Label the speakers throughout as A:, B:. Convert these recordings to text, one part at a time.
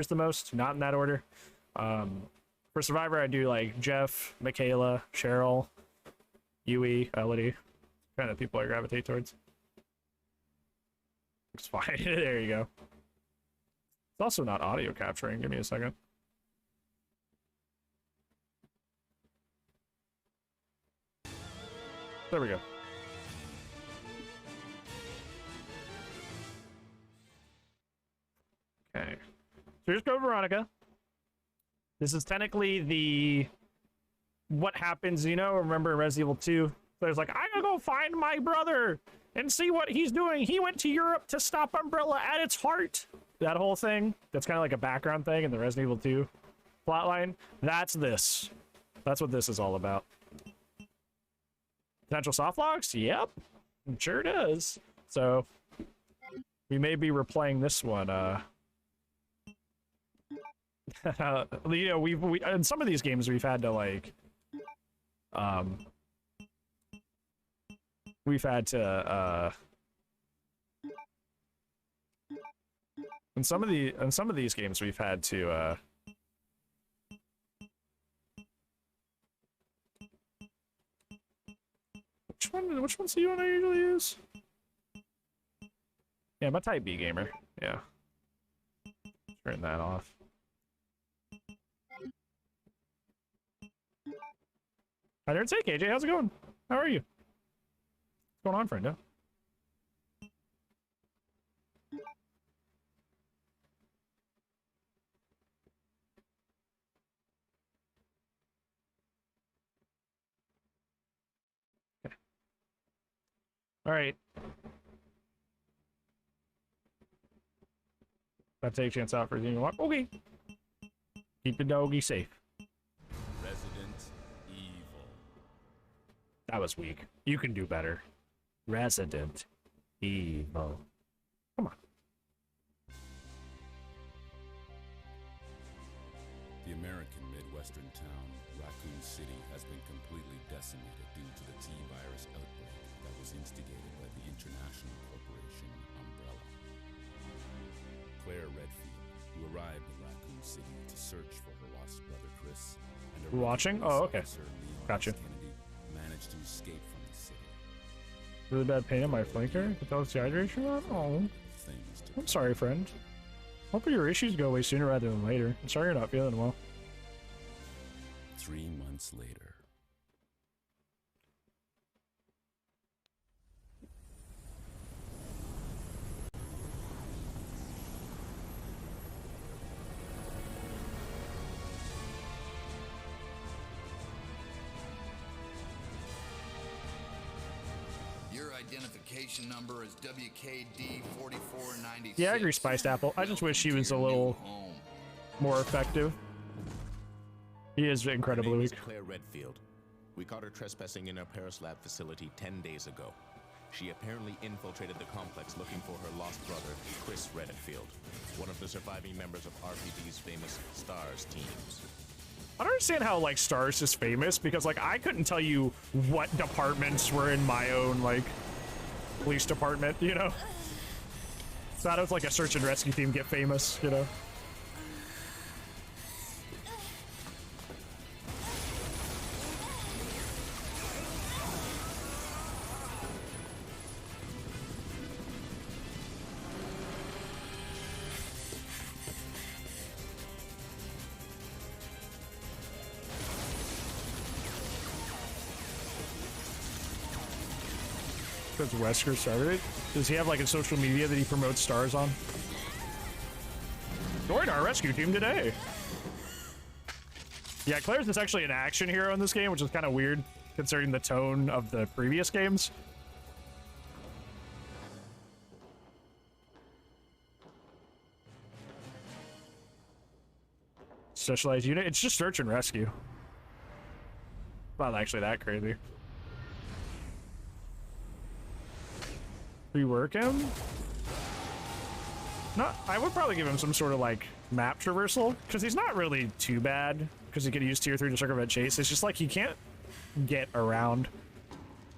A: players the most, not in that order. For Survivor, I do like Jeff, Michaela, Cheryl, Yui, Elodie. Kind of people I gravitate towards. It's fine. There you go. It's also not audio capturing. Give me a second. There we go. Okay. So here's Code Veronica. This is technically the... what happens, you know, remember in Resident Evil 2? There's like, I'm gonna go find my brother and see what he's doing. He went to Europe to stop Umbrella at its heart. That whole thing. That's kind of like a background thing in the Resident Evil 2 plotline. That's this. That's what this is all about. Potential soft locks? Yep. It sure does. So, we may be replaying this one, you know, we in some of these games we've had to like we've had to in some of these games we've had to which ones do you want to usually use? Yeah, I'm a type B gamer. Yeah. Turn that off. Hi there, it's KJ. How's it going? How are you? What's going on, friendo? Okay. All right. I'll take a chance out for the walk. Okay. Keep the doggy safe.
B: Resident Evil.
A: That was weak. You can do better. Resident Evil. Come on.
B: The American Midwestern town, Raccoon City, has been completely decimated due to the T-virus outbreak that was instigated by the international corporation Umbrella. Claire Redfield, who arrived in Raccoon City to search for her lost brother Chris, and a
A: watching? Oh, okay. Gotcha.
B: Kennedy, managed to escape from the city.
A: Really bad pain in my flanker? Without dehydration on? Oh. I'm sorry, friend. Hope your issues go away sooner rather than later. I'm sorry you're not feeling well.
B: 3 months later.
C: Identification number is WKD4496.
A: Yeah, I agree, Spiced Apple. I just wish he was a little more effective. He is incredibly weak.
D: Claire Redfield. We caught her trespassing in our Paris lab facility 10 days ago. She apparently infiltrated the complex looking for her lost brother, Chris Redfield, one of the surviving members of RPD's famous STARS teams.
A: I don't understand how, like, STARS is famous, because, like, I couldn't tell you what departments were in my own, like, police department, you know? So how does, like, a search and rescue team get famous, you know? Because Wesker started it? Does he have like a social media that he promotes stars on? Join our rescue team today! Yeah, Claire's is actually an action hero in this game, which is kind of weird, considering the tone of the previous games. Specialized unit? It's just search and rescue. Not actually that crazy. Rework him? Not, I would probably give him some sort of like map traversal, because he's not really too bad, because he can use tier 3 to circumvent chase. It's just like he can't get around.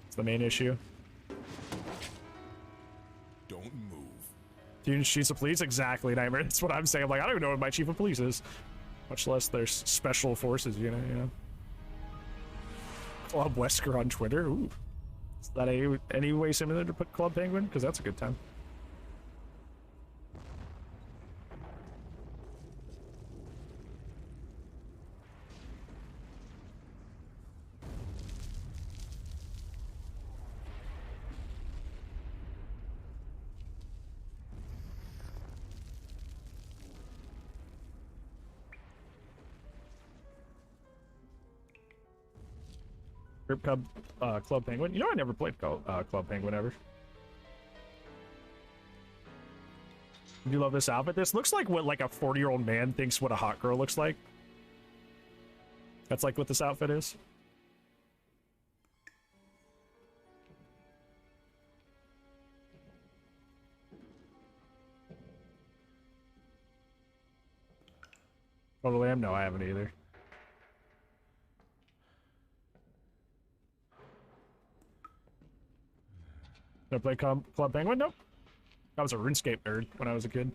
A: It's the main issue.
B: Don't move.
A: Chiefs of police? Exactly, Nightmare. That's what I'm saying. I'm like, I don't even know what my chief of police is. Much less their special forces, you know. Club Wesker on Twitter. Ooh. Is that any way similar to put Club Penguin? Because that's a good time. Group Club Penguin. You know, I never played Club Penguin ever. Do you love this outfit? This looks like what like a 40-year-old man thinks what a hot girl looks like. That's like what this outfit is. Totally am. No, I haven't either. Did I play Club Penguin? Nope. I was a RuneScape nerd when I was a kid.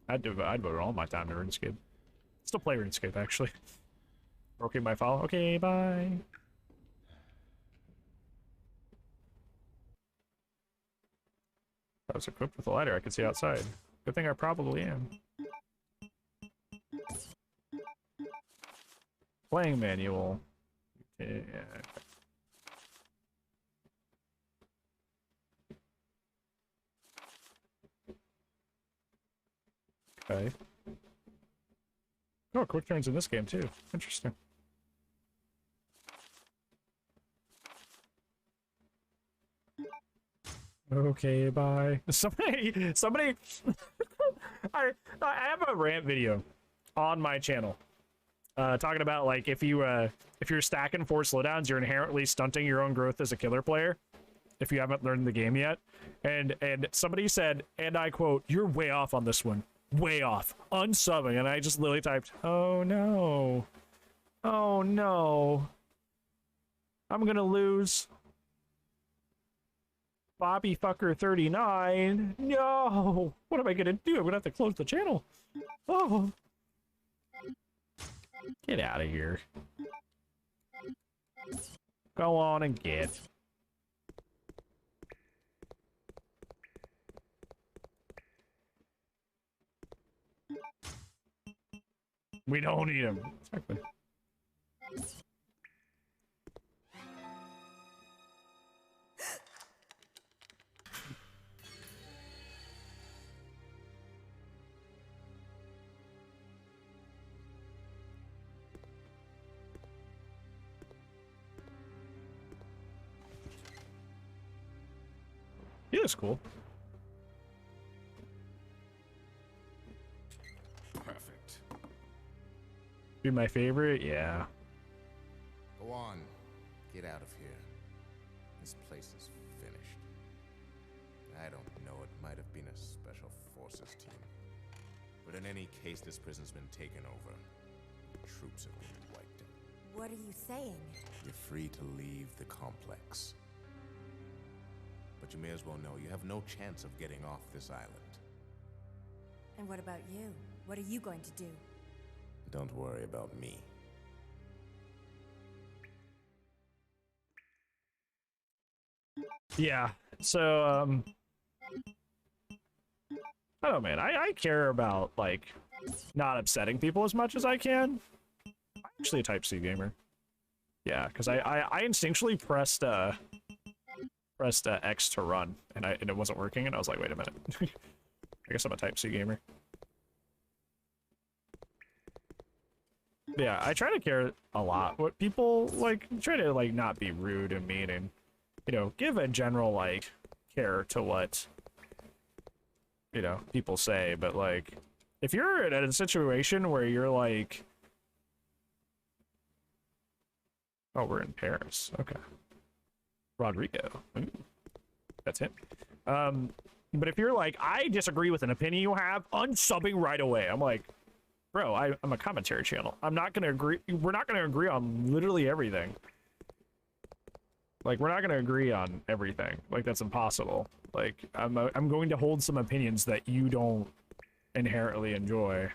A: I'd devote all my time to RuneScape. Still play RuneScape, actually. Okay, my follow. Okay, bye. I was equipped with a lighter I could see outside. Good thing I probably am. Playing manual. Yeah. Okay. Oh, quick turns in this game too. Interesting. Okay, bye. Somebody I have a rant video on my channel talking about like if you're stacking 4 slowdowns, you're inherently stunting your own growth as a killer player if you haven't learned the game yet. And somebody said, and I quote, "You're way off on this one. Way off. Unsubbing." And I just literally typed, "Oh no. Oh no. I'm gonna lose Bobby Fucker 39. No. What am I gonna do? I'm gonna have to close the channel. Oh. Get out of here. Go on and get." We don't need him. Exactly. He is cool.
D: Perfect.
A: Be my favorite? Yeah.
D: Go on. Get out of here. This place is finished. I don't know, it might have been a special forces team. But in any case, this prison's been taken over. The troops have been wiped out.
E: What are you saying?
D: You're free to leave the complex. But you may as well know you have no chance of getting off this island.
E: And what about you? What are you going to do?
D: Don't worry about me.
A: Yeah. So, I don't know, man. I care about, like, not upsetting people as much as I can. I'm actually a Type C gamer. Yeah, because I instinctually pressed X to run, and it wasn't working, and I was like, wait a minute. I guess I'm a Type C gamer. Yeah, I try to care a lot what people, like, try to, like, not be rude and mean and, you know, give a general, like, care to what, you know, people say, but, like, if you're in a situation where you're, like... Oh, we're in Paris. Okay. Rodrigo. Ooh, that's him. But if you're like, I disagree with an opinion you have, unsubbing right away. I'm like, bro, I'm a commentary channel. I'm not gonna agree. We're not gonna agree on literally everything. Like, we're not gonna agree on everything. Like, that's impossible. Like, I'm going to hold some opinions that you don't inherently enjoy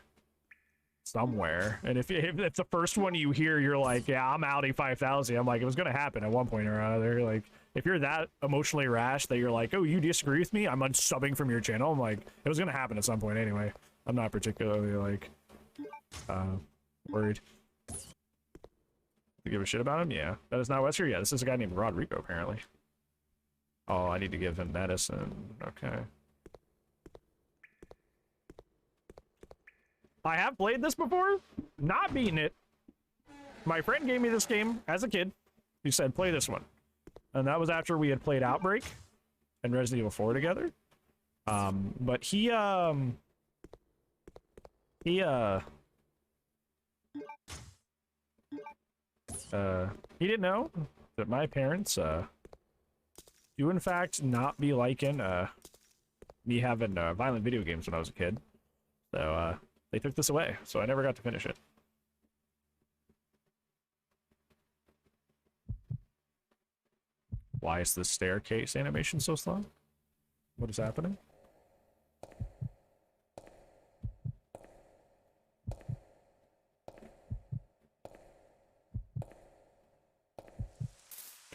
A: somewhere. And if it's the first one you hear, you're like, yeah, I'm Audi 5000. I'm like, it was gonna happen at one point or another. Like, if you're that emotionally rash that you're like, oh, you disagree with me, I'm unsubbing from your channel. I'm like, it was gonna happen at some point anyway. I'm not particularly like worried. You give a shit about him? Yeah. That is not Wesker? Yeah, this is a guy named Rodrigo, apparently. Oh, I need to give him medicine. Okay. I have played this before, not beaten it. My friend gave me this game as a kid. He said, play this one. And that was after we had played Outbreak and Resident Evil 4 together. But he didn't know that my parents, do in fact not be liking, me having, violent video games when I was a kid. So, they took this away, so I never got to finish it. Why is the staircase animation so slow? What is happening?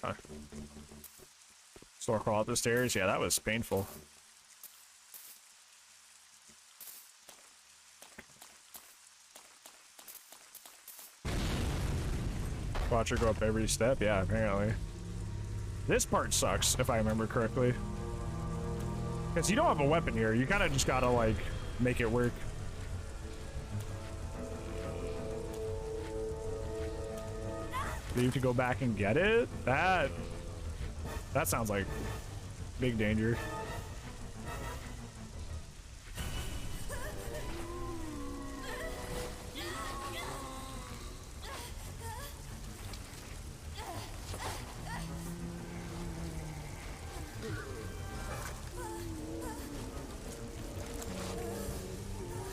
A: Okay. Store crawl up the stairs. Yeah, that was painful. Watch her go up every step. Yeah, apparently. This part sucks, if I remember correctly. Because you don't have a weapon here. You kind of just gotta, like, make it work. Leave to go back and get it? That sounds like big danger.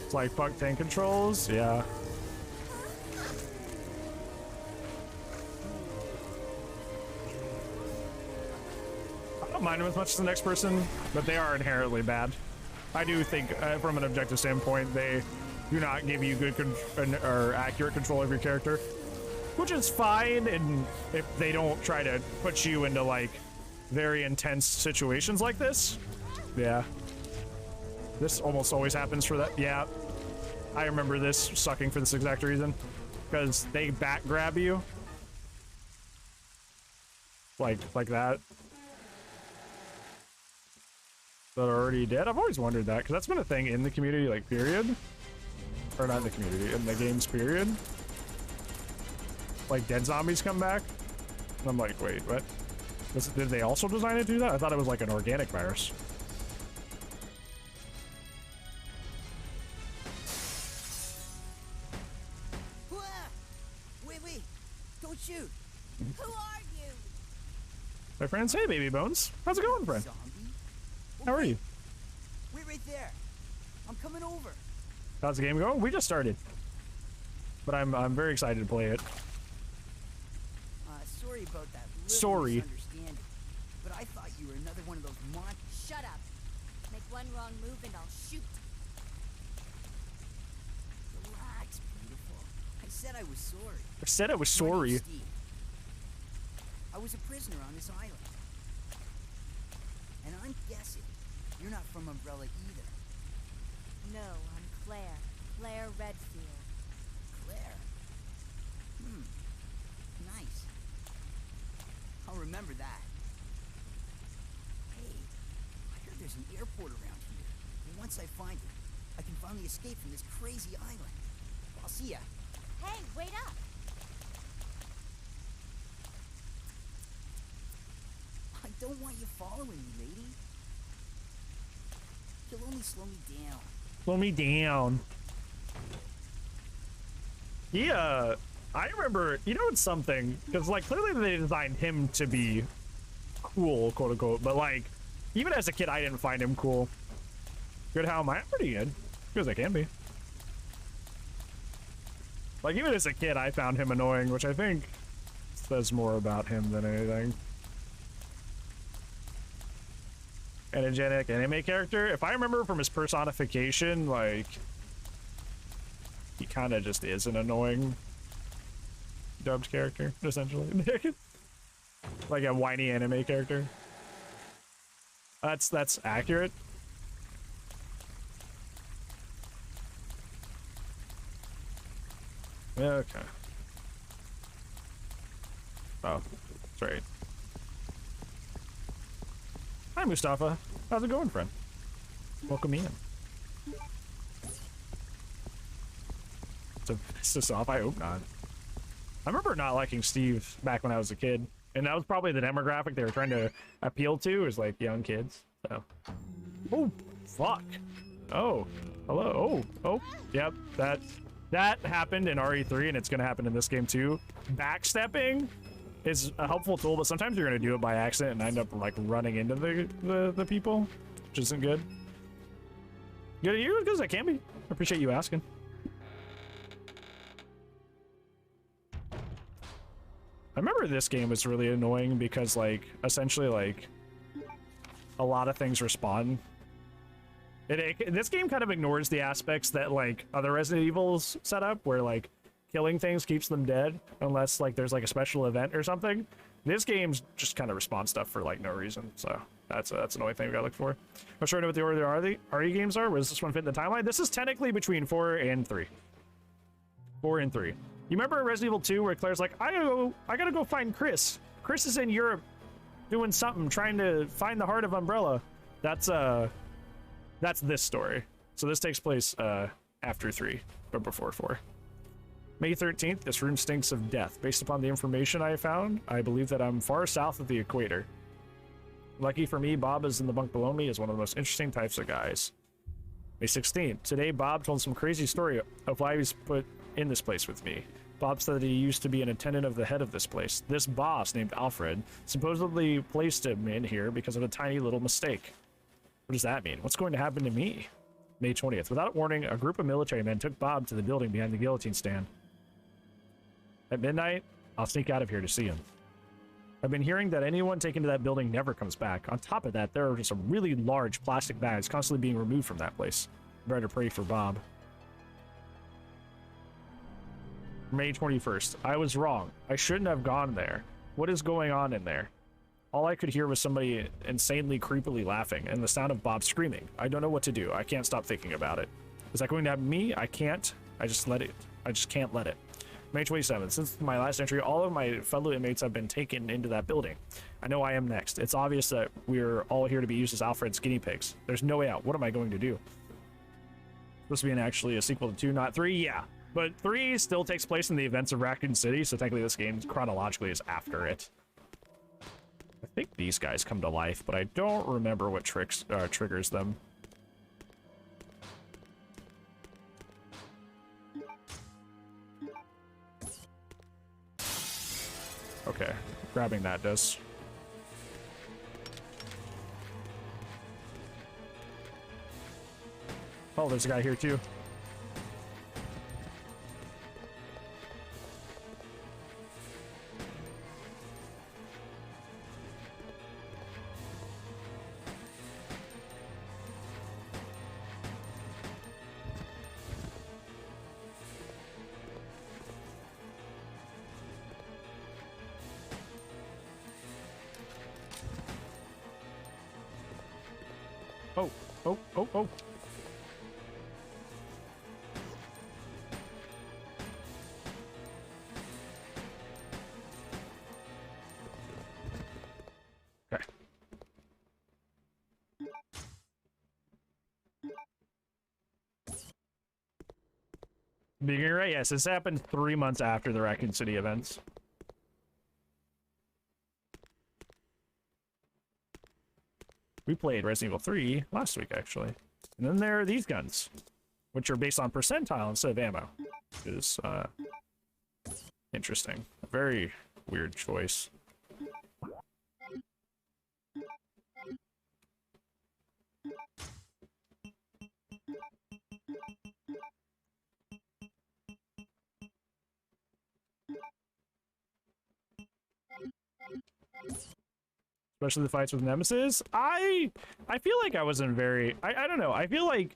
A: It's like fuck tank controls, yeah. Mind them as much as the next person, but they are inherently bad. I do think, from an objective standpoint, they do not give you good or accurate control of your character, which is fine. And if they don't try to put you into like very intense situations like this, yeah, this almost always happens for that. Yeah, I remember this sucking for this exact reason, because they back grab you like that. That are already dead? I've always wondered that, because that's been a thing in the community, like, period. Or not in the community, in the games, period. Like, dead zombies come back. And I'm like, wait, what? Did they also design it to do that? I thought it was like an organic virus.
F: Wait, don't shoot. Who are you?
A: My friends, hey, baby bones. How's it going, friend?
F: Zombie?
A: How are you?
F: Wait right there. I'm coming over.
A: How's the game going? We just started, but I'm very excited to play it.
F: Sorry about that.
A: Sorry.
F: Misunderstanding, but I thought you were another one of those
E: Shut up. Make one wrong move and I'll shoot.
F: Relax, beautiful. I said I was sorry.
A: I said I was
F: My name's
A: sorry.
F: Steve. I was a prisoner on this island. And I'm guessing you're not from Umbrella either.
E: No, I'm Claire. Claire Redfield.
F: Claire. Nice. I'll remember that. Hey, I heard there's an airport around here. And once I find it, I can finally escape from this crazy island. I'll see ya.
E: Hey, wait up!
F: I don't want you following me, lady. You'll only slow me down.
A: Slow me down. Yeah, I remember, you know, it's something, because, like, clearly they designed him to be cool, quote unquote, but, like, even as a kid, I didn't find him cool. Good, how am I? Pretty good. Good as I can be. Like, even as a kid, I found him annoying, which I think says more about him than anything. energetic anime character. If I remember from his personification, like, he kind of just is an annoying dubbed character, essentially. Like a whiny anime character. That's accurate. Okay. Oh, that's right. Hi, Mustafa. How's it going, friend? Welcome in. To piss us off? I hope not. I remember not liking Steve back when I was a kid, and that was probably the demographic they were trying to appeal to, is like young kids. So, oh, fuck. Oh, hello. Oh, yep. That happened in RE3, and it's gonna happen in this game too. Backstepping is a helpful tool, but sometimes you're gonna do it by accident and end up like running into the people, which isn't good. Good, you're as good as I can be. I appreciate you asking. I remember this game was really annoying because, like, essentially, like, a lot of things respawn. This game kind of ignores the aspects that, like, other Resident Evils set up, where, like, killing things keeps them dead, unless, like, there's, like, a special event or something. This game's just kind of respawn stuff for, like, no reason, so that's an annoying thing we gotta look for. I'm sure I know what the order of the RE games are. Where does this one fit in the timeline? This is technically between 4 and 3. 4 and 3. You remember in Resident Evil 2 where Claire's like, I gotta go find Chris. Chris is in Europe doing something, trying to find the heart of Umbrella. That's this story. So this takes place after 3, but before 4. May 13th, this room stinks of death. Based upon the information I found, I believe that I'm far south of the equator. Lucky for me, Bob is in the bunk below me, is one of the most interesting types of guys. May 16th, today Bob told some crazy story of why he was put in this place with me. Bob said that he used to be an attendant of the head of this place. This boss, named Alfred, supposedly placed him in here because of a tiny little mistake. What does that mean? What's going to happen to me? May 20th. Without warning, a group of military men took Bob to the building behind the guillotine stand. At midnight, I'll sneak out of here to see him. I've been hearing that anyone taken to that building never comes back. On top of that, there are some really large plastic bags constantly being removed from that place. Better pray for Bob. May 21st. I was wrong. I shouldn't have gone there. What is going on in there? All I could hear was somebody insanely creepily laughing and the sound of Bob screaming. I don't know what to do. I can't stop thinking about it. Is that going to happen to me? I can't. I just can't let it. May 27th. Since my last entry, all of my fellow inmates have been taken into that building. I know I am next. It's obvious that we're all here to be used as Alfred's guinea pigs. There's no way out. What am I going to do? Supposed to be actually a sequel to 2, not 3? Yeah. But 3 still takes place in the events of Raccoon City, so technically this game chronologically is after it. I think these guys come to life, but I don't remember what triggers them. Okay, grabbing that does. Oh, there's a guy here too. Oh. Okay. Being right, yes, this happened 3 months after the Raccoon City events. We played Resident Evil 3 last week, actually. And then there are these guns, which are based on percentile instead of ammo. Which is, interesting. A very weird choice. especially the fights with Nemesis. I feel like I wasn't very. I don't know. I feel like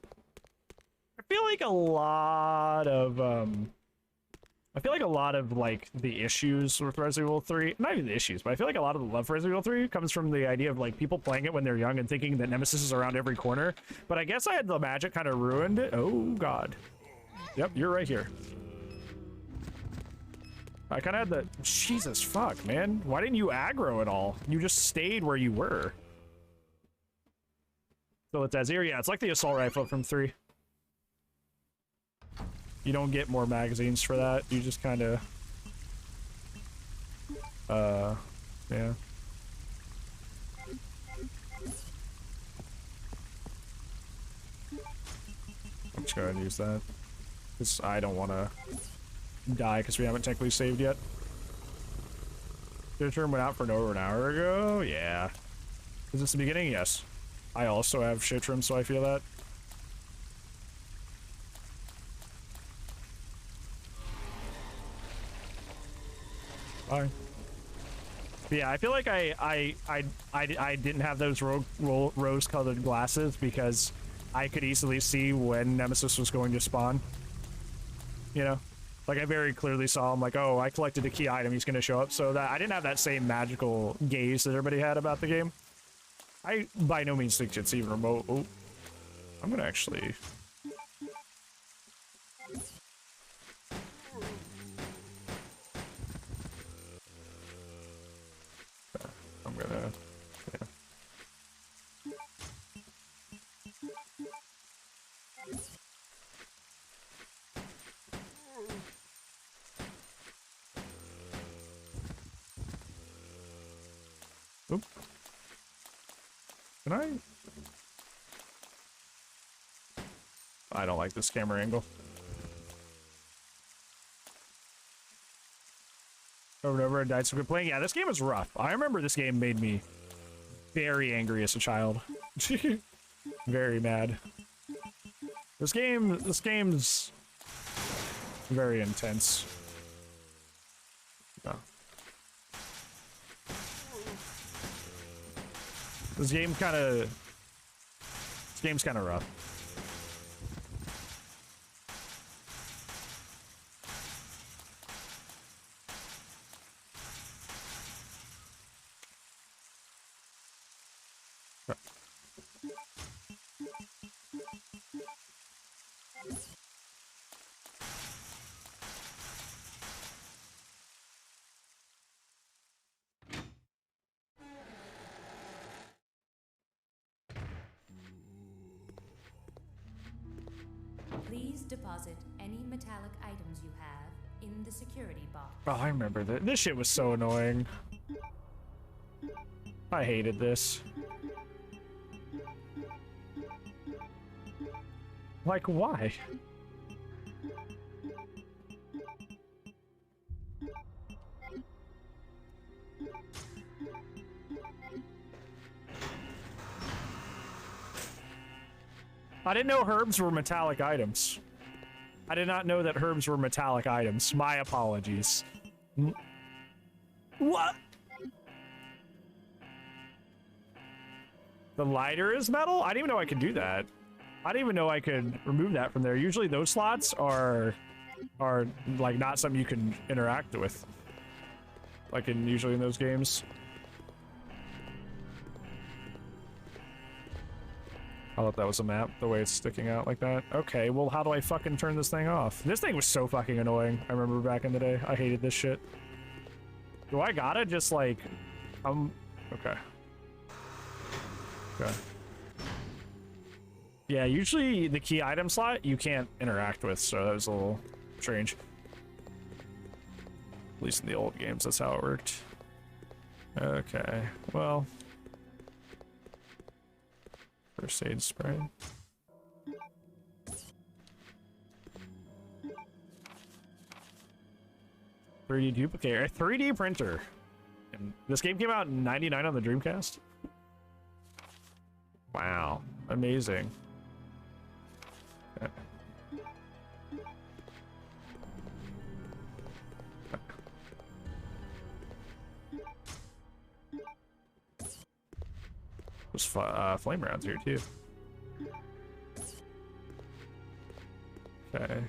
A: a lot of I feel like a lot of like the issues with Resident Evil 3, not even the issues, but I feel like a lot of the love for Resident Evil 3 comes from the idea of like people playing it when they're young and thinking that Nemesis is around every corner. But I guess I had the magic kind of ruined it. Oh god. Yep, you're right here. I kind of had the... Jesus fuck, man. Why didn't you aggro at all? You just stayed where you were. So it's Azir. Yeah, it's like the assault rifle from 3. You don't get more magazines for that. You just kind of... yeah. I'm just gonna use that. Because I don't want to die because we haven't technically saved yet. Your turn went out for over an hour ago? Yeah. Is this the beginning? Yes. I also have Shitrim, so I feel that. Bye. But yeah, I feel like I didn't have those rose-colored glasses because I could easily see when Nemesis was going to spawn. You know? Like, I very clearly saw him, like, oh, I collected a key item, he's gonna show up. So that I didn't have that same magical gaze that everybody had about the game. I by no means think it's even remote. Oh, I'm gonna actually... I'm gonna... Yeah. Oop. Can I don't like this camera angle. Over and over and died so good playing. Yeah, this game is rough. I remember this game made me very angry as a child. Very mad. This game's very intense. Oh. This game's kind of rough.
G: Please deposit any metallic items you have in the security box.
A: Oh, I remember that. This shit was so annoying. I hated this. Like, why? I didn't know herbs were metallic items. I did not know that herbs were metallic items. My apologies. What? The lighter is metal? I didn't even know I could do that. I didn't even know I could remove that from there. Usually those slots are like not something you can interact with. Like usually in those games. I thought that was a map, the way it's sticking out like that. Okay, well, how do I fucking turn this thing off? This thing was so fucking annoying. I remember back in the day. I hated this shit. Do I gotta just, like... Okay. Okay. Yeah, usually the key item slot you can't interact with, so that was a little strange. At least in the old games, that's how it worked. Okay, well... First aid spray. 3D duplicator, a 3D printer. And this game came out in '99 on the Dreamcast. Wow, amazing. Okay. There's flame rounds here too. Okay.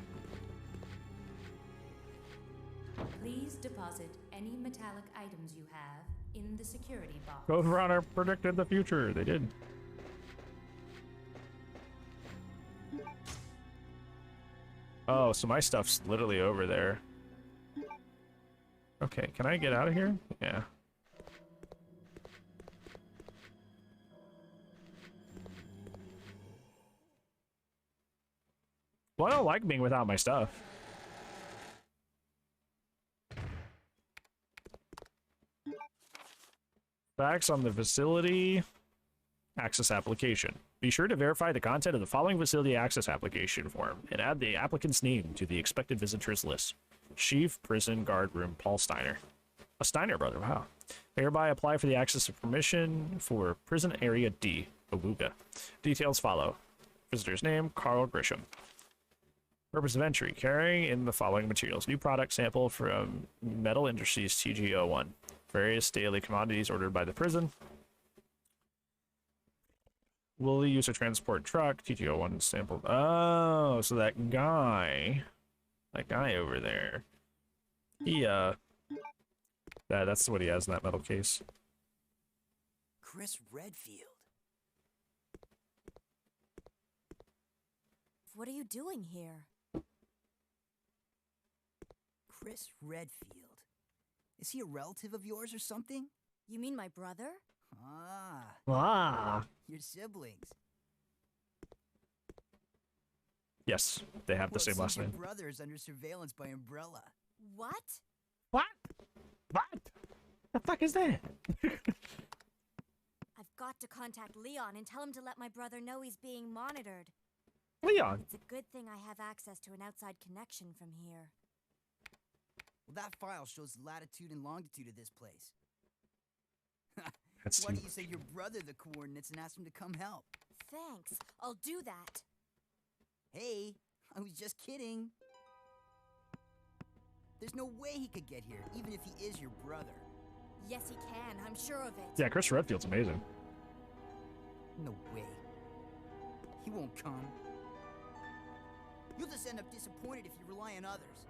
G: Please deposit any metallic items you have in the security box.
A: Code Runner predicted the future. They did. Oh, so my stuff's literally over there. Okay, can I get out of here? Yeah. Well, I don't like being without my stuff. Facts on the facility access application. Be sure to verify the content of the following facility access application form and add the applicant's name to the expected visitors list. Chief Prison Guard Room Paul Steiner. A Steiner brother, wow. Hereby apply for the access of permission for Prison Area D, Awuga. Details follow. Visitor's name, Carl Grisham. Purpose of entry, carrying in the following materials. New product sample from Metal Industries TG01. Various daily commodities ordered by the prison. Will use a transport truck, TG01 sample. Oh, so that guy over there. He, that's what he has in that metal case.
F: Chris Redfield.
E: What are you doing here?
F: Chris Redfield. Is he a relative of yours or something?
E: You mean my brother?
A: Ah.
F: Your siblings.
A: Yes, they have the
F: Well,
A: same
F: it
A: last
F: seems
A: name.
F: your brother is under surveillance by Umbrella.
E: What?
A: What? What? The fuck is that?
E: I've got to contact Leon and tell him to let my brother know he's being monitored.
A: Leon.
E: It's a good thing I have access to an outside connection from here.
F: Well, that file shows the latitude and longitude of this place.
A: That's
F: Why don't you say your brother the coordinates and ask him to come help?
E: Thanks. I'll do that.
F: Hey, I was just kidding. There's no way he could get here, even if he is your brother.
E: Yes, he can. I'm sure of it.
A: Yeah, Chris Redfield's amazing.
F: No way. He won't come. You'll just end up disappointed if you rely on others.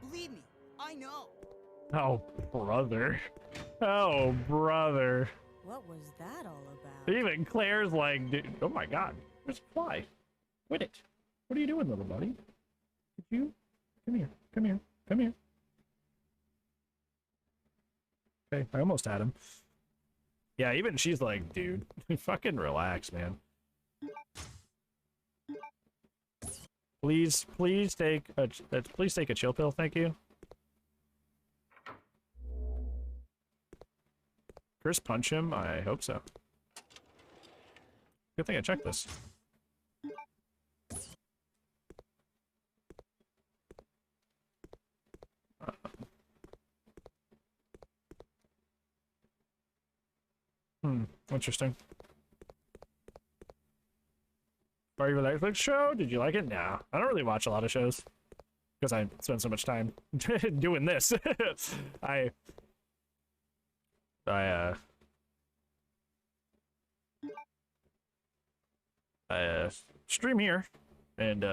F: Believe me, I know.
A: Oh, brother. Oh, brother.
E: What was that all about?
A: Even Claire's like, dude, oh my god, there's a fly. Quit it. What are you doing, little buddy? Did you? Come here, come here, come here. Okay, I almost had him. Yeah, even she's like, dude, fucking relax, man. Please take a chill pill, thank you. Chris punch him? I hope so. Good thing I checked this. Interesting. Are you the Netflix show? Did you like it? No, I don't really watch a lot of shows because I spend so much time doing this. I stream here, and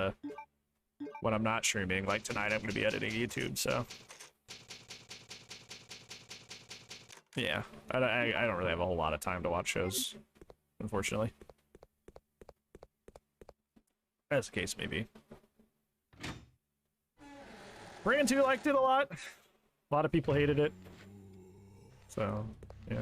A: when I'm not streaming, like tonight, I'm going to be editing YouTube. So yeah, I don't really have a whole lot of time to watch shows, unfortunately. As the case may be. Brand 2 liked it a lot. A lot of people hated it. So, yeah.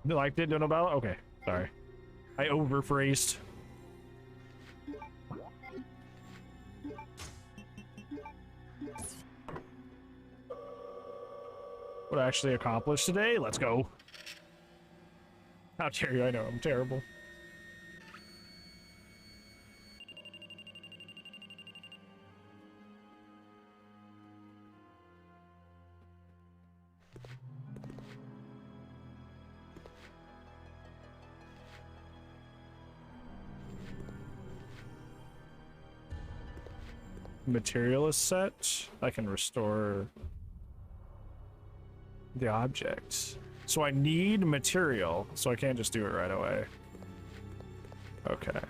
A: You liked it, don't know about it? Okay, sorry. I overphrased. What I actually accomplished today? Let's go. How dare you? I know I'm terrible. material is set, I can restore the object. So I need material, so I can't just do it right away. Okay.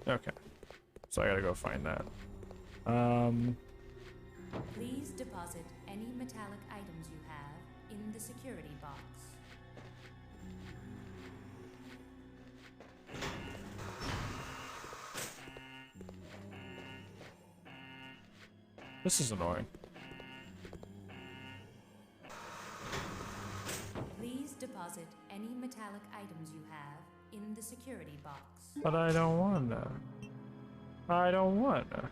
A: Okay. So I gotta go find that.
G: Please deposit any metallic items you have in the security box.
A: This is annoying.
G: Please deposit any metallic items you have in the security box.
A: But I don't wanna. I don't wanna.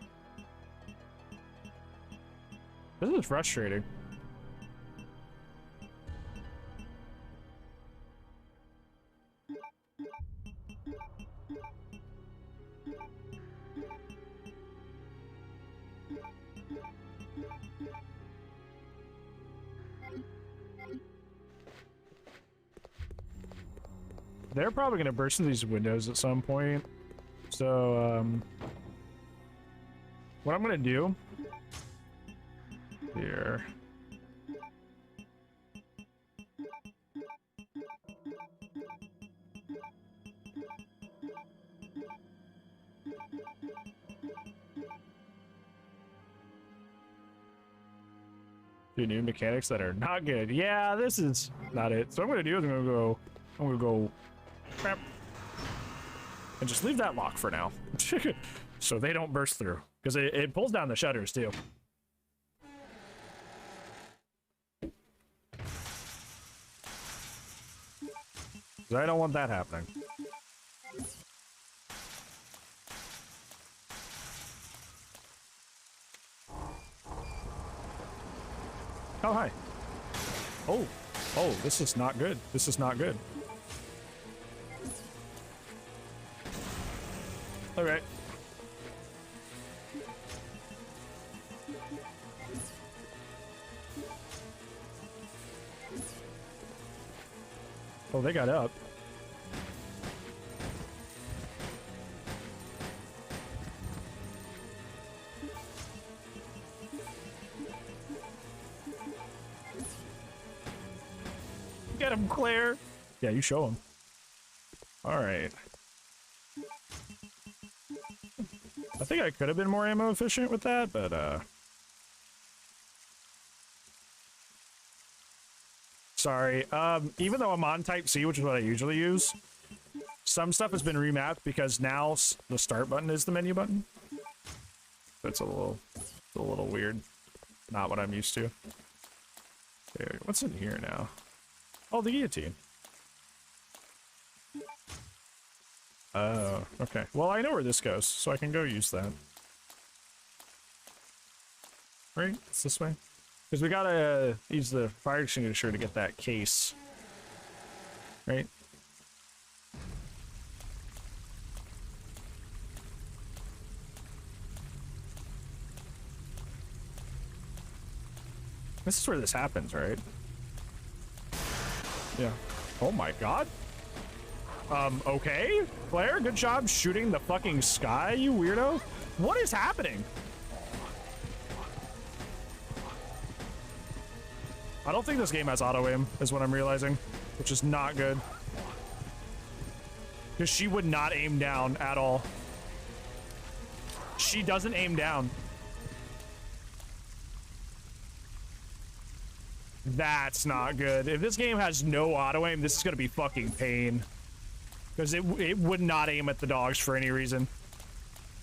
A: This is frustrating. They're probably gonna burst through these windows at some point. So, what I'm gonna do here. Do new mechanics that are not good. Yeah, this is not it. So what I'm gonna do is I'm gonna go crap and just leave that lock for now. So they don't burst through. Because it pulls down the shutters too. I don't want that happening. Oh, hi. Oh, this is not good. This is not good. Okay. Oh, they got up. Get him, Claire. Yeah, you show him. All right. I think I could have been more ammo efficient with that, but sorry. Even though I'm on Type C, which is what I usually use, some stuff has been remapped because now the start button is the menu button. That's a little weird. Not what I'm used to. Okay, what's in here now? Oh, the guillotine. Oh, okay. Well, I know where this goes, so I can go use that. Right? It's this way? Because we gotta use the fire extinguisher to get that case. Right? This is where this happens, right? Yeah. Oh my god. Okay. Claire, good job shooting the fucking sky, you weirdo. What is happening? I don't think this game has auto-aim, is what I'm realizing, which is not good. Because she would not aim down at all. She doesn't aim down. That's not good. If this game has no auto-aim, this is gonna be fucking pain. Because it would not aim at the dogs for any reason.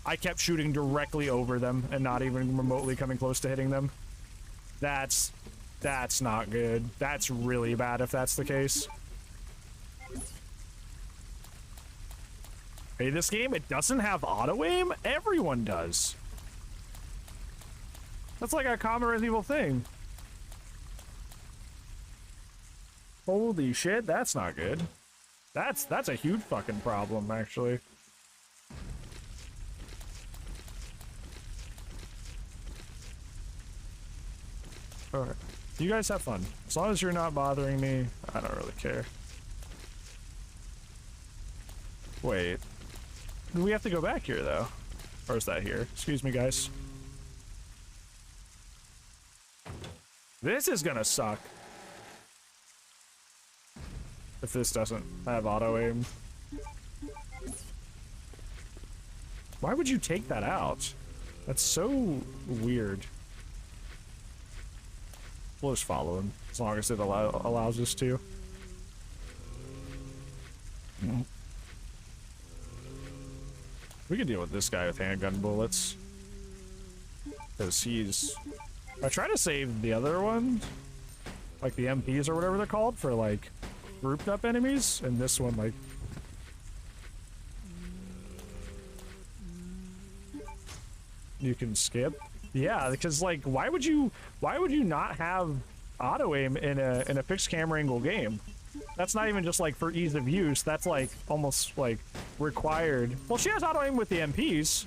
A: I kept shooting directly over them and not even remotely coming close to hitting them. That's not good. That's really bad if that's the case. Hey, this game, it doesn't have auto-aim? Everyone does. That's like a common Resident Evil thing. Holy shit, that's not good. That's a huge fucking problem, actually. Alright. You guys have fun. As long as you're not bothering me, I don't really care. Wait. We have to go back here, though. Or is that here? Excuse me, guys. This is gonna suck. If this doesn't have auto aim. Why would you take that out? That's so weird. We'll just follow him, as long as it allows us to. We can deal with this guy with handgun bullets. Because he's... I try to save the other one, like the MPs or whatever they're called, for like grouped up enemies, and this one like... You can skip? Yeah, because like, why would you not have auto aim in a fixed camera angle game? That's not even just like for ease of use, that's like almost like required. Well, she has auto aim with the MPs.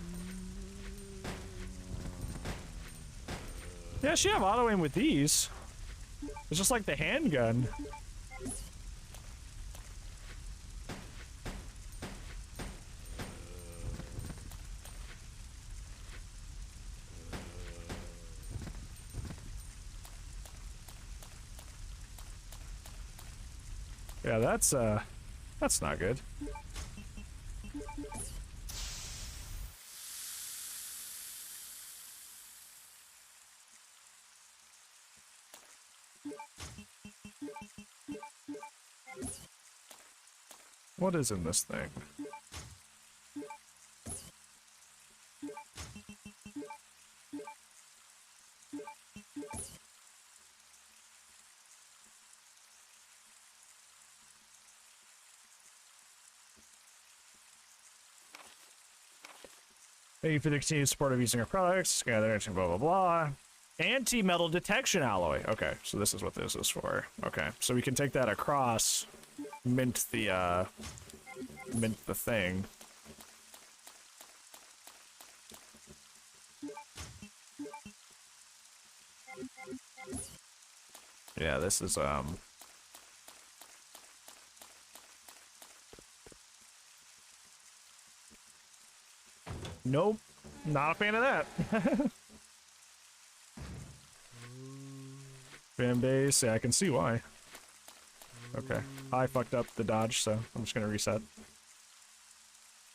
A: Yeah, she have auto aim with these. It's just like the handgun. Yeah, that's not good. What is in this thing? Thank you for the continued support of using our products. Blah, blah, blah. Anti-metal detection alloy. Okay, so this is what this is for. Okay, so we can take that across, mint the thing. Yeah, this is, Nope, not a fan of that. Fan base, yeah, I can see why. Okay, I fucked up the dodge, so I'm just gonna reset.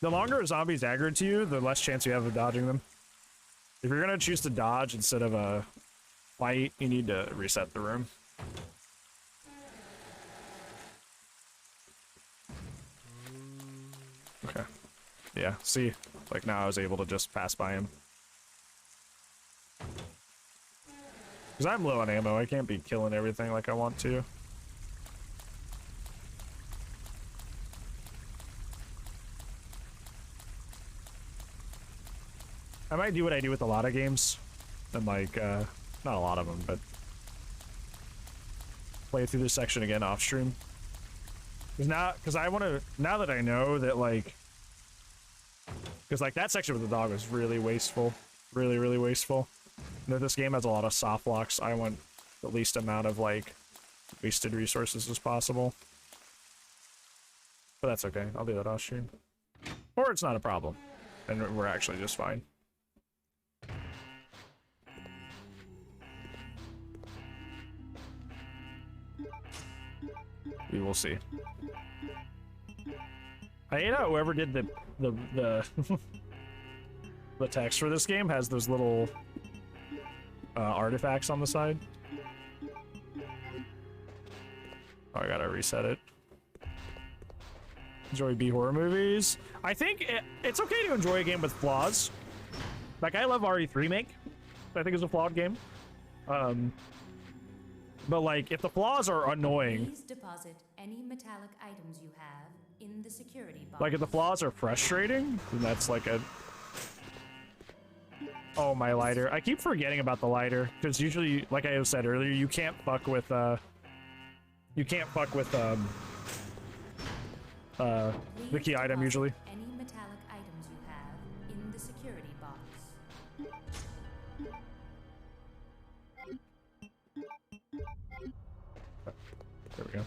A: The longer a zombie's aggroed to you, the less chance you have of dodging them. If you're gonna choose to dodge instead of a fight, you need to reset the room. Okay. Yeah, see? Like now I was able to just pass by him. Because I'm low on ammo, I can't be killing everything like I want to. I might do what I do with a lot of games. And like, not a lot of them, but... play through this section again off stream. Because I want to, now that I know that like... Because like that section with the dog was really wasteful. Really, really wasteful. And if this game has a lot of soft locks, I want the least amount of like wasted resources as possible. But that's okay, I'll do that off stream. Or it's not a problem. And we're actually just fine. We will see. I hate how whoever did the the text for this game has those little artifacts on the side. Oh, I gotta reset it. Enjoy B horror movies. I think it's okay to enjoy a game with flaws. Like I love RE3 Remake. I think it's a flawed game. But like if the flaws are annoying.
G: Please deposit any metallic items you have in the security box.
A: Like if the flaws are frustrating, then that's like a... Oh, my lighter. I keep forgetting about the lighter, because usually, like I said earlier, you can't fuck with, the key item usually.
G: Any metallic items you have in the security box.
A: There we go.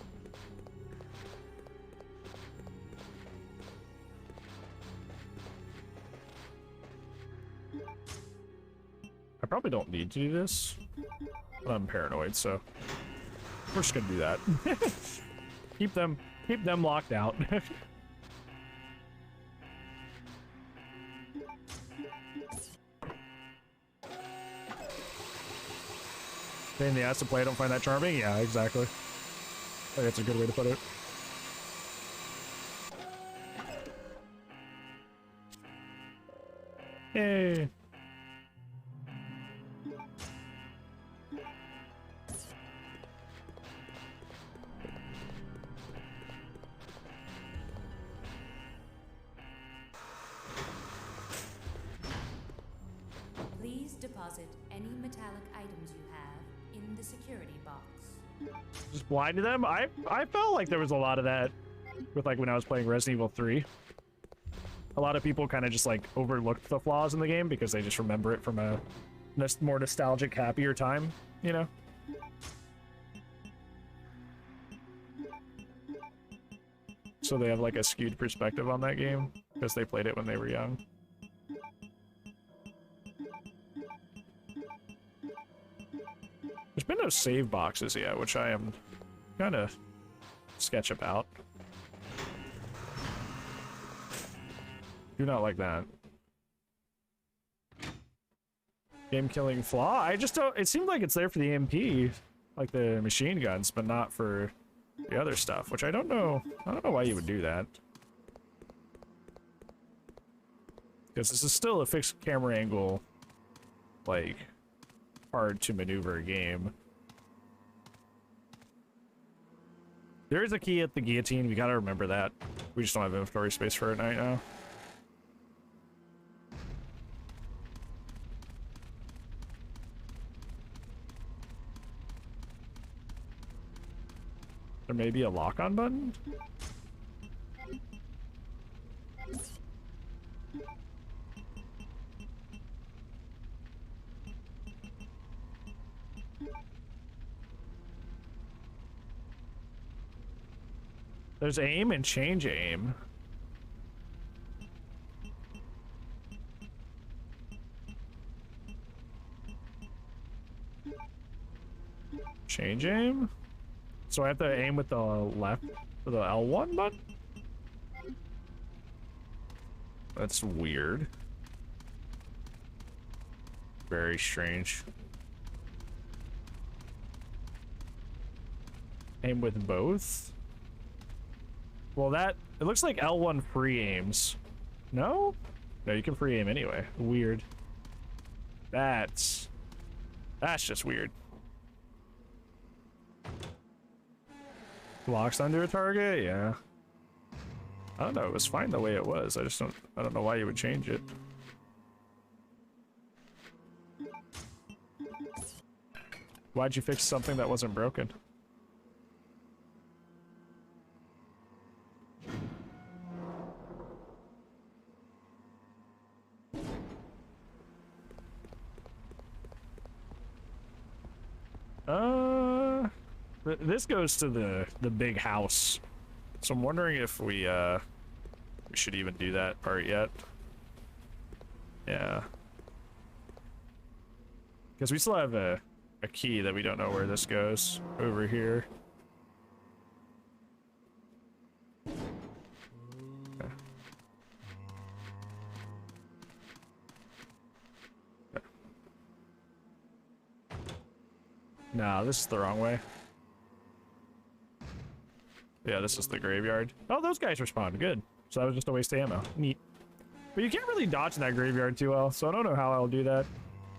A: probably don't need to do this, but I'm paranoid, so we're just gonna do that. keep them locked out. Pain in the ass to play, I don't find that charming? Yeah, exactly. I think that's a good way to put it. Yay.
G: Please deposit any metallic items you have in the security box.
A: Just blind to them? I felt like there was a lot of that with like when I was playing Resident Evil 3. A lot of people kind of just like overlooked the flaws in the game because they just remember it from a more nostalgic, happier time, you know? So they have like a skewed perspective on that game because they played it when they were young. There's been no save boxes yet, which I am kind of sketch about. Do not like that. Game killing flaw? I just don't. It seemed like it's there for the MP, like the machine guns, but not for the other stuff, which I don't know. I don't know why you would do that. Because this is still a fixed camera angle, like, hard to maneuver game. There is a key at the guillotine. We gotta remember that. We just don't have inventory space for it right now. There may be a lock-on button? There's aim and change aim. Change aim? So I have to aim with the left, with the L1 button? That's weird. Very strange. Aim with both? Well, that... It looks like L1 free aims. No? No, you can free aim anyway. Weird. That's just weird. Locks under a target? Yeah. I don't know, it was fine the way it was. I don't know why you would change it. Why'd you fix something that wasn't broken? This goes to the big house. So I'm wondering if we should even do that part yet. Yeah. Because we still have a key that we don't know where this goes over here. Okay. Okay. Nah, this is the wrong way. Yeah, this is the graveyard. Oh, those guys respawned. Good. So that was just a waste of ammo. Neat. But you can't really dodge in that graveyard too well, so I don't know how I'll do that.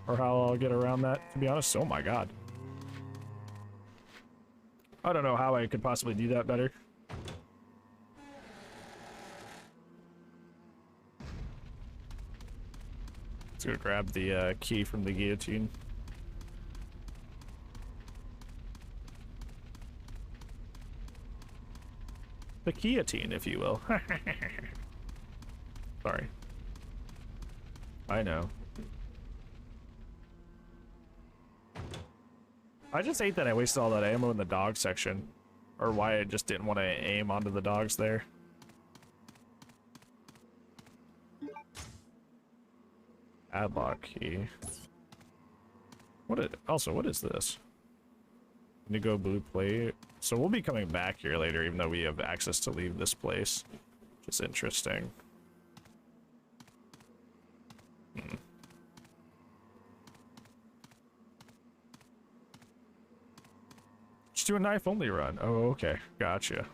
A: Or how I'll get around that, to be honest. Oh my god. I don't know how I could possibly do that better. Let's go grab the key from the guillotine. The guillotine, if you will. Sorry. I know. I just hate that I wasted all that ammo in the dog section. Or why I just didn't want to aim onto the dogs there. Padlock key. Also, what is this? Indigo blue plate. So we'll be coming back here later, even though we have access to leave this place, which is interesting. Just do a knife only run. Oh, okay, gotcha.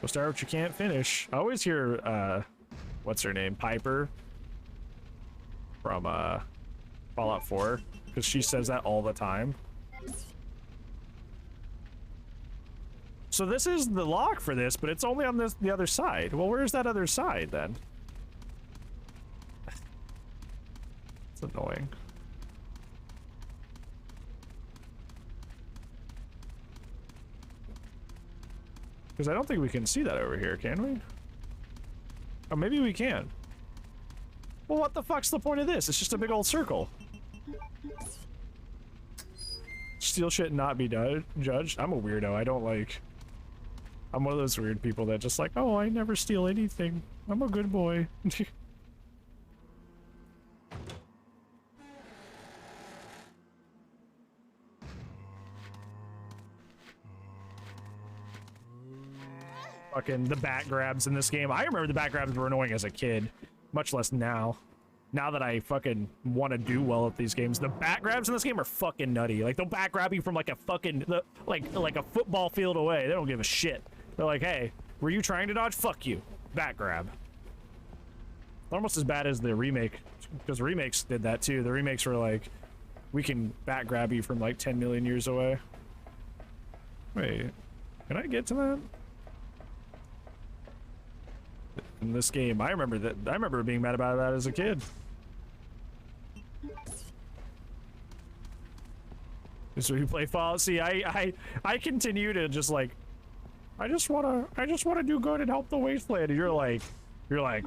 A: Go start what you can't finish. I always hear what's her name, Piper, from Fallout 4, because she says that all the time. So this is the lock for this, but it's only on the other side. Well, where's that other side then? It's annoying. Because I don't think we can see that over here, can we? Oh, maybe we can. Well, what the fuck's the point of this? It's just a big old circle. Steal shit and not be judged? I'm a weirdo. I don't like... I'm one of those weird people that just like, oh, I never steal anything. I'm a good boy. Fucking the bat grabs in this game. I remember the bat grabs were annoying as a kid. Much less now. Now that I fucking want to do well at these games, the bat grabs in this game are fucking nutty. Like, they'll bat grab you from like a fucking, like a football field away. They don't give a shit. They're like, hey, were you trying to dodge? Fuck you. Bat grab. Almost as bad as the remake, because the remakes did that too. The remakes were like, we can bat grab you from like 10 million years away. Wait, can I get to that? In this game, I remember being mad about that as a kid. So you play Fallout. See, I continue to just like, I just wanna do good and help the wasteland. And you're like,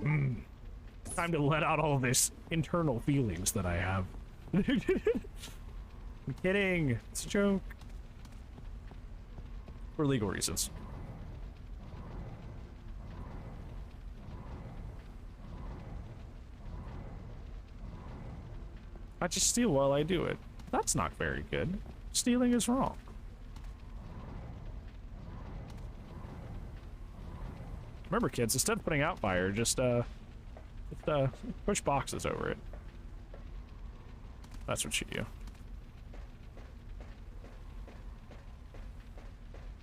A: time to let out all this internal feelings that I have. I'm kidding. It's a joke. For legal reasons. I just steal while I do it. That's not very good. Stealing is wrong. Remember, kids, instead of putting out fire, just push boxes over it. That's what you do. I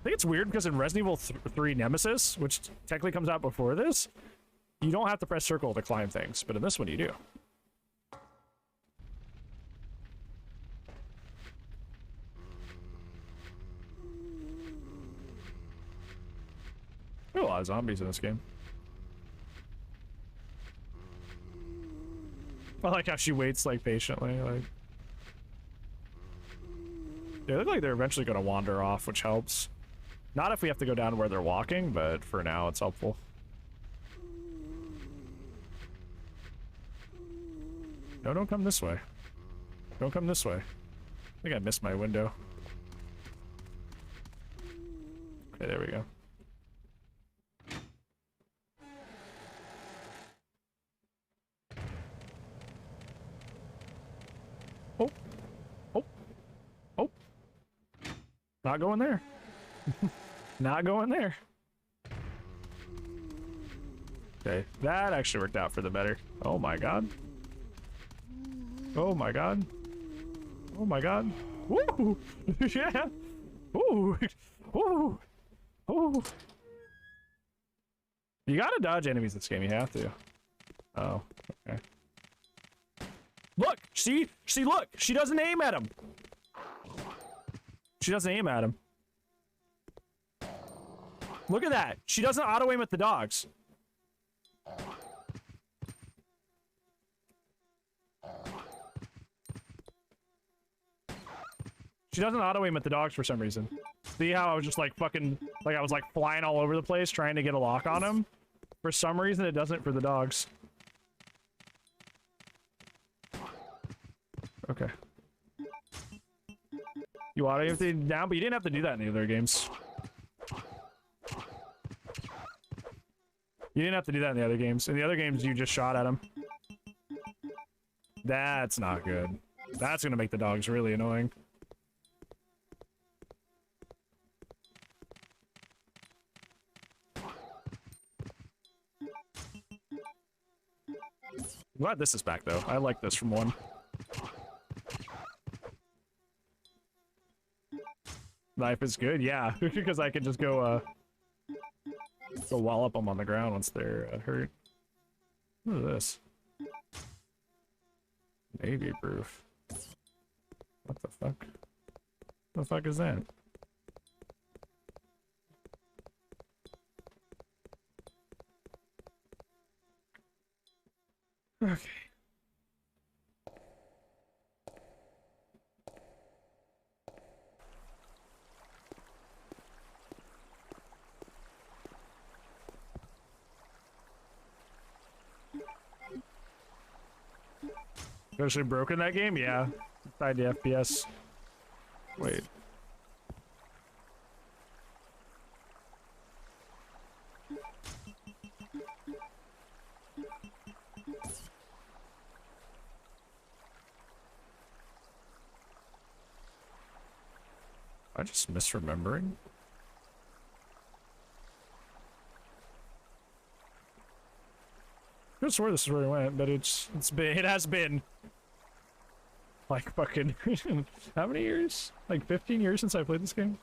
A: think it's weird because in Resident Evil 3 Nemesis, which technically comes out before this, you don't have to press circle to climb things, but in this one you do. There are a lot of zombies in this game. I like how she waits like patiently, like. They look like they're eventually gonna wander off, which helps. Not if we have to go down where they're walking, but for now it's helpful. No, don't come this way. Don't come this way. I think I missed my window. Okay, there we go. Oh. Oh. Oh. Not going there. Not going there. Okay, that actually worked out for the better. Oh my god. Oh my god. Oh my god. Woo! Yeah! Ooh! Ooh! Ooh! You gotta dodge enemies in this game, you have to. Oh, okay. Look! See, look! She doesn't aim at him! She doesn't aim at him. Look at that! She doesn't auto-aim at the dogs. She doesn't auto-aim at the dogs for some reason. See how I was just like fucking, like I was like flying all over the place trying to get a lock on him? For some reason it doesn't for the dogs. Okay. You auto-aim things down, but you didn't have to do that in the other games. You didn't have to do that in the other games. In the other games, you just shot at him. That's not good. That's gonna make the dogs really annoying. Glad this is back though. I like this from 1. Knife is good, yeah, because I can just go wallop them on the ground once they're hurt. What is this? Navy proof. What the fuck? What the fuck is that? Okay. Actually broken that game? Yeah. Tied to FPS. Wait. Am I just misremembering? I swear this is where I went, but it has been like fucking how many years? Like 15 years since I played this game.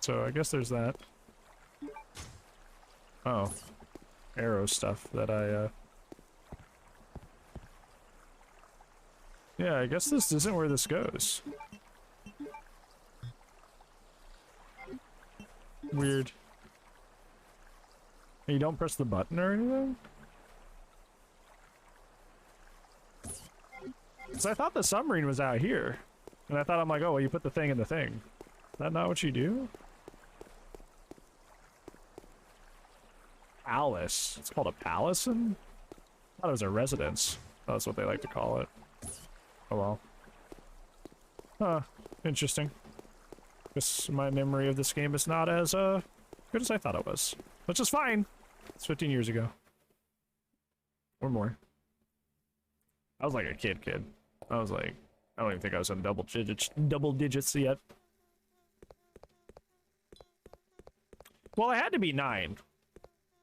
A: So I guess there's that. Oh, arrow stuff that I yeah, I guess this isn't where this goes. Weird. You don't press the button or anything? Because I thought the submarine was out here. And I thought, I'm like, oh, well, you put the thing in the thing. Is that not what you do? Palace. It's called a palace? And I thought it was a residence. That's what they like to call it. Oh well. Huh. Interesting. Guess my memory of this game is not as good as I thought it was. Which is fine. It's 15 years ago. Or more. I was like a kid. I was like, I don't even think I was in double digits yet. Well, I had to be 9.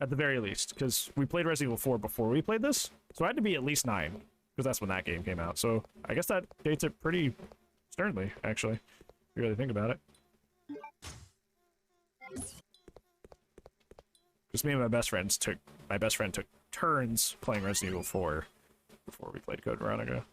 A: At the very least. Because we played Resident Evil 4 before we played this. So I had to be at least 9. Because that's when that game came out. So I guess that dates it pretty sternly, actually. If you really think about it. Because me and my best friend took turns playing Resident Evil 4 before we played Code Veronica.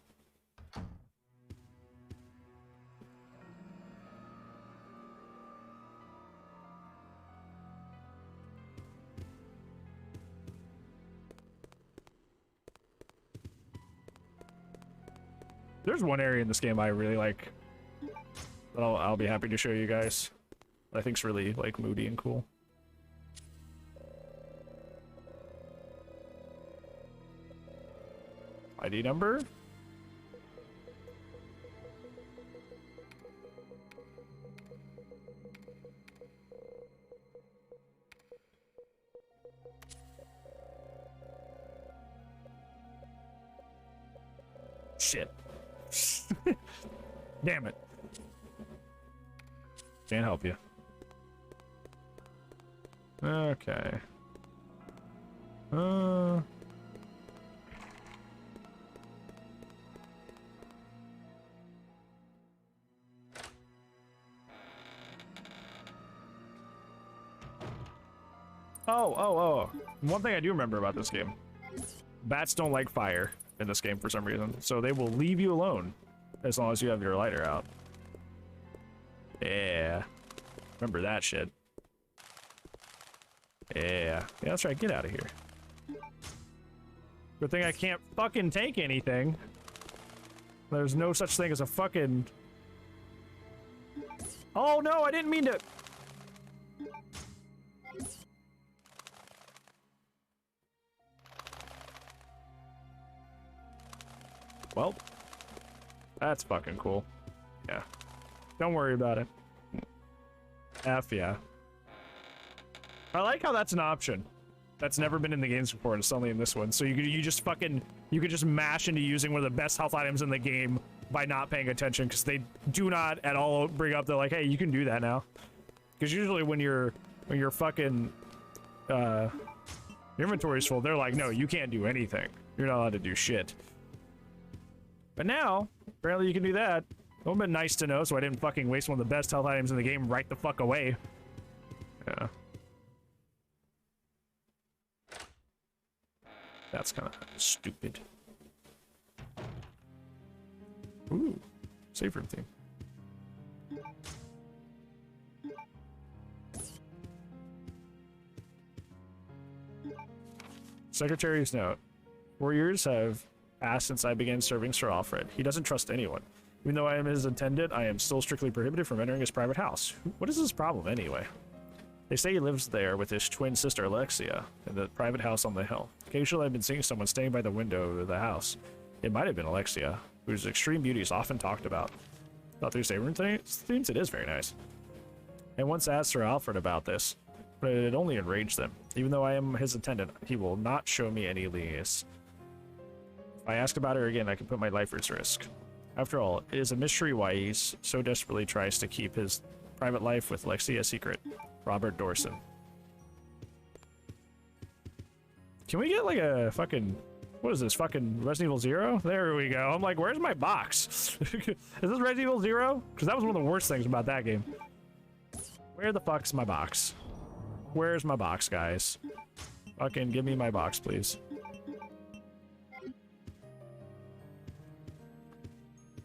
A: There's one area in this game I really like that I'll be happy to show you guys. That I think's really like moody and cool. ID number? Shit. Damn it. Can't help you. Okay. Oh. One thing I do remember about this game. Bats don't like fire in this game for some reason, so they will leave you alone as long as you have your lighter out. Yeah. Remember that shit. Yeah, that's right, get out of here. Good thing I can't fucking take anything. There's no such thing as a fucking... Oh no, I didn't mean to... Well, that's fucking cool. Yeah. Don't worry about it. F yeah. I like how that's an option. That's never been in the games before, and it's only in this one. So you could just mash into using one of the best health items in the game by not paying attention, because they do not at all bring up, they're like, hey, you can do that now. Because usually when your fucking your inventory's full, they're like, no, you can't do anything. You're not allowed to do shit. But now, apparently you can do that. It would have been nice to know, so I didn't fucking waste one of the best health items in the game right the fuck away. Yeah. That's kind of stupid. Ooh, safe room theme. Secretary's note. Warriors have asked since I began serving Sir Alfred. He doesn't trust anyone. Even though I am his attendant, I am still strictly prohibited from entering his private house. What is his problem anyway? They say he lives there with his twin sister Alexia in the private house on the hill. Occasionally I've been seeing someone staying by the window of the house. It might have been Alexia, whose extreme beauty is often talked about. Thought through safe room themes, it is very nice. I once asked Sir Alfred about this, but it only enraged them. Even though I am his attendant, he will not show me any lenience. If I ask about her again, I can put my life at risk. After all, it is a mystery why he so desperately tries to keep his private life with Lexi a secret. Robert Dorson. Can we get like a fucking... What is this? Fucking Resident Evil 0? There we go. I'm like, where's my box? Is this Resident Evil 0? Because that was one of the worst things about that game. Where the fuck's my box? Where's my box, guys? Fucking give me my box, please.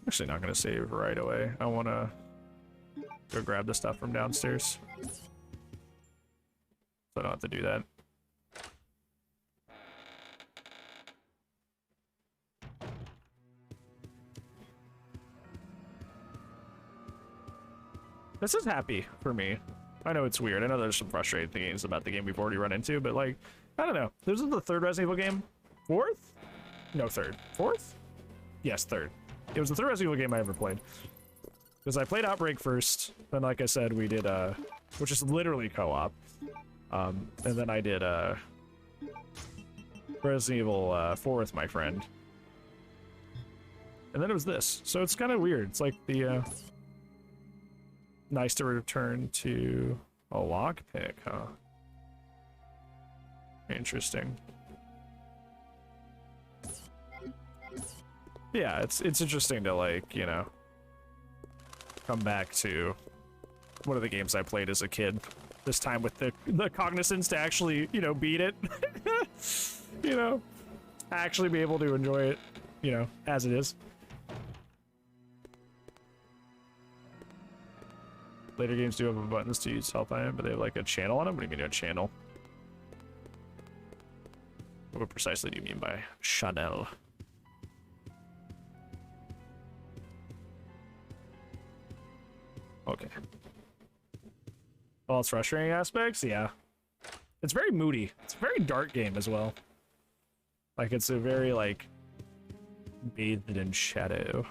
A: Actually not gonna save right away. I wanna go grab the stuff from downstairs. So I don't have to do that. This is happy for me. I know it's weird. I know there's some frustrating things about the game we've already run into, but like, I don't know. This is the third Resident Evil game. Fourth? No, third. Fourth? Yes, third. It was the third Resident Evil game I ever played. Because I played Outbreak first, then like I said, we did, which is literally co-op. And then I did, Resident Evil 4 with my friend. And then it was this. So it's kind of weird. It's like the, nice to return to a lockpick, huh? Interesting. Yeah, it's interesting to, like, you know, come back to one of the games I played as a kid. This time with the cognizance to actually, you know, beat it. You know, actually be able to enjoy it, you know, as it is. Later games do have buttons to use health item, but they have like a channel on them. What do you mean a channel? What precisely do you mean by Chanel? Okay. All its frustrating aspects, yeah. It's very moody. It's a very dark game as well. Like it's a very like bathed in shadow.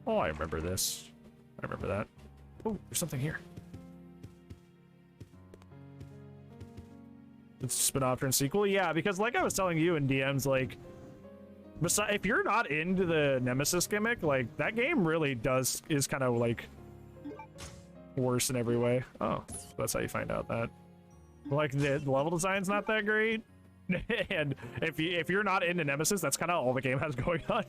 A: Oh, I remember this. I remember that. Oh, there's something here. It's a spin-off and sequel? Yeah, because like I was telling you in DMs, like, if you're not into the Nemesis gimmick, like, that game really is kind of, like, worse in every way. Oh, that's how you find out that. Like, the level design's not that great. And if you're not into Nemesis, that's kind of all the game has going on.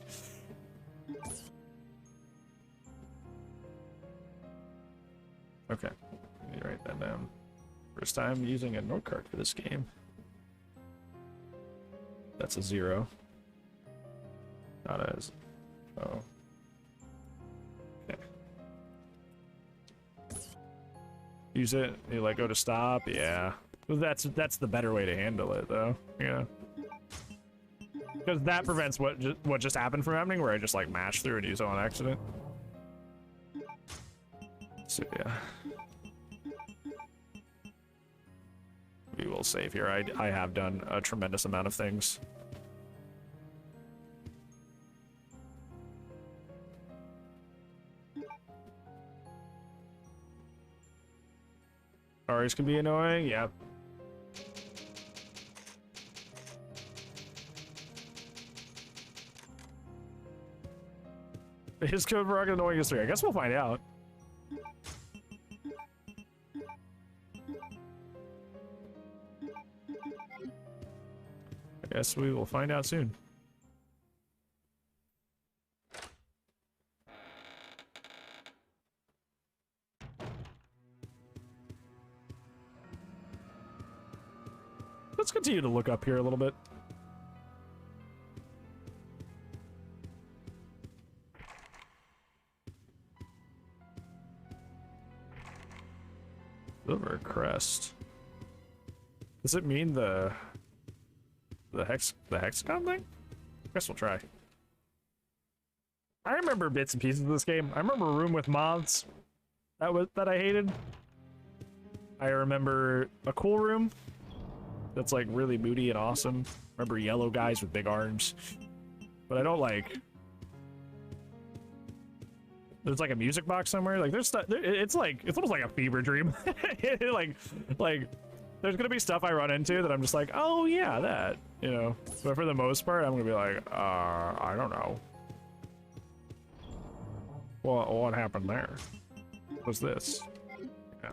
A: Okay, let me write that down. First time using a note card for this game. That's a 0. Not as... Oh. Okay. Use it, you like go to stop, yeah. That's the better way to handle it though, yeah. Because that prevents what just happened from happening, where I just like mash through and use it on accident. So yeah. We will save here. I have done a tremendous amount of things. Aries can be annoying, yeah. Is Code Veronica the annoying history? I guess we'll find out. I guess we will find out soon. Let's continue to look up here a little bit. Silver crest. Does it mean the hexagon thing? I guess we'll try. I remember bits and pieces of this game. I remember a room with moths that I hated. I remember a cool room that's like really moody and awesome. Remember yellow guys with big arms. But I don't like. There's like a music box somewhere. Like there's stuff. It's almost like a fever dream. like there's gonna be stuff I run into that I'm just like, oh yeah, that, you know. But for the most part, I'm gonna be like, I don't know. Well, what happened there? What's this? Yeah.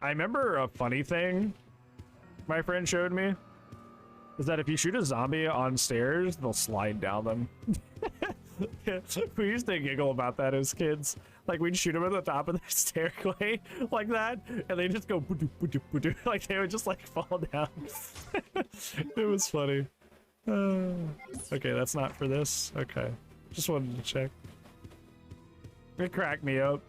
A: I remember a funny thing my friend showed me is that if you shoot a zombie on stairs, they'll slide down them. We used to giggle about that as kids. Like we'd shoot them at the top of the stairway like that, and they just go like they would just like fall down. It was funny. Okay, that's not for this. Okay, just wanted to check. It cracked me up.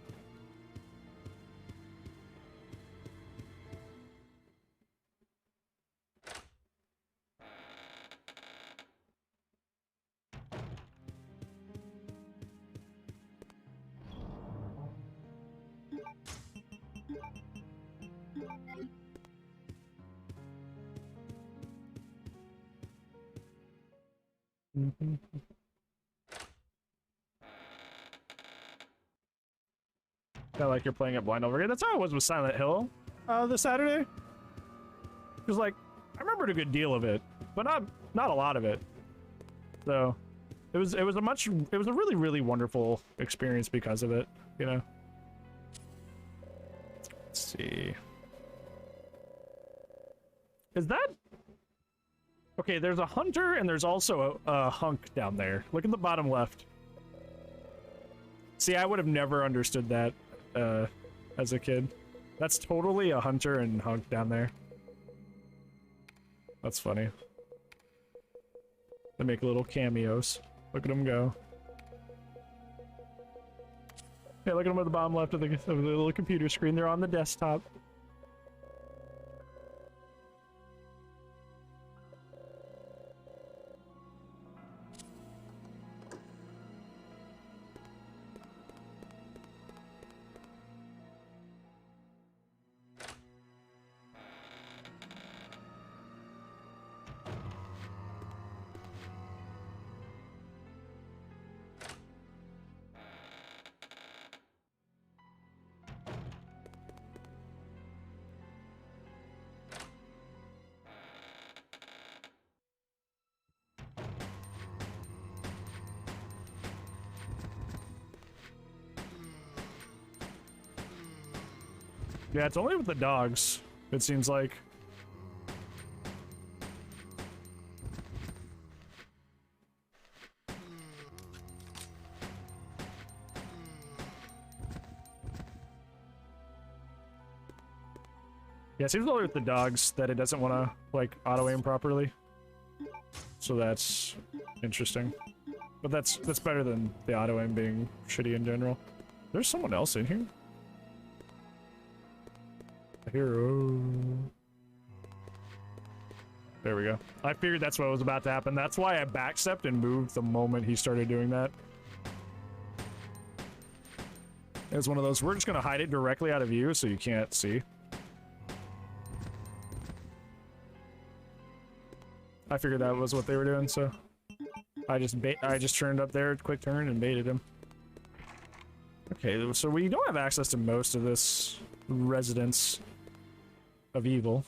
A: Kinda like you're playing it blind over again. That's how it was with Silent Hill this Saturday. It was like, I remembered a good deal of it, but not a lot of it. So it was a really, really wonderful experience because of it, you know. Let's see. Is that okay? There's a hunter and there's also a hunk down there. Look at the bottom left. See, I would have never understood that as a kid. That's totally a hunter and hunk down there. That's funny. They make little cameos. Look at them go. Yeah, look at them at the bottom left of the little computer screen. They're on the desktop. Yeah, it's only with the dogs, it seems like. Yeah, it seems only with the dogs that it doesn't want to, like, auto-aim properly. So that's interesting. But that's better than the auto-aim being shitty in general. There's someone else in here? Hero. There we go. I figured that's what was about to happen. That's why I backstepped and moved the moment he started doing that. It's one of those, we're just gonna hide it directly out of view so you can't see. I figured that was what they were doing, so I just turned up there, quick turn, and baited him. Okay, so we don't have access to most of this residence. of evil.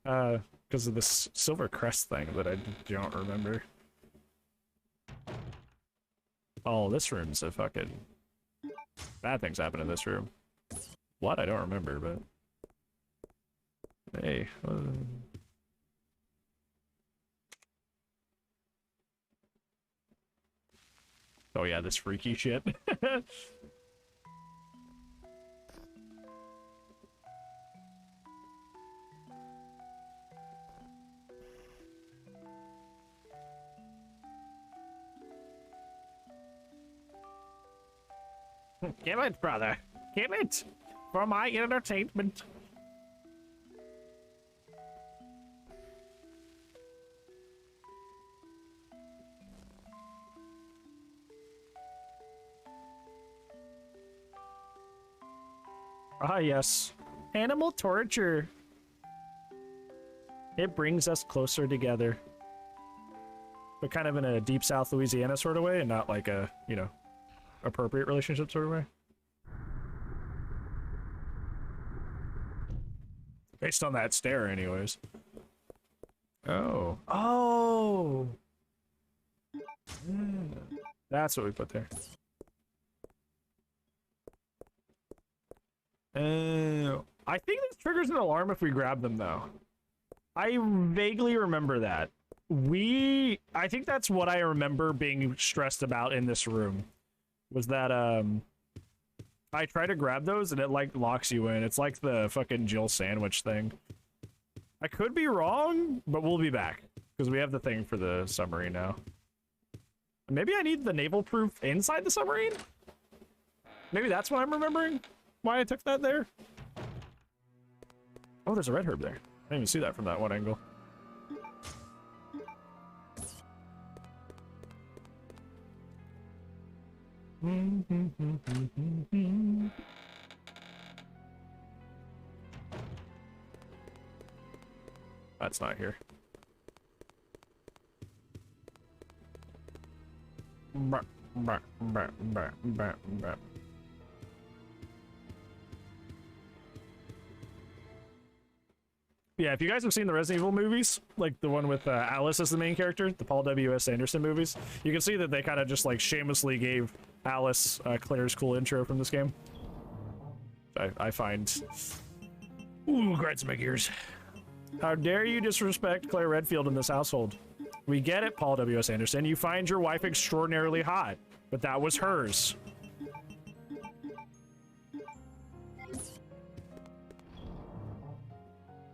A: Because of this silver crest thing that I don't remember. Oh, this room's a fucking... Bad things happen in this room. What? I don't remember, but... Hey. Oh yeah, this freaky shit. Give it, brother. Give it. For my entertainment. Ah, yes. Animal torture. It brings us closer together. But kind of in a deep South Louisiana sort of way, and not like a, you know, appropriate relationship sort of way. Based on that stare, anyways. Oh. Oh! That's what we put there. I think this triggers an alarm if we grab them, though. I vaguely remember that. I think that's what I remember being stressed about in this room. Was that, I try to grab those and it, like, locks you in. It's like the fucking Jill sandwich thing. I could be wrong, but we'll be back. Because we have the thing for the submarine now. Maybe I need the naval proof inside the submarine? Maybe that's what I'm remembering? Why I took that there? Oh, there's a red herb there. I didn't even see that from that one angle. That's not here. Yeah, if you guys have seen the Resident Evil movies, like the one with Alice as the main character, the Paul W.S. Anderson movies, you can see that they kind of just like shamelessly gave Alice Claire's cool intro from this game. I find... Ooh, grinds my gears. How dare you disrespect Claire Redfield in this household? We get it, Paul W.S. Anderson. You find your wife extraordinarily hot, but that was hers.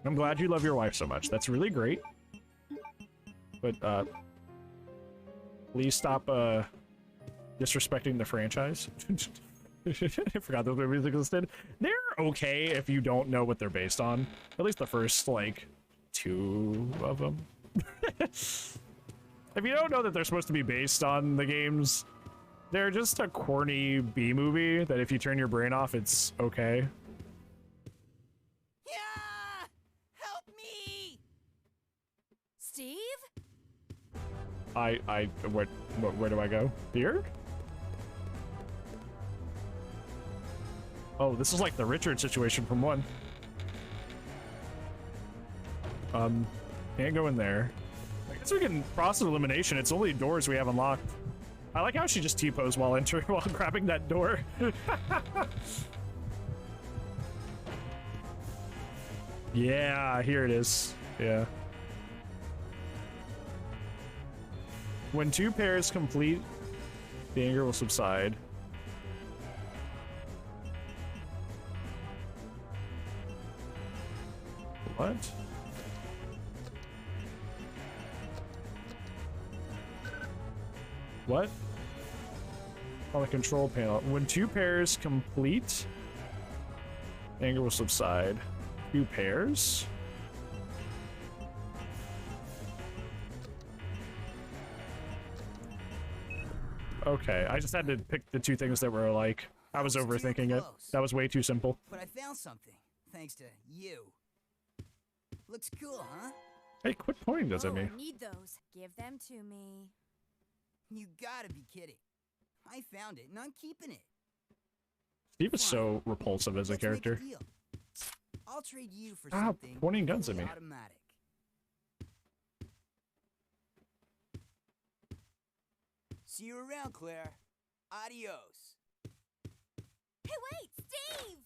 A: I'm glad you love your wife so much. That's really great. But, please stop, disrespecting the franchise. I forgot those movies existed. They're okay if you don't know what they're based on. At least the first, like, 2 of them. If you don't know that they're supposed to be based on the games, they're just a corny B-movie that if you turn your brain off, it's okay.
F: Yeah! Help me!
E: Steve?
A: Where do I go? Here? Oh, this is like the Richard situation from 1. Can't go in there. I guess we can process elimination. It's only doors we have unlocked. I like how she just T-posed while entering, while grabbing that door. Yeah, here it is. Yeah. When 2 pairs complete, the anger will subside. What? What? On the control panel. When 2 pairs complete, anger will subside. 2 pairs? Okay, I just had to pick the 2 things that were like, I was overthinking it. That was way too simple.
F: But I found something, thanks to you. Looks cool, huh?
A: Hey, quit pointing those at me.
E: I need those. Give them to me.
F: You gotta be kidding. I found it, and I'm keeping it.
A: Steve is so repulsive as a
F: Let's make
A: character.
F: deal. I'll trade you for
A: Stop
F: something
A: pointing guns at
F: fully
A: me.
F: automatic. See you around, Claire. Adios.
E: Hey, wait, Steve!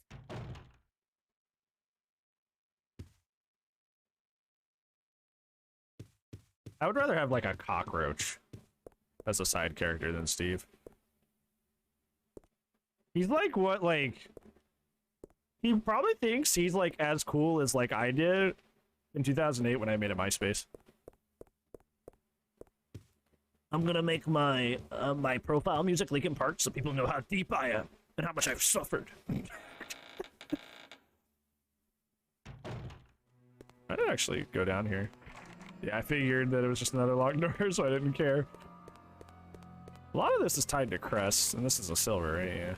A: I would rather have like a cockroach as a side character than Steve. He's like what, like, he probably thinks he's like as cool as like I did in 2008 when I made a MySpace. I'm gonna make my my profile music Linkin Park so people know how deep I am and how much I've suffered. I didn't actually go down here. Yeah, I figured that it was just another locked door, so I didn't care. A lot of this is tied to crests, and this is a silver, right? Yeah.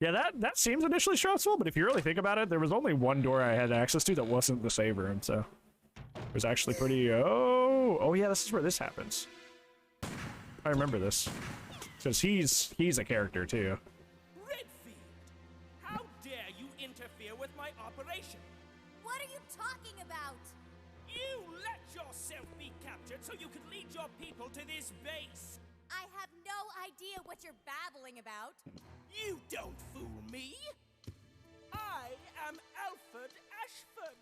A: Yeah, that seems initially stressful, but if you really think about it, there was only one door I had access to that wasn't the save room, so it was actually pretty. Oh yeah, this is where this happens. I remember this because he's a character too.
H: Redfield, how dare you interfere with my operation?
E: What are you talking about?
H: You let yourself be captured so you could lead your people to this base.
E: I have no idea what you're babbling about.
H: You don't fool me. I am Alfred Ashford,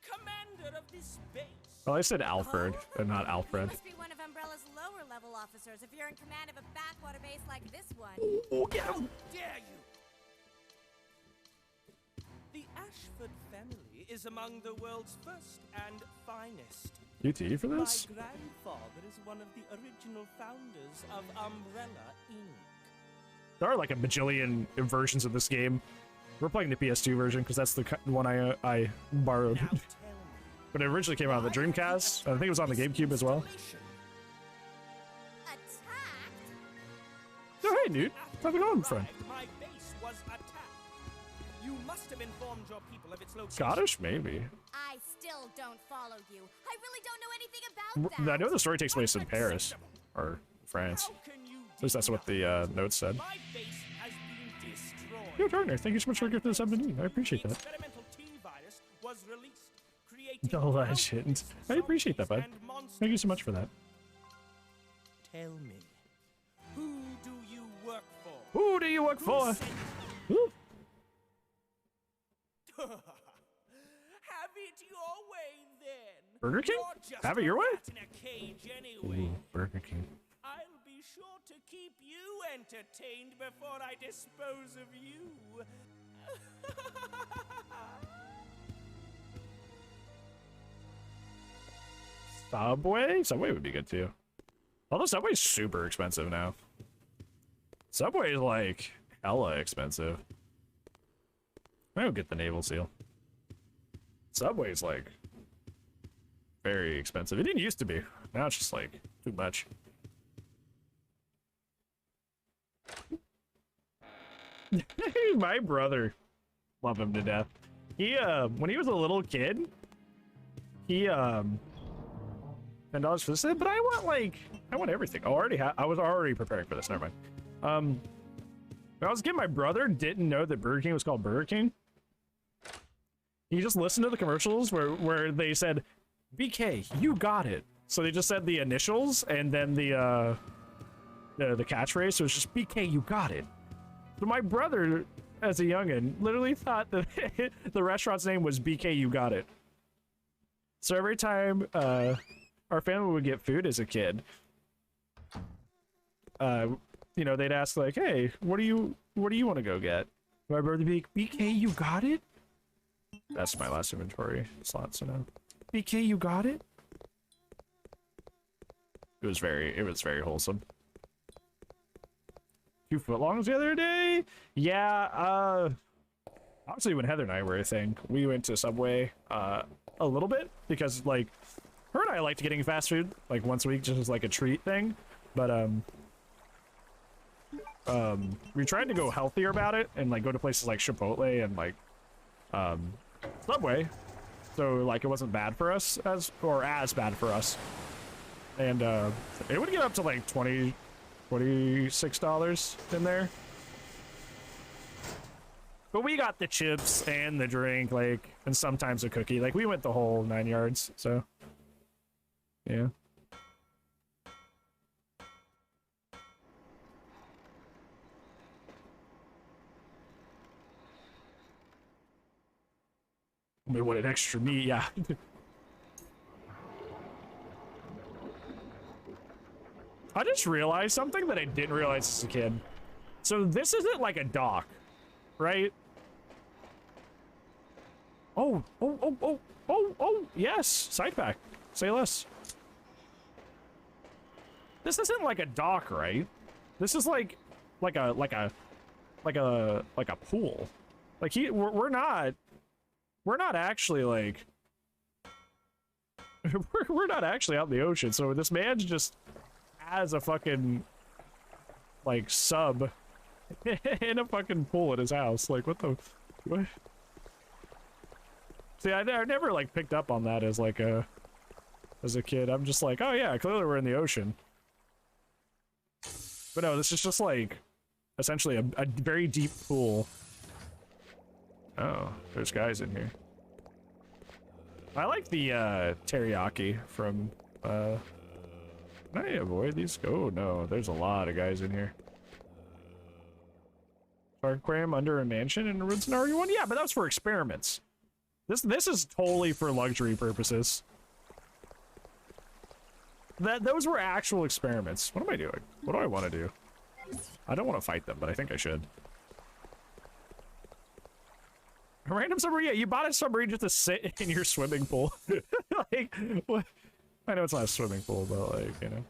H: commander of this base.
A: Well, I said Alfred and not Alfred.
E: You must be one of Umbrella's lower level officers if you're in command of a backwater base like this one.
A: Oh, get him!
H: Dare you? The Ashford family is among the world's first and finest.
A: QTE for this?
H: My grandfather is one of the original founders of Umbrella Inc.
A: There are like a bajillion versions of this game. We're playing the PS2 version because that's the one I borrowed.
H: Now tell me,
A: But it originally came out on the Dreamcast. I think it was on the GameCube as well.
E: Attacked?
A: Oh, hey, dude. How's it going, friend?
H: my base was attacked. You must have informed your people of its location.
A: Scottish, maybe.
E: I still don't follow you. I really don't know anything about that.
A: I know the story takes place in Paris or France.
H: How can you
A: At least that's what the notes said.
H: My base has been destroyed.
A: Yo, Turner, thank you so much for gifting the 17. I appreciate
H: The
A: that.
H: experimental T-virus was released, creating
A: No, that shit. I appreciate that, bud.
H: and monsters.
A: Thank you so much for that.
H: Tell me, who do you work for?
A: Who do you work for?
H: Sent
A: Woo.
H: Have it your way then.
A: Burger King?
H: You're just
A: Have it
H: a
A: your way?
H: rat in a cage anyway.
A: Ooh, Burger King.
H: I'll be sure to keep you entertained before I dispose of you.
A: Subway? Subway would be good too. Although Subway's super expensive now. Subway is like hella expensive. I don't get the naval seal. Subway's like very expensive. It didn't used to be. Now it's just like too much. My brother, love him to death. He when he was a little kid, he $10 for this, but I want everything. I was already preparing for this. Never mind. When I was a kid, my brother didn't know that Burger King was called Burger King. He just listened to the commercials where they said, "BK, you got it." So they just said the initials and then the catchphrase. So it's just "BK, you got it." So my brother, as a youngin, literally thought that the restaurant's name was BK, you got it. So every time our family would get food as a kid, you know, they'd ask like, "Hey, what do you want to go get?" My brother would be like, "BK, you got it?" That's my last inventory slot, so now. BK, you got it? It was very wholesome. 2 footlongs the other day? Yeah, obviously when Heather and I were a thing, we went to Subway a little bit because like her and I liked getting fast food like once a week just as like a treat thing, but we tried to go healthier about it and like go to places like Chipotle and like Subway, so like it wasn't bad for us as bad for us, and it would get up to like $26 in there. But we got the chips and the drink, like, and sometimes a cookie. Like, we went the whole 9 yards, so. Yeah. We wanted extra meat, yeah. I just realized something that I didn't realize as a kid. So this isn't like a dock, right? Oh, yes, side pack. Say less. This isn't like a dock, right? This is like a pool. Like we're not actually like we're not actually out in the ocean. So this man's just has a fucking like sub in a fucking pool at his house. Like what the what? See, I never like picked up on that as like as a kid. I'm just like, oh yeah, clearly we're in the ocean. But no, this is just like essentially a very deep pool. Oh, there's guys in here. I like the teriyaki from can I avoid these? Oh no, there's a lot of guys in here. Aquarium under a mansion in Roots and RE1? Yeah, but that was for experiments. This is totally for luxury purposes. Those were actual experiments. What am I doing? What do I want to do? I don't want to fight them, but I think I should. A random submarine? Yeah, you bought a submarine just to sit in your swimming pool. Like, what? I know it's not a swimming pool, but like, you know.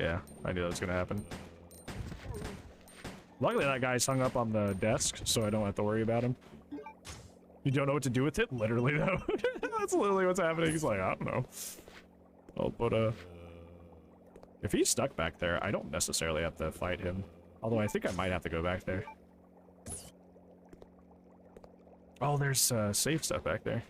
A: Yeah, I knew that was gonna happen. Luckily that guy's hung up on the desk, so I don't have to worry about him. You don't know what to do with it? Literally, though. That's literally what's happening. He's like, I don't know. Oh, but, if he's stuck back there, I don't necessarily have to fight him. Although I think I might have to go back there. Oh, there's, safe stuff back there.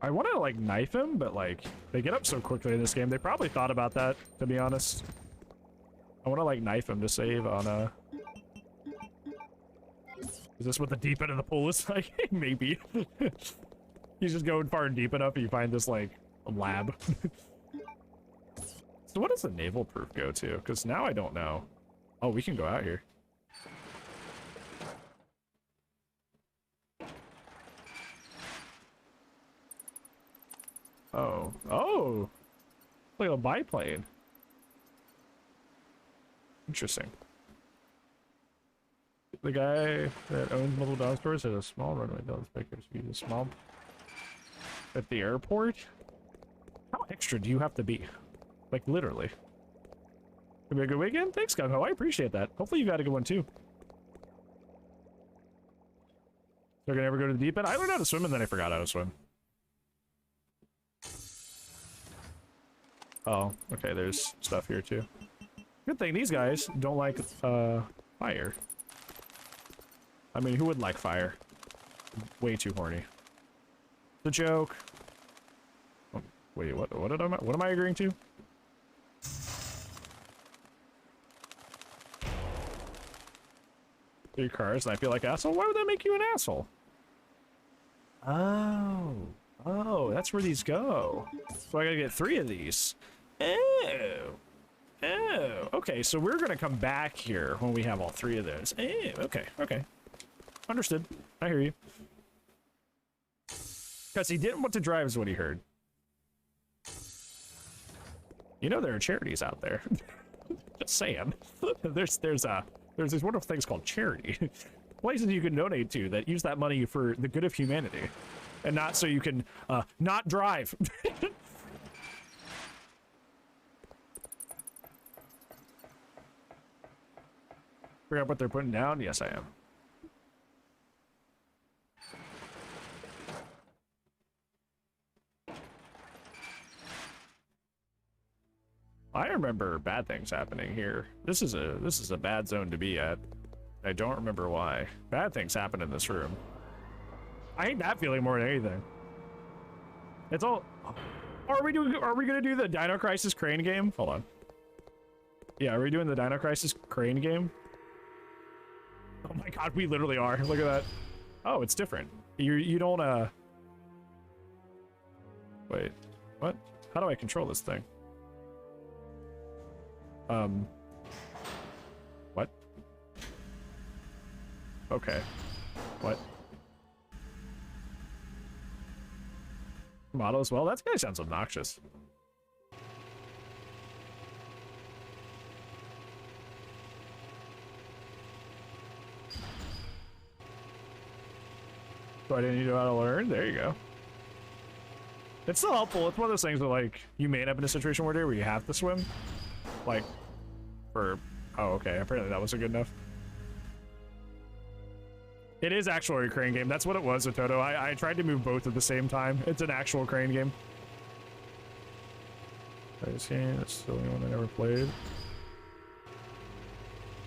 A: I want to, like, knife him, but, like, they get up so quickly in this game. They probably thought about that, to be honest. I want to, like, knife him to save on, Is this what the deep end of the pool is like? Maybe. You just go far and deep enough and you find this, like, lab. So what does the naval proof go to? Because now I don't know. Oh, we can go out here. Oh. Oh! Like a biplane. Interesting. The guy that owns multiple dog stores has a small runway dog pickers. Use a small at the airport? How extra do you have to be? Like, literally. Gonna be a good weekend? Thanks, Gung Ho. I appreciate that. Hopefully you got a good one, too. They're gonna ever go to the deep end? I learned how to swim and then I forgot how to swim. Oh, okay, there's stuff here too. Good thing these guys don't like, fire. I mean, who would like fire? Way too horny. The joke. Oh, wait, what am I agreeing to? Three cars and I feel like asshole? Why would that make you an asshole? Oh, that's where these go. So I gotta get 3 of these. Oh, okay, so we're gonna come back here when we have all 3 of those. Okay. Understood. I hear you. Because he didn't want to drive is what he heard. You know there are charities out there. Just saying. There's these wonderful things called charity. Places you can donate to that use that money for the good of humanity. And not so you can, not drive. Figure out what they're putting down? Yes, I am. I remember bad things happening here. This is a bad zone to be at. I don't remember why. Bad things happen in this room. I hate that feeling more than anything. It's all. Are we gonna do the Dino Crisis crane game? Hold on. Yeah, are we doing the Dino Crisis crane game? Oh my god, we literally are. Look at that. Oh, it's different. You don't wait. What? How do I control this thing? What? Okay. What? Model as well? That guy sounds obnoxious. So I didn't know how to learn? There you go. It's still helpful. It's one of those things where, like, you may end up in a situation where you have to swim. Like, for... Oh, okay. Apparently that wasn't good enough. It is actually a crane game. That's what it was with Toto. I tried to move both at the same time. It's an actual crane game. That's the only one I never played.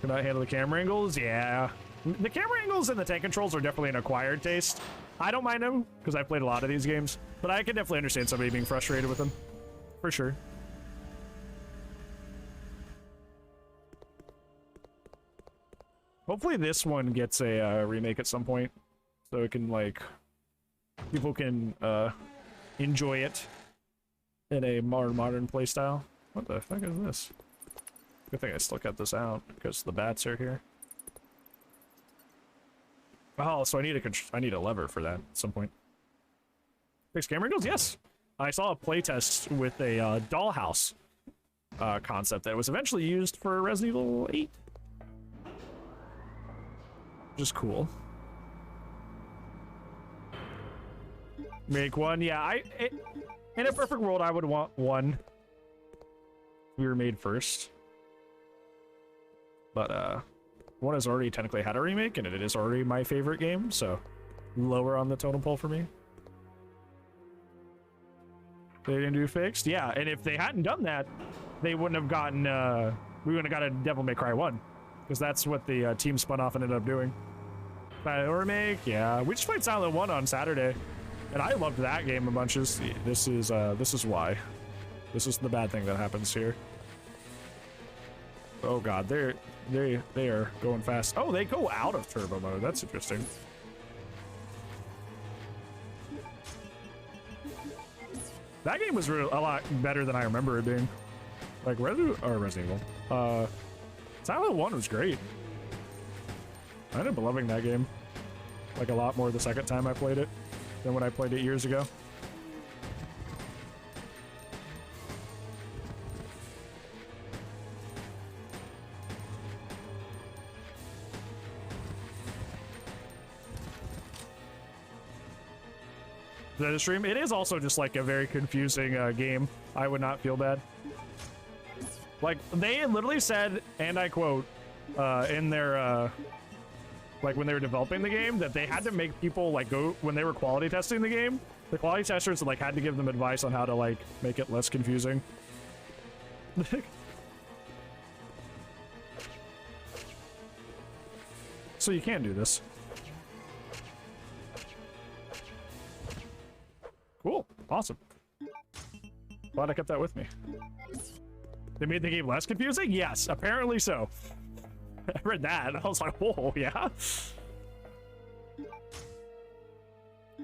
A: Can I handle the camera angles? Yeah. The camera angles and the tank controls are definitely an acquired taste. I don't mind them, because I've played a lot of these games. But I can definitely understand somebody being frustrated with them. For sure. Hopefully this one gets a remake at some point. So it can, like... people can enjoy it in a more modern playstyle. What the fuck is this? Good thing I still kept this out, because the bats are here. Oh, so I need a lever for that at some point. Fix camera angles? Yes. I saw a playtest with a dollhouse concept that was eventually used for Resident Evil 8. Just cool. Make one, yeah. In a perfect world, I would want one. We were made first, but one has already technically had a remake, and it is already my favorite game, so lower on the totem pole for me. They didn't do fixed, yeah. And if they hadn't done that, they wouldn't have gotten. We wouldn't have got a Devil May Cry 1, because that's what the team spun off and ended up doing. Remake, yeah. We just played Silent 1 on Saturday, and I loved that game a bunch. This is why. This is the bad thing that happens here. Oh god, they are going fast. Oh, they go out of turbo mode. That's interesting. That game was a lot better than I remember it being. Like Resident Evil. Silent 1 was great. I ended up loving that game, like, a lot more the second time I played it than when I played it years ago. The stream, it is also just like a very confusing game. I would not feel bad. Like, they literally said, and I quote, in their like when they were developing the game, that they had to make people like go when they were quality testing the game. The quality testers like had to give them advice on how to like make it less confusing. So you can do this. Cool, awesome. Glad I kept that with me. They made the game less confusing? Yes, apparently so. I read that and I was like, whoa, yeah?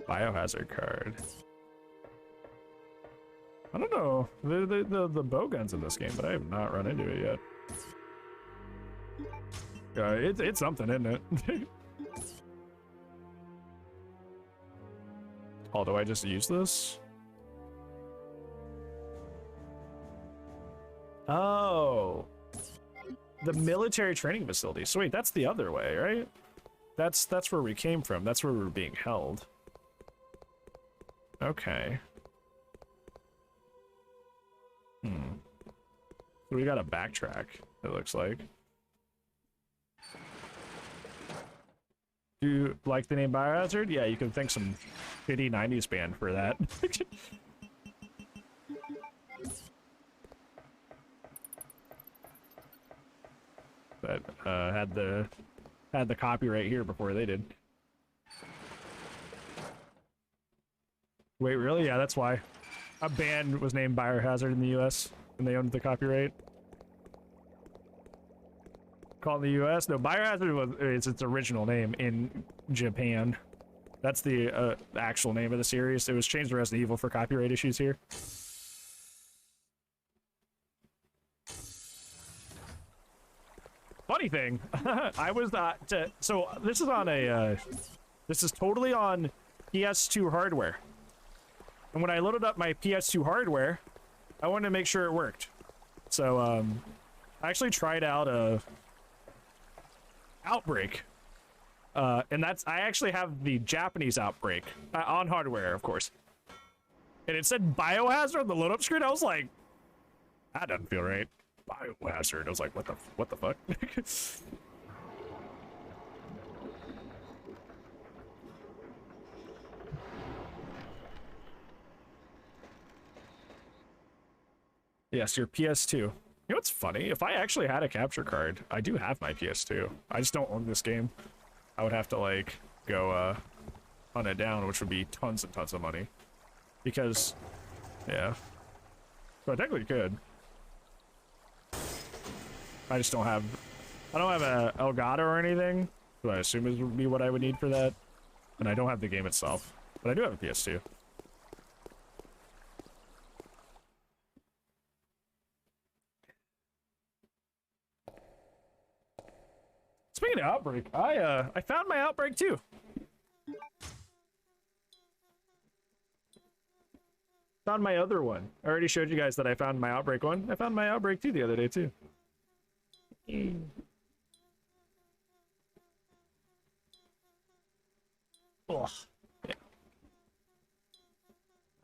A: Biohazard card. I don't know the bow guns in this game, but I have not run into it yet. It's something, isn't it? Oh, do I just use this? Oh. The military training facility. So wait, that's the other way, right? That's where we came from. That's where we were being held. Okay. So we gotta backtrack, it looks like. Do you like the name Biohazard? Yeah, you can thank some shitty 90s band for that. that had the copyright here before they did. Wait, really? Yeah, that's why. A band was named Biohazard in the US and they owned the copyright. Called in the US? No, Biohazard was its original name in Japan. That's the actual name of the series. It was changed to Resident Evil for copyright issues here. Funny thing, I was so this is on a this is totally on PS2 hardware. And when I loaded up my PS2 hardware, I wanted to make sure it worked. So I actually tried out Outbreak. And I actually have the Japanese Outbreak on hardware, of course. And it said Biohazard on the load up screen. I was like, that doesn't feel right. Biohazard. I was like, what the fuck? Yes, your PS2. You know what's funny? If I actually had a capture card, I do have my PS2. I just don't own this game. I would have to, like, go, hunt it down, which would be tons and tons of money. Because, yeah. So I technically could. I just don't have... I don't have a Elgato or anything, so I assume it would be what I would need for that. And I don't have the game itself. But I do have a PS2. Speaking of Outbreak, I found my Outbreak too. Found my other one. I already showed you guys that I found my Outbreak one. I found my Outbreak 2 the other day too. Ugh. Yeah.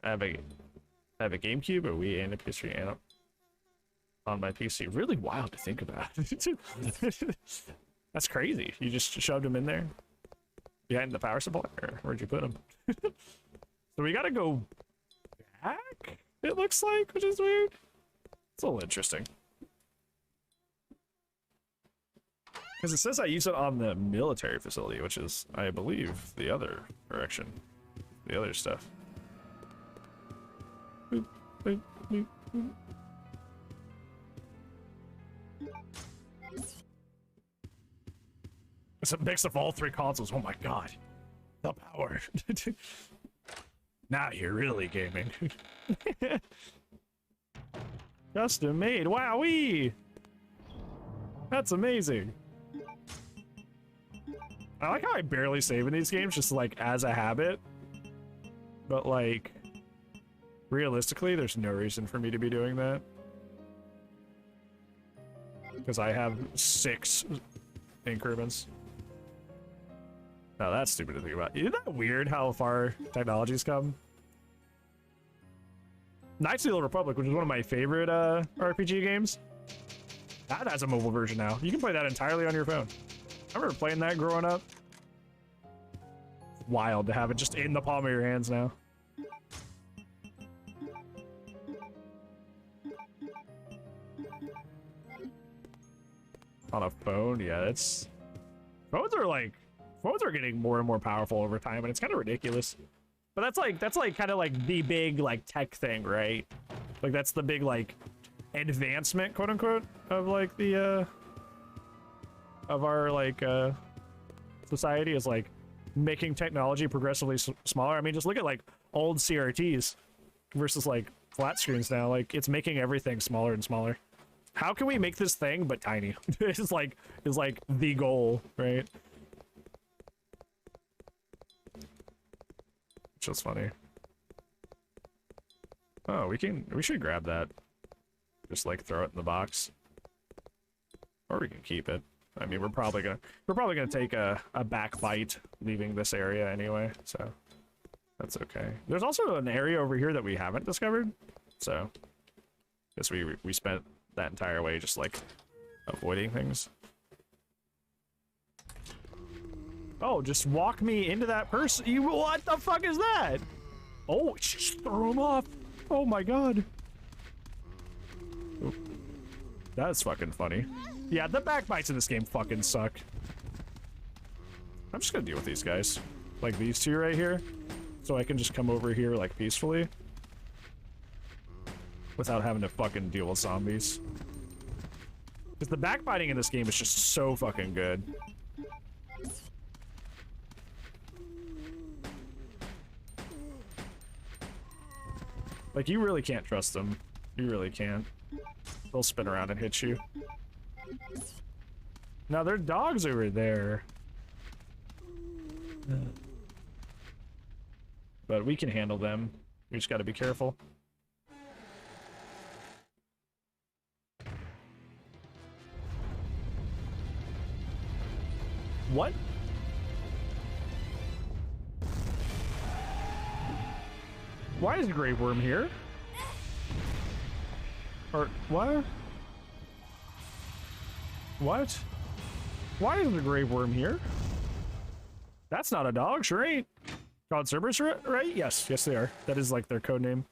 A: I have a GameCube, a Wii, and a PS3, and on my PC. Really wild to think about. That's crazy. You just shoved him in there behind the power supply, or where'd you put him? So we gotta go back, it looks like, which is weird. It's a little interesting. Because it says I use it on the military facility, which is, I believe, the other direction. The other stuff. Boop, boop, boop, boop. It's a mix of all three consoles. Oh my god. The power. Now you're really gaming. Custom made. Wowee! That's amazing. I like how I barely save in these games, just like as a habit. But like, realistically, there's no reason for me to be doing that. Because I have 6 increments. Now that's stupid to think about. Isn't that weird how far technology's come? Knights of the Old Republic, which is one of my favorite RPG games, that has a mobile version now. You can play that entirely on your phone. I remember playing that growing up. Wild to have it just in the palm of your hands now. On a phone, yeah, it's... Phones are getting more and more powerful over time, and it's kind of ridiculous. But that's like kind of like the big like tech thing, right? Like that's the big like advancement, quote unquote, of like the of our like society, is like making technology progressively smaller. I mean, just look at like old CRTs versus like flat screens now. Like it's making everything smaller and smaller. How can we make this thing but tiny? is like the goal, right? Which is funny. Oh, we should grab that. Just like throw it in the box. Or we can keep it. I mean, we're probably gonna take a back bite leaving this area anyway, so that's okay. There's also an area over here that we haven't discovered, so I guess we spent that entire way just like avoiding things. Oh, just walk me into that person. What the fuck is that? Oh, just throw him off. Oh my god. Oh, that's fucking funny. Yeah, the backbites in this game fucking suck. I'm just gonna deal with these guys. Like these two right here. So I can just come over here, like, peacefully. Without having to fucking deal with zombies. Because the backbiting in this game is just so fucking good. Like, you really can't trust them. You really can't. They'll spin around and hit you. Now, there are dogs over there. But we can handle them. We just gotta be careful. What? Why is Grave Worm here? Or what? What? Why is the Grave Worm here? That's not a dog, sure ain't. Called Cerberus, right? Yes, yes they are. That is like their code name.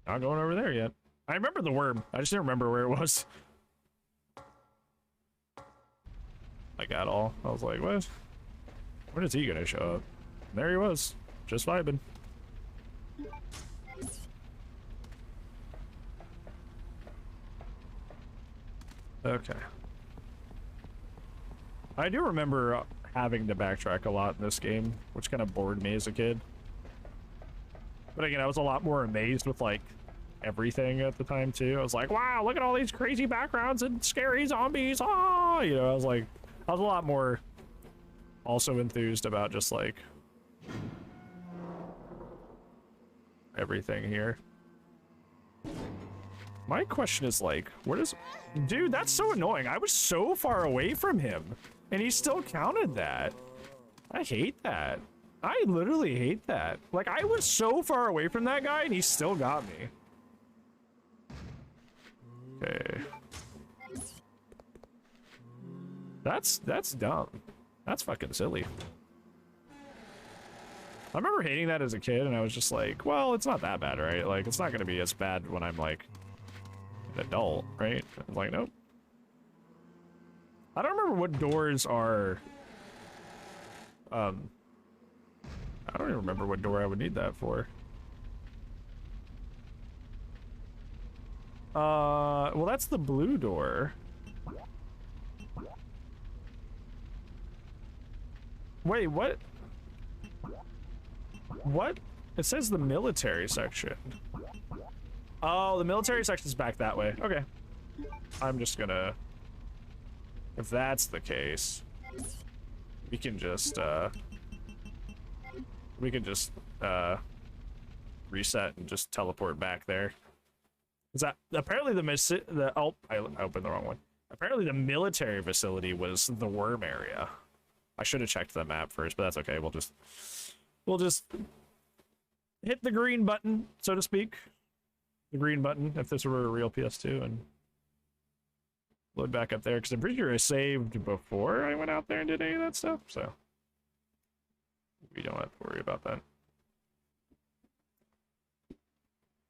A: Not going over there yet. I remember the worm. I just didn't remember where it was. Like at all. I was like, what? When is he gonna show up? And there he was. Just vibing. Okay. I do remember having to backtrack a lot in this game, which kind of bored me as a kid. But again, I was a lot more amazed with, like, everything at the time, too. I was like, wow, look at all these crazy backgrounds and scary zombies. Ah, you know, I was a lot more also enthused about just, like, everything here. My question is, like, where does... Dude, that's so annoying. I was so far away from him, and he still counted that. I hate that. I literally hate that. Like, I was so far away from that guy, and he still got me. Okay. That's dumb. That's fucking silly. I remember hating that as a kid, and I was just like, well, it's not that bad, right? Like, it's not gonna be as bad when I'm, like, an adult, right? I was like, nope. I don't remember what doors are... I don't even remember what door I would need that for. Well, that's the blue door. Wait, what? What? It says the military section. Oh, the military section's back that way. Okay. I'm just gonna... If that's the case, we can just, reset and just teleport back there. Is that apparently oh, I opened the wrong one. Apparently the military facility was the worm area. I should have checked the map first, but that's okay. We'll just hit the green button, so to speak. The green button, if this were a real PS2, and load back up there, because I'm pretty sure I saved before I went out there and did any of that stuff, so we don't have to worry about that.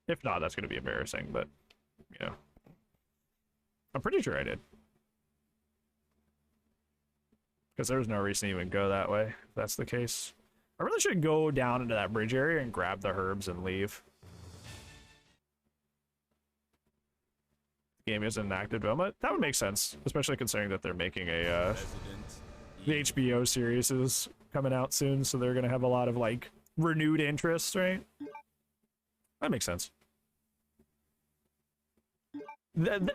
A: If not, that's going to be embarrassing, but, you know. I'm pretty sure I did. Because there was no reason to even go that way, if that's the case. I really should go down into that bridge area and grab the herbs and leave. The game isn't an active development. That would make sense, especially considering that they're making a, the HBO series is coming out soon, so they're going to have a lot of, like, renewed interest, right? That makes sense. The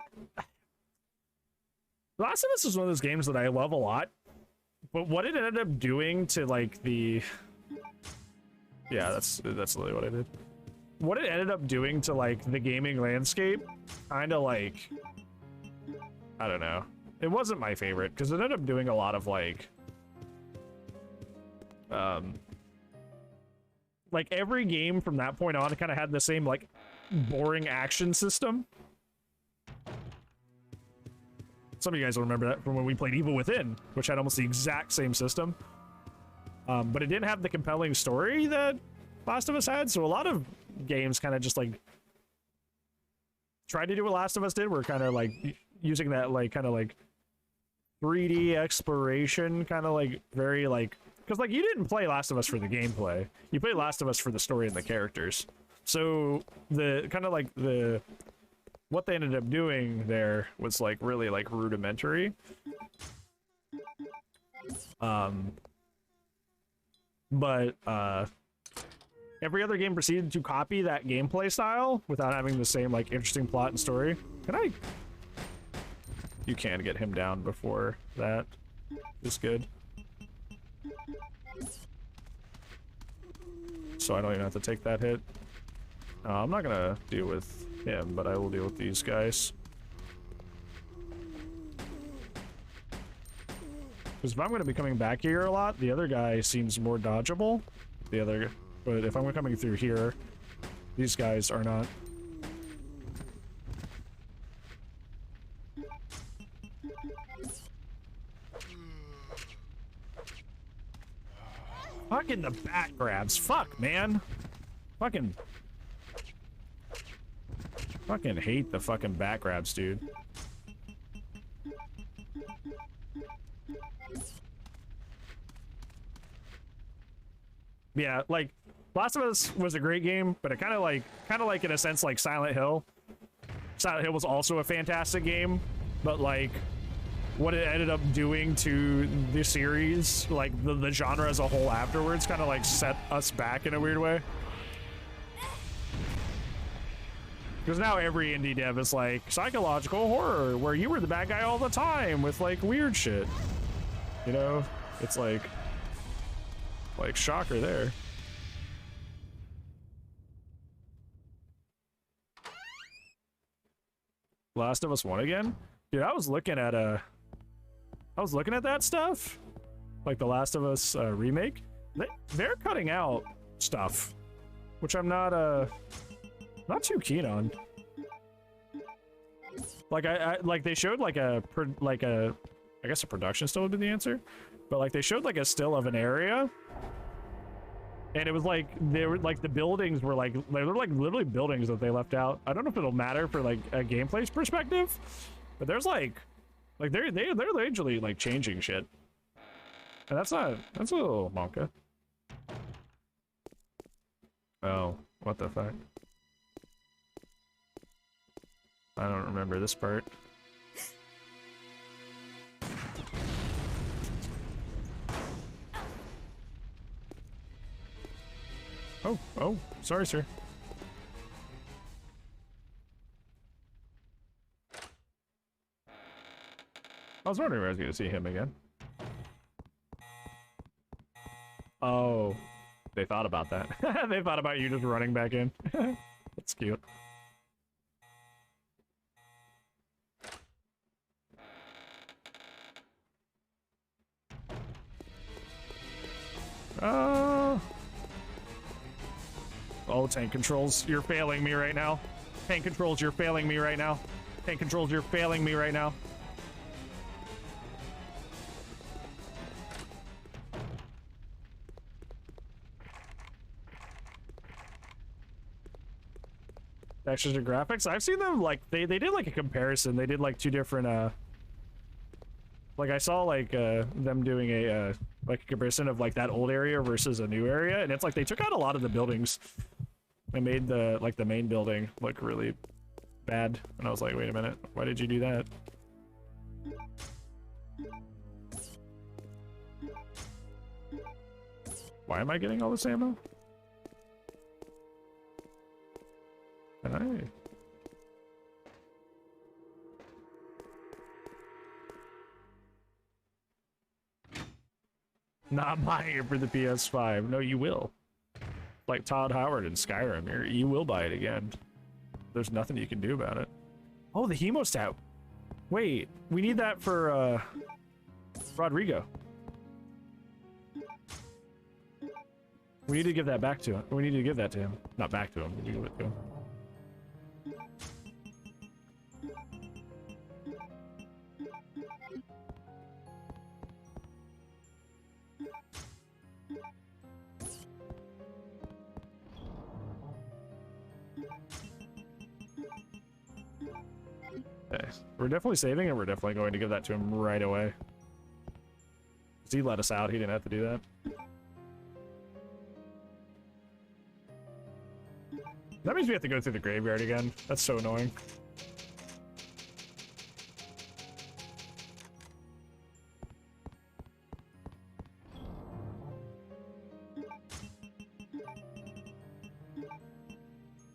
A: Last of Us is one of those games that I love a lot, but what it ended up doing to, like, the... Yeah, that's literally what I did. What it ended up doing to, like, the gaming landscape, kind of, like... I don't know. It wasn't my favorite, because it ended up doing a lot of, like... Like, every game from that point on kind of had the same, like, boring action system. Some of you guys will remember that from when we played Evil Within, which had almost the exact same system. But it didn't have the compelling story that Last of Us had. So a lot of games kind of just like tried to do what Last of Us did. We're kind of like using that like kind of like 3D exploration, kind of like very like, because like you didn't play Last of Us for the gameplay. You played Last of Us for the story and the characters. So the kind of like the what they ended up doing there was like really like rudimentary. But every other game proceeded to copy that gameplay style without having the same like interesting plot and story. Can I? You can get him down before that. Is good. So I don't even have to take that hit. I'm not gonna deal with him, but I will deal with these guys. Because if I'm going to be coming back here a lot, the other guy seems more dodgeable. But if I'm coming through here, these guys are not. Fucking the back grabs. Fuck, man. Fucking hate the fucking back grabs, dude. Yeah, like Last of Us was a great game, but it kind of like in a sense like Silent Hill. Silent Hill was also a fantastic game, but like what it ended up doing to the series, like the genre as a whole afterwards, kind of like set us back in a weird way. Because now every indie dev is like psychological horror, where you were the bad guy all the time with like weird shit. You know, it's like shocker there. Last of Us 1 again? Dude, I was looking at that stuff. Like the Last of Us remake. They're cutting out stuff, which I'm not too keen on. Like like they showed like I guess a production still would be the answer, but like they showed like a still of an area, and it was like they were like the buildings were like they were like literally buildings that they left out. I don't know if it'll matter for like a gameplay perspective, but there's like they're literally like changing shit, and that's a little monka. Oh, what the fuck? I don't remember this part. Oh, sorry, sir. I was wondering where I was going to see him again. Oh, they thought about that. They thought about you just running back in. That's cute. Oh, tank controls, you're failing me right now. Tank controls, you're failing me right now. Tank controls, you're failing me right now. Textures and graphics, I've seen them like they did like a comparison. They did like two different like I saw like them doing a like a comparison of like that old area versus a new area, and it's like they took out a lot of the buildings and made the like the main building look really bad. And I was like, wait a minute, why did you do that? Why am I getting all this ammo? Hey. Not buying it for the PS5. No, you will. Like Todd Howard in Skyrim, you will buy it again. There's nothing you can do about it. Oh, the hemostat. Wait, we need that for Rodrigo. We need to give that back to him. We need to give that to him. Not back to him. We need to give it to him. Okay. We're definitely saving, and we're definitely going to give that to him right away. 'Cause he let us out. He didn't have to do that. That means we have to go through the graveyard again. That's so annoying.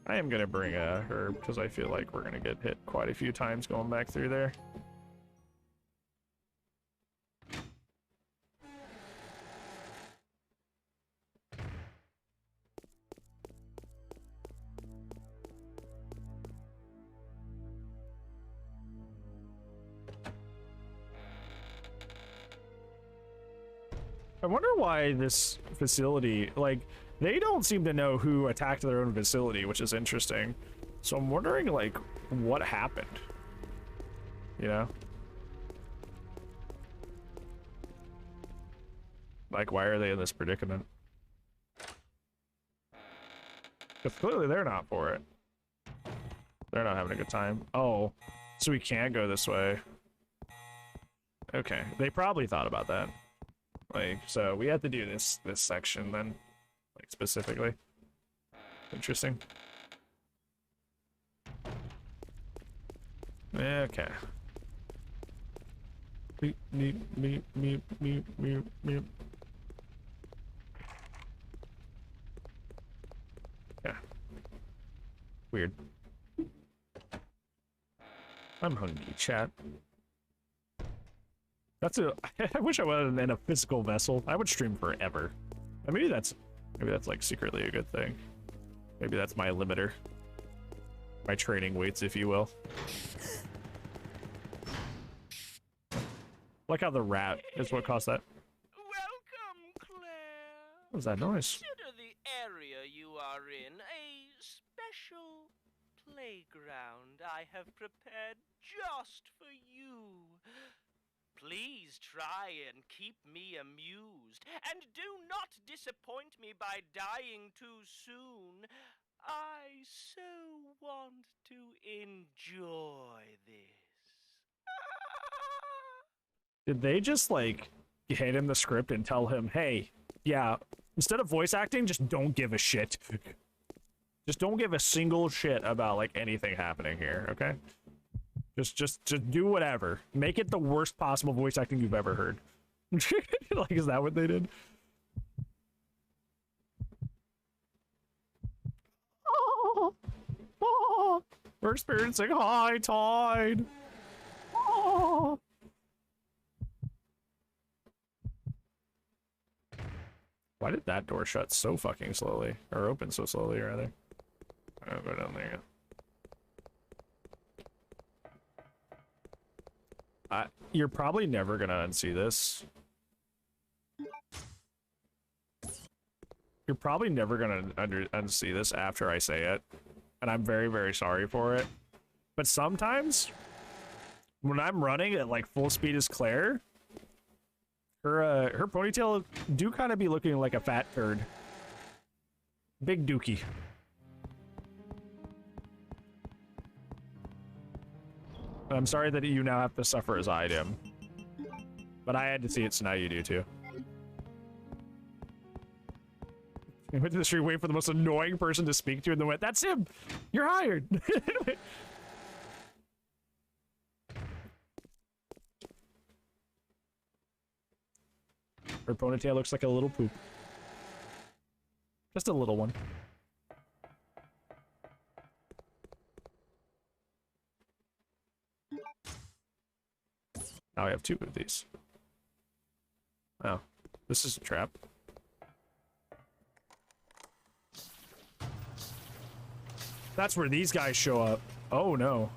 A: I am gonna bring a herb because I feel like we're gonna get hit quite a few times going back through there. I wonder why this facility, like, they don't seem to know who attacked their own facility, which is interesting. So I'm wondering, like, what happened? You know? Like, why are they in this predicament? Because clearly they're not for it. They're not having a good time. Oh, so we can't go this way. Okay, they probably thought about that. Like, so we have to do this section then, like, specifically. Interesting. Okay. Me. Yeah. Weird. I'm hungry, chat. That's a. I wish I was in a physical vessel. I would stream forever. And maybe that's like secretly a good thing. Maybe that's my limiter. My training weights, if you will. Like how the rat is what caused that.
H: Welcome, Claire.
A: What was that noise?
H: Consider the area you are in a special playground I have prepared just for you. Please try and keep me amused, and do not disappoint me by dying too soon. I so want to enjoy this.
A: Did they just, like, hand him the script and tell him, hey, yeah, instead of voice acting, just don't give a shit. Just don't give a single shit about, like, anything happening here, okay? Just do whatever. Make it the worst possible voice acting you've ever heard. Like, is that what they did? Oh, we're experiencing high tide. Oh. Why did that door shut so fucking slowly? Or open so slowly, rather? I'll go down there. You're probably never gonna unsee this. You're probably never gonna unsee this after I say it. And I'm very, very sorry for it. But sometimes, when I'm running at like full speed as Claire, her ponytail do kind of be looking like a fat turd. Big dookie. I'm sorry that you now have to suffer as I do. But I had to see it, so now you do too. I went to the street waiting for the most annoying person to speak to, and then went, that's him! You're hired! Her ponytail looks like a little poop. Just a little one. Now I have 2 of these. Oh, this is a trap. That's where these guys show up. Oh no.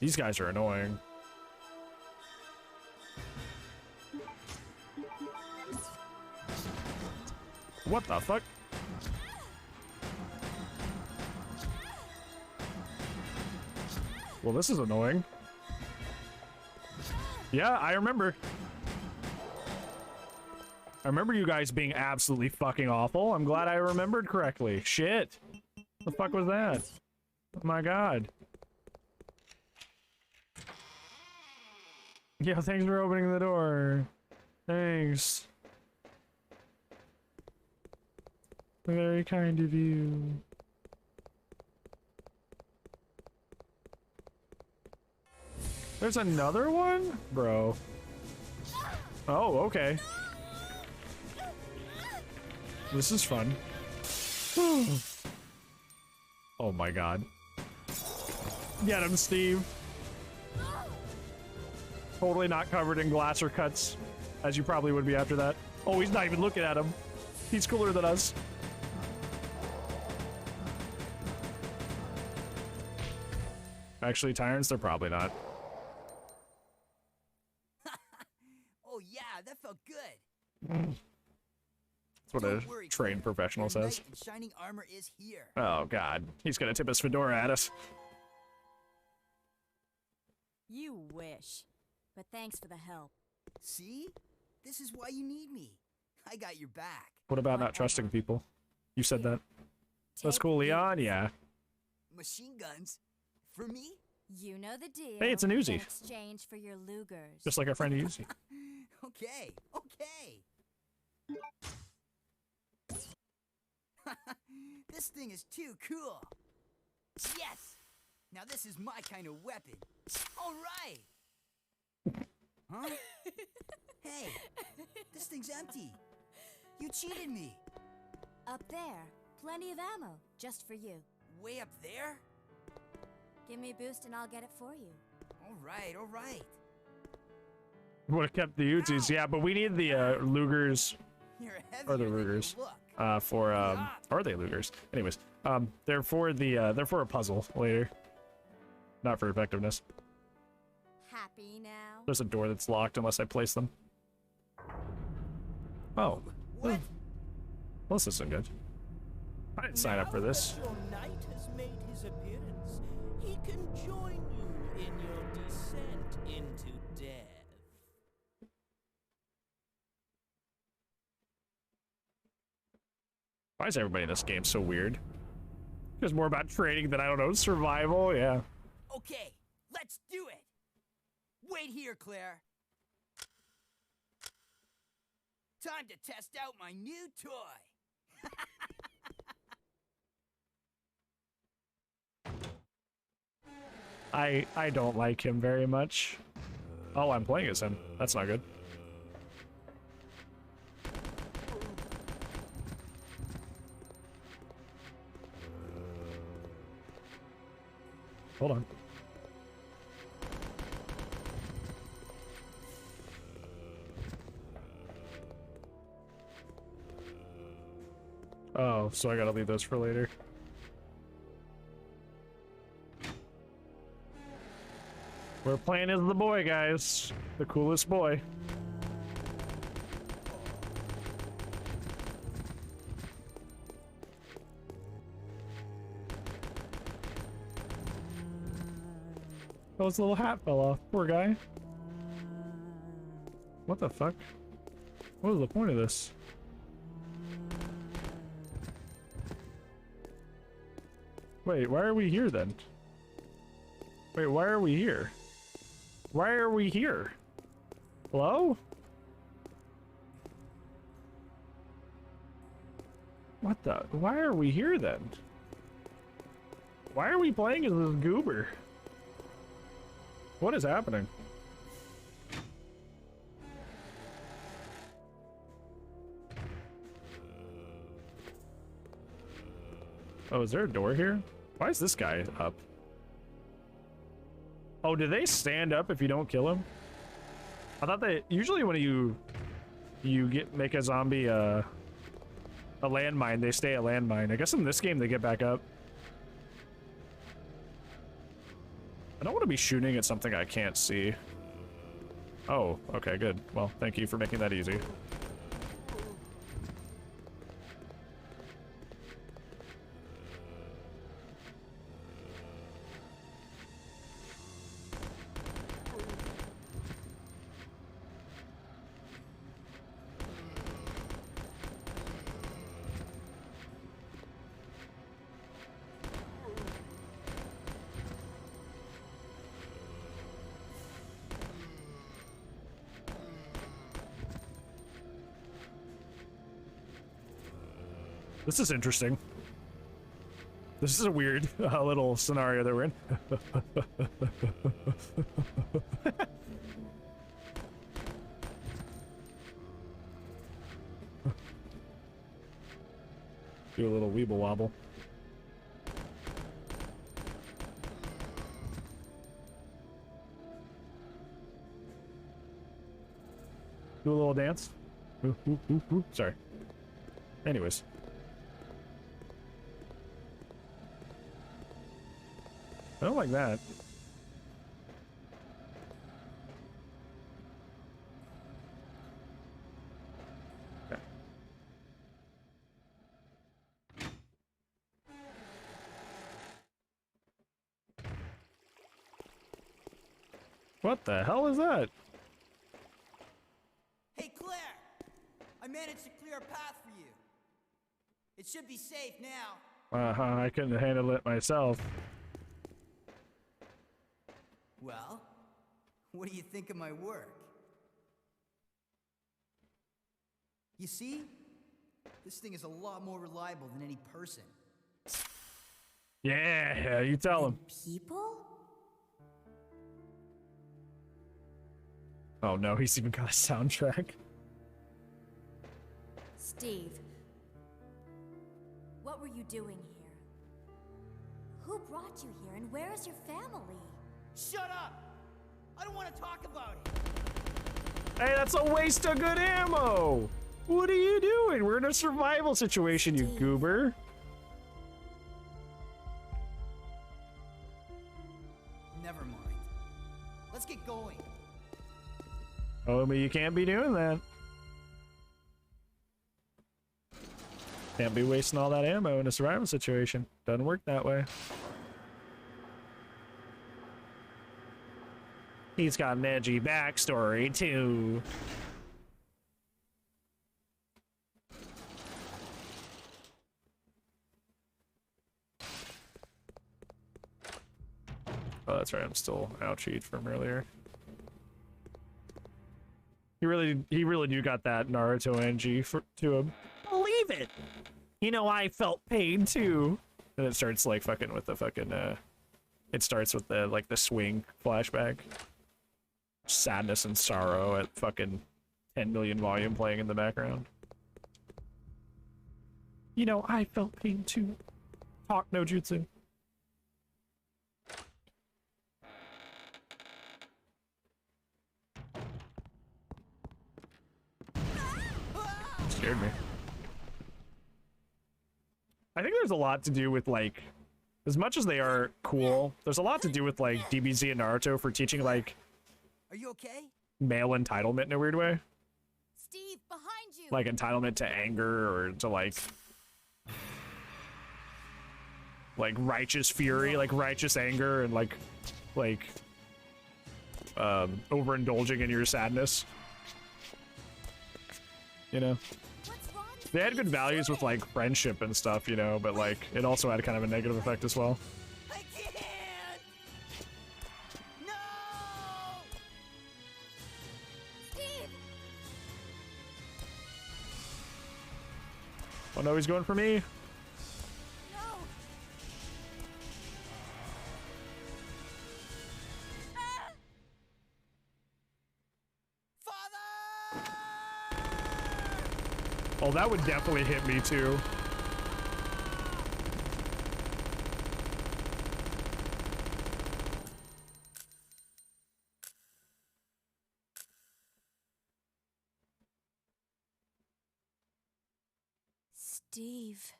A: These guys are annoying. What the fuck? Well, this is annoying. Yeah, I remember. I remember you guys being absolutely fucking awful. I'm glad I remembered correctly. Shit. The fuck was that? My God. Yeah, thanks for opening the door. Thanks. Very kind of you. There's another one? Bro. Oh, okay. This is fun. Oh my God. Get him, Steve. Totally not covered in glass or cuts, as you probably would be after that. Oh, he's not even looking at him. He's cooler than us. Actually, tyrants, they're probably not.
F: Oh yeah, that felt good.
A: That's what
F: Don't
A: a
F: worry,
A: trained
F: Claire.
A: professional
F: Your
A: says.
F: knight in shining armor is here.
A: Oh God, he's gonna tip his fedora at us.
E: You wish. But thanks for the help.
F: See? This is why you need me. I got your back.
A: What about not trusting people? You said that. That's
E: Take
A: cool,
E: these.
A: Leon. Yeah.
F: Machine guns? For me?
E: You know the deal.
A: Hey, it's an Uzi.
E: In exchange for your Lugers.
A: Just like our friend Uzi.
F: Okay, okay. This thing is too cool. Yes! Now this is my kind of weapon. All right. Huh? Hey, this thing's empty. You cheated me.
E: Up there. Plenty of ammo. Just for you.
F: Way up there?
E: Give me a boost and I'll get it for you.
F: All right, all right.
A: Would have kept the Uzis, yeah, but we need the Lugers,
F: You're
A: or the
F: heavier than you
A: Rugers,
F: look.
A: for are they Lugers? Anyways, they're for a puzzle later, not for effectiveness.
E: Happy now?
A: There's a door that's locked unless I place them. Oh,
F: What?
A: well, this isn't good. I didn't sign up for this.
I: Your knight has made his appearance. He can join you in your descent into death.
A: Why is everybody in this game so weird? It's more about trading than, I don't know, survival. Yeah.
F: Okay, let's do it. Wait here, Claire. Time to test out my new toy.
A: I don't like him very much. Oh, I'm playing as him. That's not good. Hold on. Oh, so I gotta leave those for later. We're playing as the boy, guys. The coolest boy. Oh, his little hat fell off. Poor guy. What the fuck? What was the point of this? Wait, why are we here then? Wait, why are we here? Why are we here? Hello? What the? Why are we here then? Why are we playing as this goober? What is happening? Oh, is there a door here? Why is this guy up? Oh, do they stand up if you don't kill him? I thought that usually when you make a zombie a landmine, they stay a landmine. I guess in this game they get back up. I don't want to be shooting at something I can't see. Oh, okay, good. Well, thank you for making that easy. This is interesting. This is a weird little scenario that we're in. Do a little weeble wobble. Do a little dance. Ooh, ooh, ooh, ooh. Sorry. Anyways. I don't like that. Okay. What the hell is that?
F: Hey, Claire! I managed to clear a path for you. It should be safe now.
A: I couldn't handle it myself.
F: Well, what do you think of my work? You see? This thing is a lot more reliable than any person.
A: Yeah, you tell him.
E: People?
A: Oh no, he's even got a soundtrack.
E: Steve, what were you doing here? Who brought you here, and where is your family?
F: Shut up! I don't want to talk about it.
A: Hey, that's a waste of good ammo! What are you doing? We're in a survival situation, you goober.
F: Never mind. Let's get going.
A: Oh, but you can't be doing that. Can't be wasting all that ammo in a survival situation. Doesn't work that way. He's got an edgy backstory, too. Oh, that's right. I'm still ouchied from earlier. He really do got that Naruto energy to him. Believe it. You know, I felt pain too. And it starts like fucking with the fucking it starts with the like the swing flashback. Sadness and sorrow at fucking 10 million volume playing in the background. You know, I felt pain too. Talk no jutsu. Scared me. I think there's a lot to do with like, as much as they are cool, there's a lot to do with like DBZ and Naruto for teaching like
F: Are you okay?
A: male entitlement in a weird way.
E: Steve, behind you!
A: Like entitlement to anger or to like righteous fury, like righteous anger and like overindulging in your sadness. You know?
E: What's wrong?
A: They had good values with like friendship and stuff, you know, but like it also had kind of a negative effect as well.
F: I can't! No!
E: Steve!
A: Oh no, he's going for me.
E: No!
F: Father!
A: Oh, that would definitely hit me too.
E: Steve.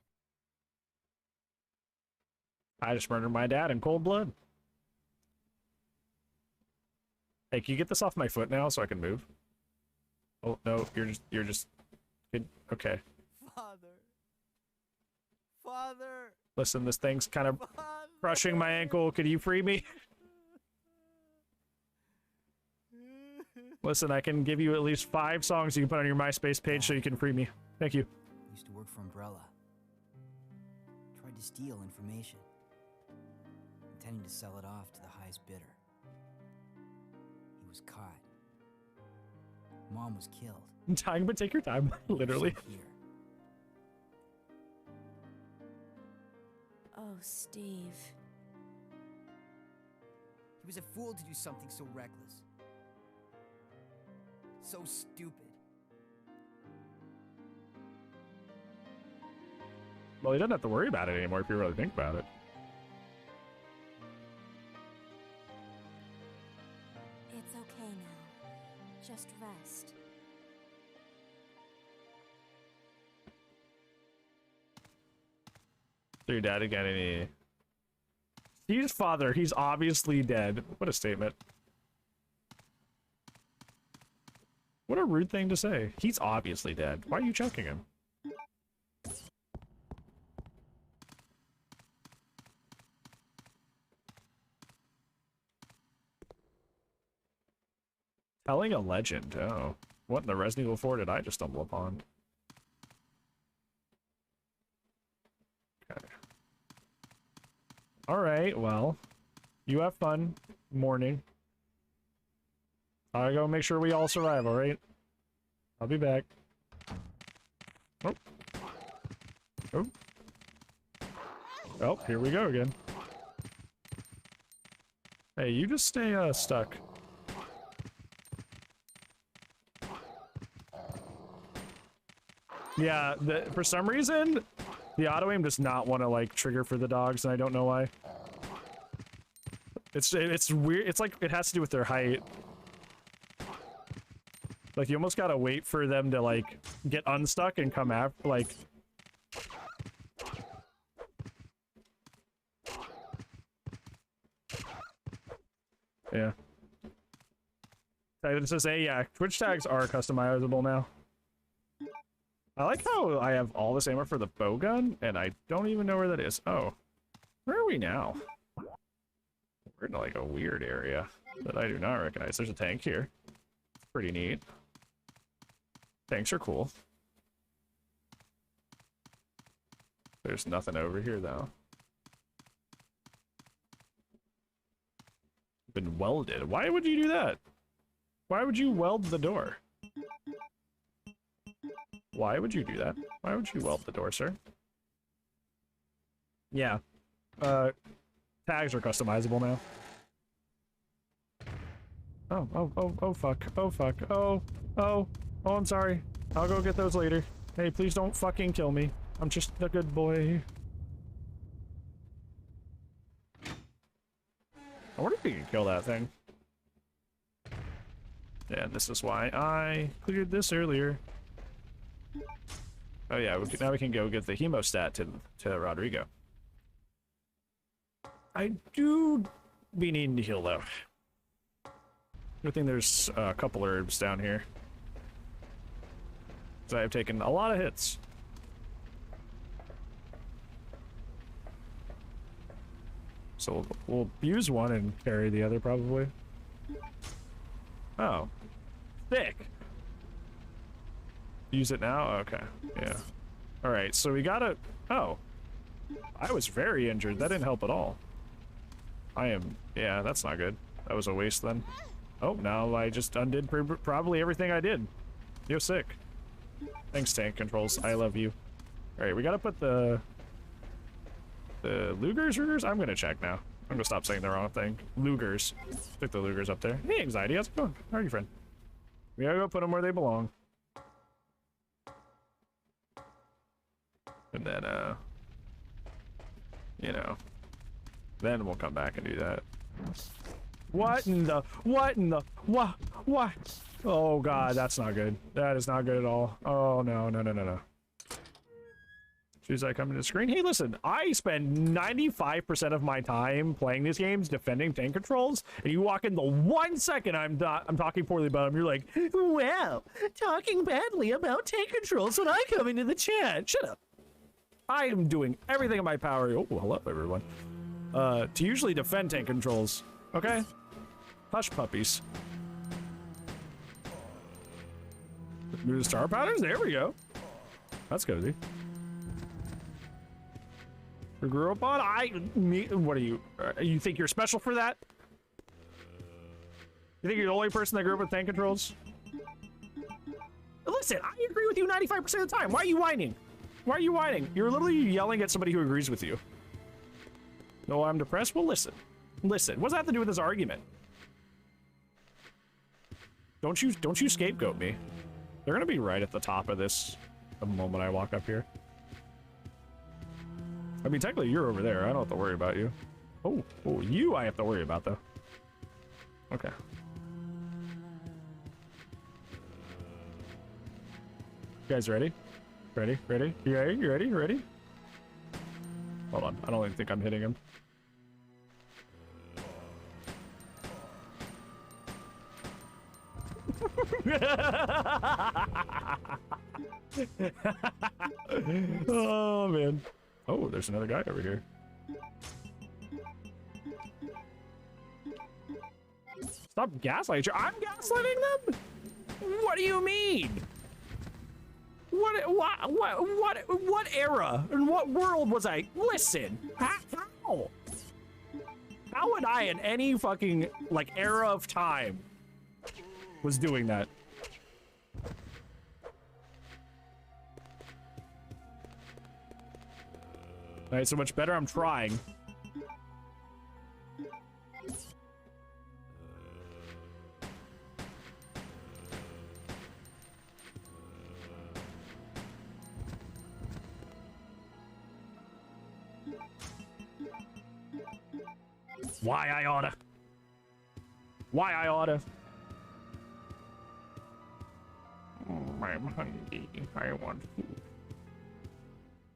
A: I just murdered my dad in cold blood. Hey, can you get this off my foot now so I can move? Oh no, you're just good. Okay.
F: Father. Father.
A: Listen, this thing's kind of
F: Father.
A: crushing my ankle. Could you free me? Listen, I can give you at least 5 songs you can put on your MySpace page so you can free me. Thank you.
F: Used to work for Umbrella. Tried to steal information. Intending to sell it off to the highest bidder. He was caught. Mom was killed.
A: Time, but take your time. Literally.
F: Here.
E: Oh, Steve.
F: He was a fool to do something so reckless. So stupid.
A: Well, he doesn't have to worry about it anymore if you really think about it.
E: It's okay now. Just rest.
A: So your dad got any... Steve's father, he's obviously dead. What a statement. What a rude thing to say. He's obviously dead. Why are you choking him? Telling a legend. Oh. What in the Resident Evil 4 did I just stumble upon? Okay. Alright, well. You have fun. Morning. I go make sure we all survive, alright? I'll be back. Oh. Oh. Oh, here we go again. Hey, you just stay, stuck. Yeah, for some reason, the auto-aim does not want to, like, trigger for the dogs, and I don't know why. It's weird. It's like it has to do with their height. Like, you almost gotta wait for them to, like, get unstuck and come after, like... Yeah. It says, hey, yeah, Twitch tags are customizable now. I like how I have all this ammo for the bow gun, and I don't even know where that is. Oh. Where are we now? We're in, like, a weird area that I do not recognize. There's a tank here. It's pretty neat. Tanks are cool. There's nothing over here, though. Been welded. Why would you do that? Why would you weld the door? Why would you do that? Why would you weld the door, sir? Yeah. Tags are customizable now. Oh, fuck. Oh, fuck. Oh, I'm sorry. I'll go get those later. Hey, please don't fucking kill me. I'm just a good boy. I wonder if we can kill that thing. Yeah, this is why I cleared this earlier. Oh yeah, now we can go get the hemostat to Rodrigo. I do be needing to heal though. Good thing there's a couple herbs down here. So I've taken a lot of hits. So we'll use one and carry the other probably. Oh. Thick. Use it now? Okay. Yeah. Alright, so we gotta... Oh. I was very injured. That didn't help at all. I am... Yeah, that's not good. That was a waste then. Oh, now I just undid probably everything I did. You're sick. Thanks, tank controls. I love you. Alright, we gotta put the Lugers? I'm gonna check now. I'm gonna stop saying the wrong thing. Lugers. Stick the Lugers up there. Hey, Anxiety, how's it going? How are you, friend? We gotta go put them where they belong. And then, you know, then we'll come back and do that. What in the, what? Oh god, that's not good. That is not good at all. Oh no. As soon as I come into the screen, hey listen, I spend 95% of my time playing these games defending tank controls, and you walk in the 1 second I'm talking poorly about them, you're like, well, talking badly about tank controls when I come into the chat. Shut up. I am doing everything in my power. Oh, hello everyone. To usually defend tank controls. Okay? Hush puppies. Move the star patterns? There we go. That's cozy. We grew up on? What are you? You think you're special for that? You think you're the only person that grew up with tank controls? Listen, I agree with you 95% of the time. Why are you whining? Why are you whining? You're literally yelling at somebody who agrees with you. No, I'm depressed. Well, listen. Listen. What's that have to do with this argument? Don't you scapegoat me. They're gonna be right at the top of this the moment I walk up here. I mean, technically, you're over there. I don't have to worry about you. Oh, you I have to worry about, though. Okay. You guys ready? Ready? Ready? You ready? You ready? You ready? Hold on. I don't even think I'm hitting him. Oh, man. Oh, there's another guy over here. Stop gaslighting. I'm gaslighting them? What do you mean? What era and what world was I? Listen, how? How would I in any fucking, like, era of time was doing that? Alright, so much better. I'm trying. Why I oughta. Why I oughta. I'm hungry. I want food.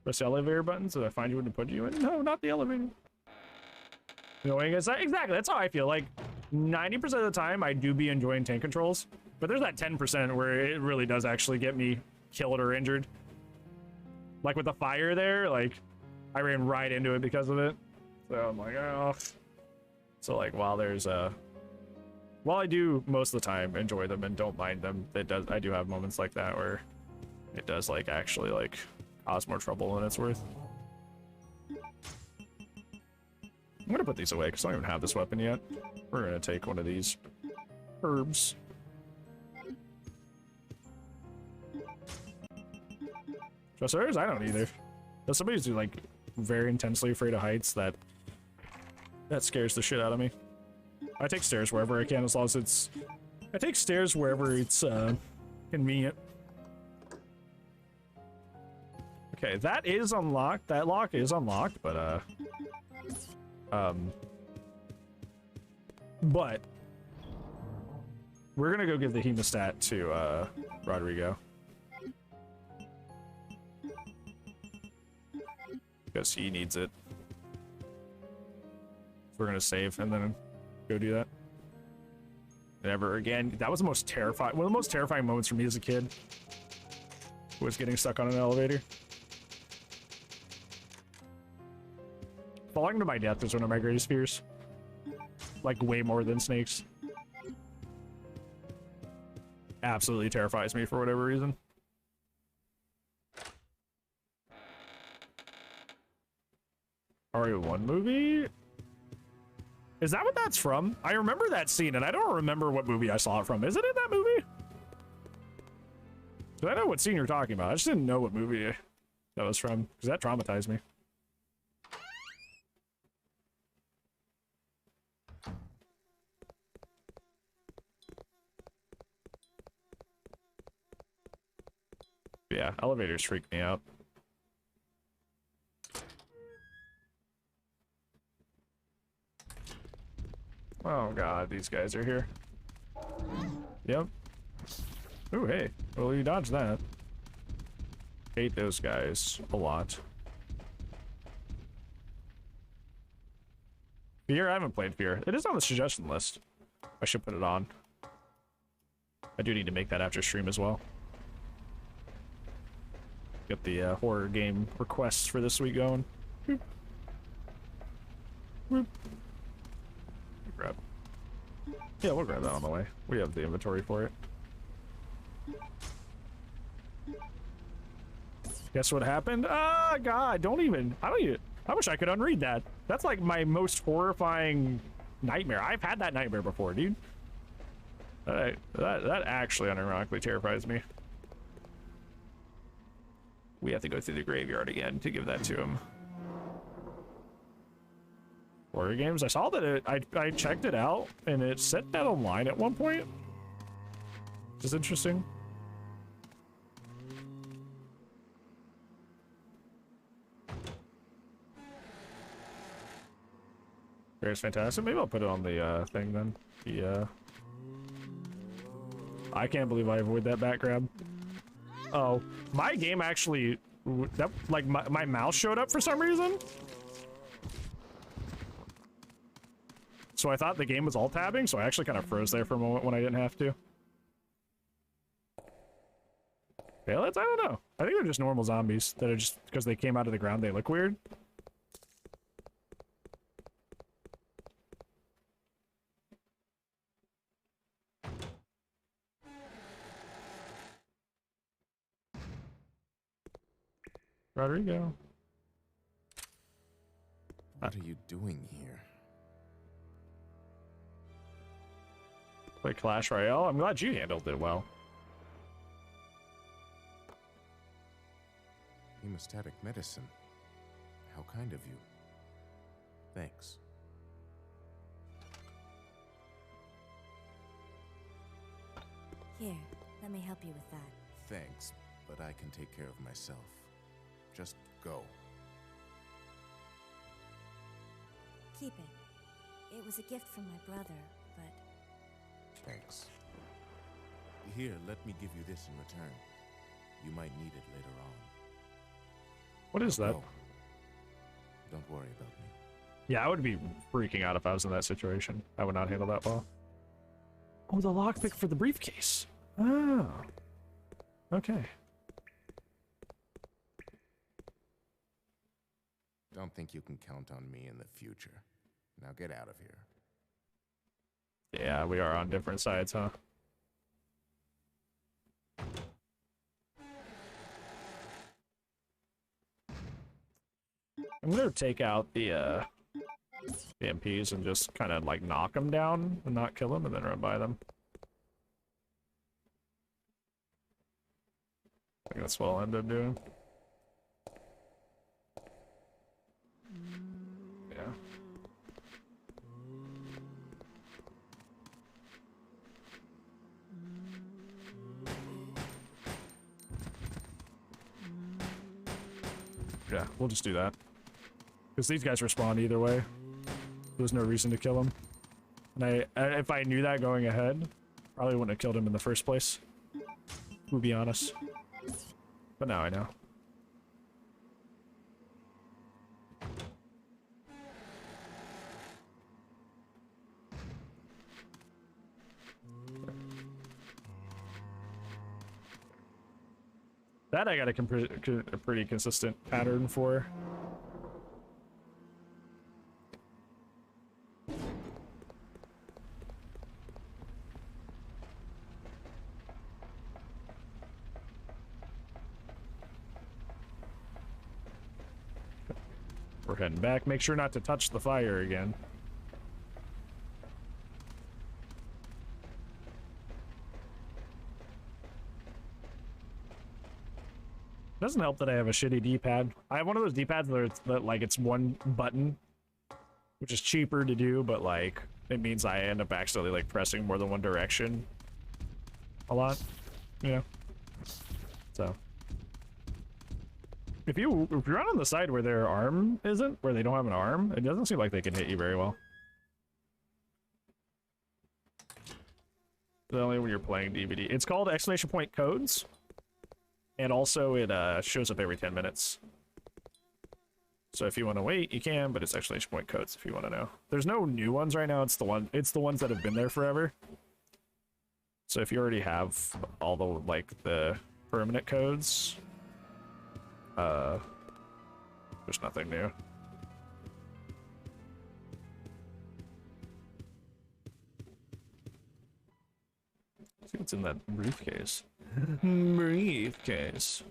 A: Press the elevator buttons so I find you when to put you in? No, not the elevator. You know, exactly, that's how I feel. Like, 90% of the time, I do be enjoying tank controls. But there's that 10% where it really does actually get me killed or injured. Like with the fire there, like, I ran right into it because of it. So I'm like, oh. So like, while I do most of the time enjoy them and don't mind them, I do have moments like that where it does like actually like cause more trouble than it's worth. I'm gonna put these away because I don't even have this weapon yet. We're gonna take one of these herbs. Trust others? I don't either. But somebody's like very intensely afraid of heights, that scares the shit out of me. I take stairs wherever I can, as long as it's... I take stairs wherever it's convenient. Okay, that is unlocked. That lock is unlocked, but we're gonna go give the hemostat to Rodrigo. Because he needs it. We're gonna save and then go do that. Never again. That was the most terrifying, one of the most terrifying moments for me as a kid. Was getting stuck on an elevator. Falling to my death is one of my greatest fears. Like way more than snakes. Absolutely terrifies me for whatever reason. RE1 movie? Is that what that's from? I remember that scene, and I don't remember what movie I saw it from. Is it in that movie? I know what scene you're talking about. I just didn't know what movie that was from, because that traumatized me. Yeah, elevators freak me out. Oh god, these guys are here. Yep. Ooh, hey. Well, you dodged that. Hate those guys a lot. Fear? I haven't played Fear. It is on the suggestion list. I should put it on. I do need to make that after stream as well. Get the horror game requests for this week going. Boop. Boop. Grab. Yeah, we'll grab that on the way. We have the inventory for it. Guess what happened? Ah, God, I wish I could unread that. That's like my most horrifying nightmare. I've had that nightmare before, dude. That actually unironically terrifies me. We have to go through the graveyard again to give that to him. horror games. I saw that I checked it out, and it said that online at one point. Which is interesting. It's fantastic. Maybe I'll put it on the thing then. The I can't believe I avoided that back grab. Oh, my game actually, that like my mouse showed up for some reason. So I thought the game was all tabbing, so I actually kind of froze there for a moment when I didn't have to. Pallets? I don't know. I think they're just normal zombies that are just because they came out of the ground, they look weird. Rodrigo.
D: What are you doing here?
A: Play Clash Royale? I'm glad you handled it well.
D: Hemostatic medicine. How kind of you. Thanks.
E: Here, let me help you with that.
D: Thanks, but I can take care of myself. Just go.
E: Keep it. It was a gift from my brother, but...
D: Thanks. Here, let me give you this in return. You might need it later on.
A: What is that?
D: Go. Don't worry about me.
A: Yeah, I would be freaking out if I was in that situation. I would not handle that well. Oh, the lockpick for the briefcase. Oh. Okay.
D: Don't think you can count on me in the future. Now get out of here.
A: Yeah, we are on different sides, huh? I'm gonna take out the MPs and just kind of like knock them down and not kill them and then run by them. I think that's what I'll end up doing. Yeah. Yeah, we'll just do that. Because these guys respond either way. There's no reason to kill them. And if I knew that going ahead, probably wouldn't have killed him in the first place. To be honest. But now I know. That I got a pretty consistent pattern for. We're heading back. Make sure not to touch the fire again. Doesn't help that I have a shitty D-pad. I have one of those D-pads that like it's one button, which is cheaper to do, but like it means I end up accidentally like pressing more than one direction a lot, you know. So if you're on the side where their arm isn't, where they don't have an arm, it doesn't seem like they can hit you very well. Only when you're playing DVD. It's called exclamation point codes. And also, it shows up every 10 minutes. So if you want to wait, you can, but it's exclamation point codes if you want to know. There's no new ones right now. It's the ones that have been there forever. So if you already have all the like the permanent codes, there's nothing new. Let's see what's in that briefcase. Briefcase.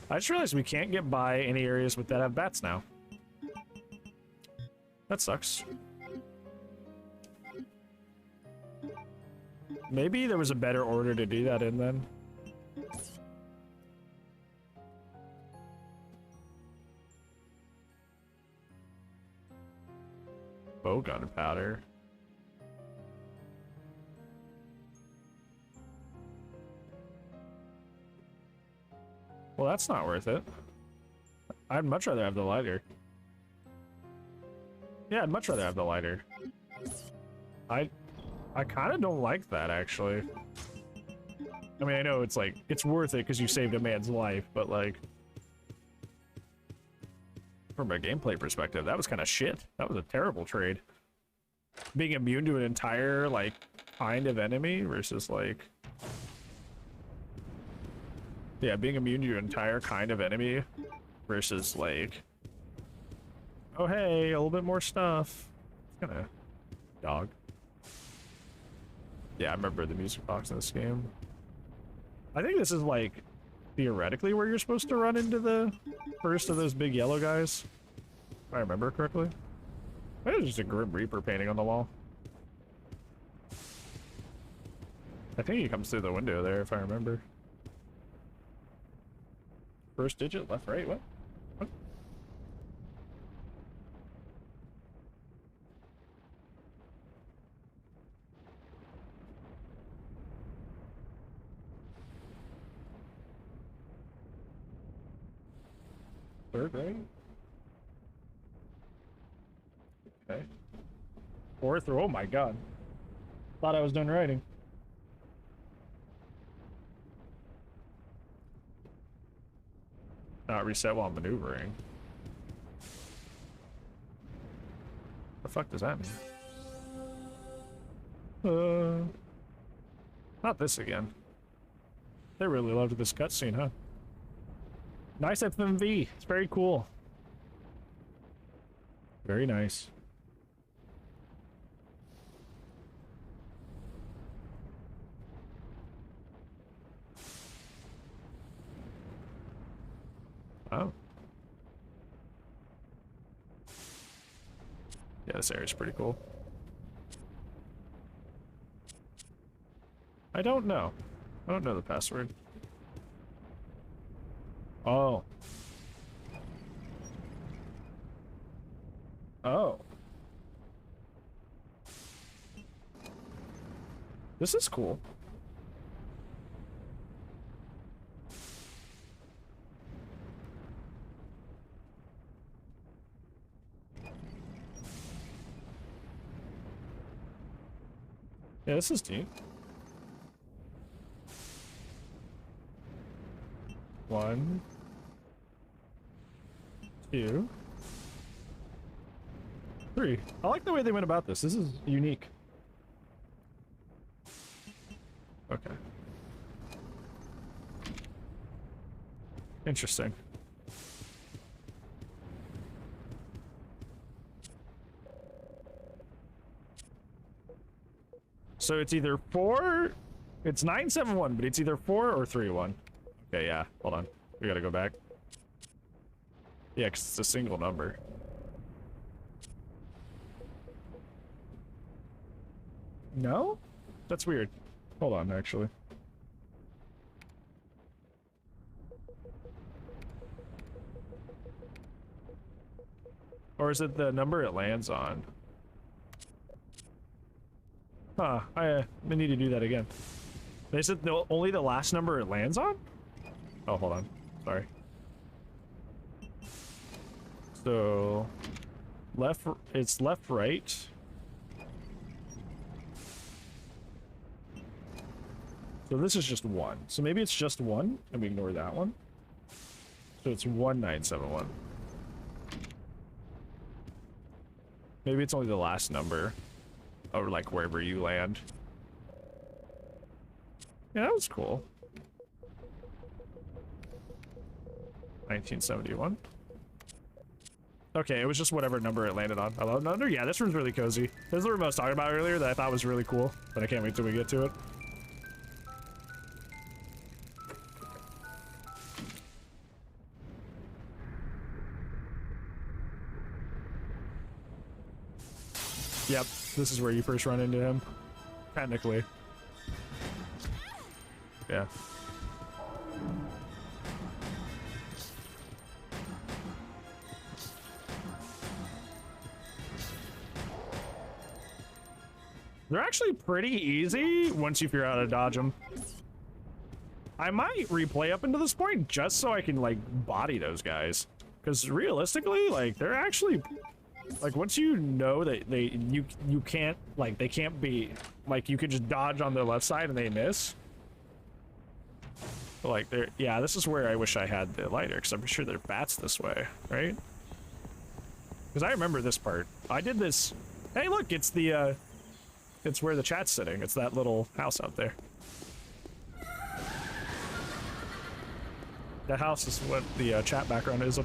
A: I just realized we can't get by any areas that have bats now. That sucks. Maybe there was a better order to do that in then. Bow gunpowder. Well, that's not worth it. I'd much rather have the lighter. Yeah, I'd much rather have the lighter. I kind of don't like that, actually. I mean, I know it's like, it's worth it because you saved a man's life, but like... From a gameplay perspective, that was kind of shit. That was a terrible trade. Being immune to an entire, like, kind of enemy versus, like... Yeah, being immune to an entire kind of enemy versus, like... Oh, hey, a little bit more stuff. It's kind of... Dog. Yeah, I remember the music box in this game. I think this is, like, theoretically where you're supposed to run into the first of those big yellow guys. If I remember correctly. Maybe it's just a Grim Reaper painting on the wall. I think he comes through the window there, if I remember. First digit, left, right, what? What? Third, right? Okay. Fourth, oh my god. Thought I was done writing. Not reset while maneuvering. The fuck does that mean? Not this again. They really loved this cutscene, huh? Nice FMV. It's very cool. Very nice. Oh. Yeah, this area's pretty cool. I don't know. I don't know the password. Oh. Oh. This is cool. Yeah, this is deep. 1, 2, 3. I like the way they went about this. This is unique. Okay. Interesting. So it's either 4, it's 971, but it's either 4 or 3-1. Okay, yeah, hold on. We gotta go back. Yeah, because it's a single number. No? That's weird. Hold on, actually. Or is it the number it lands on? Huh, I need to do that again. Is it only the last number it lands on? Oh, hold on. Sorry. So... it's left, right. So this is just 1. So maybe it's just 1, and we ignore that one. So it's 1971. Maybe it's only the last number. Or like wherever you land. Yeah, that was cool. 1971. Okay, it was just whatever number it landed on. 11 under? Yeah, this room's really cozy. This is the room I was talking about earlier that I thought was really cool, but I can't wait till we get to it. Yep, this is where you first run into him. Technically. Yeah. They're actually pretty easy once you figure out how to dodge them. I might replay up into this point just so I can, like, body those guys. Because realistically, like, they're actually... Like, once you know that you can't, like, they can't be... Like, you can just dodge on the left side and they miss. Like, they're... Yeah, this is where I wish I had the lighter, because I'm sure they're bats this way, right? Because I remember this part. I did this... Hey, look, it's the, It's where the chat's sitting. It's that little house out there. The house is what the chat background is.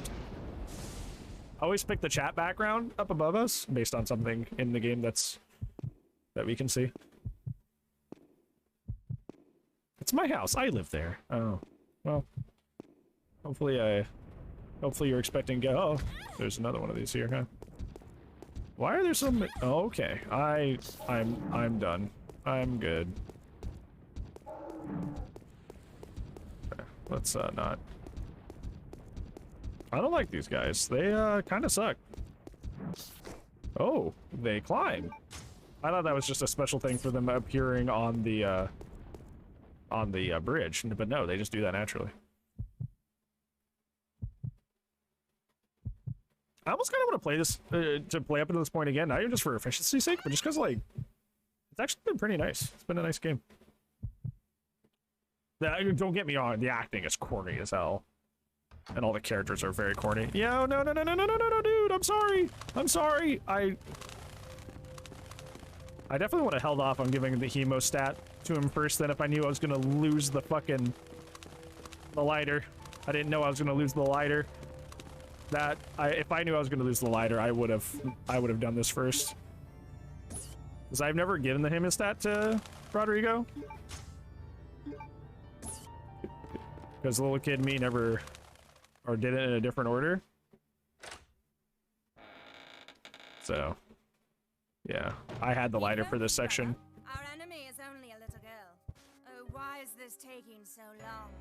A: Always pick the chat background up above us based on something in the game that we can see. It's my house. I live there. Oh, well. Hopefully you're expecting. Oh, there's another one of these here, huh? Why are there so many? Oh, okay. I'm done. I'm good. Okay, let's not. I don't like these guys. They kind of suck. Oh, they climb. I thought that was just a special thing for them appearing on the bridge, but no, they just do that naturally. I almost kind of want to play this, to play up into this point again, not even just for efficiency's sake, but just because, like, it's actually been pretty nice. It's been a nice game. Don't get me wrong, the acting is corny as hell. And all the characters are very corny. Yo, no, dude, I'm sorry. I'm sorry. I definitely would have held off on giving the hemo stat to him first, then if I knew I was going to lose the lighter. I didn't know I was going to lose the lighter. If I knew I was going to lose the lighter, I would have done this first. Because I've never given the hemo stat to Rodrigo. Because the little kid me never... Or did it in a different order. So, yeah. I had the lighter for this section.
E: Our enemy is only a little girl. Oh, why is this taking so long?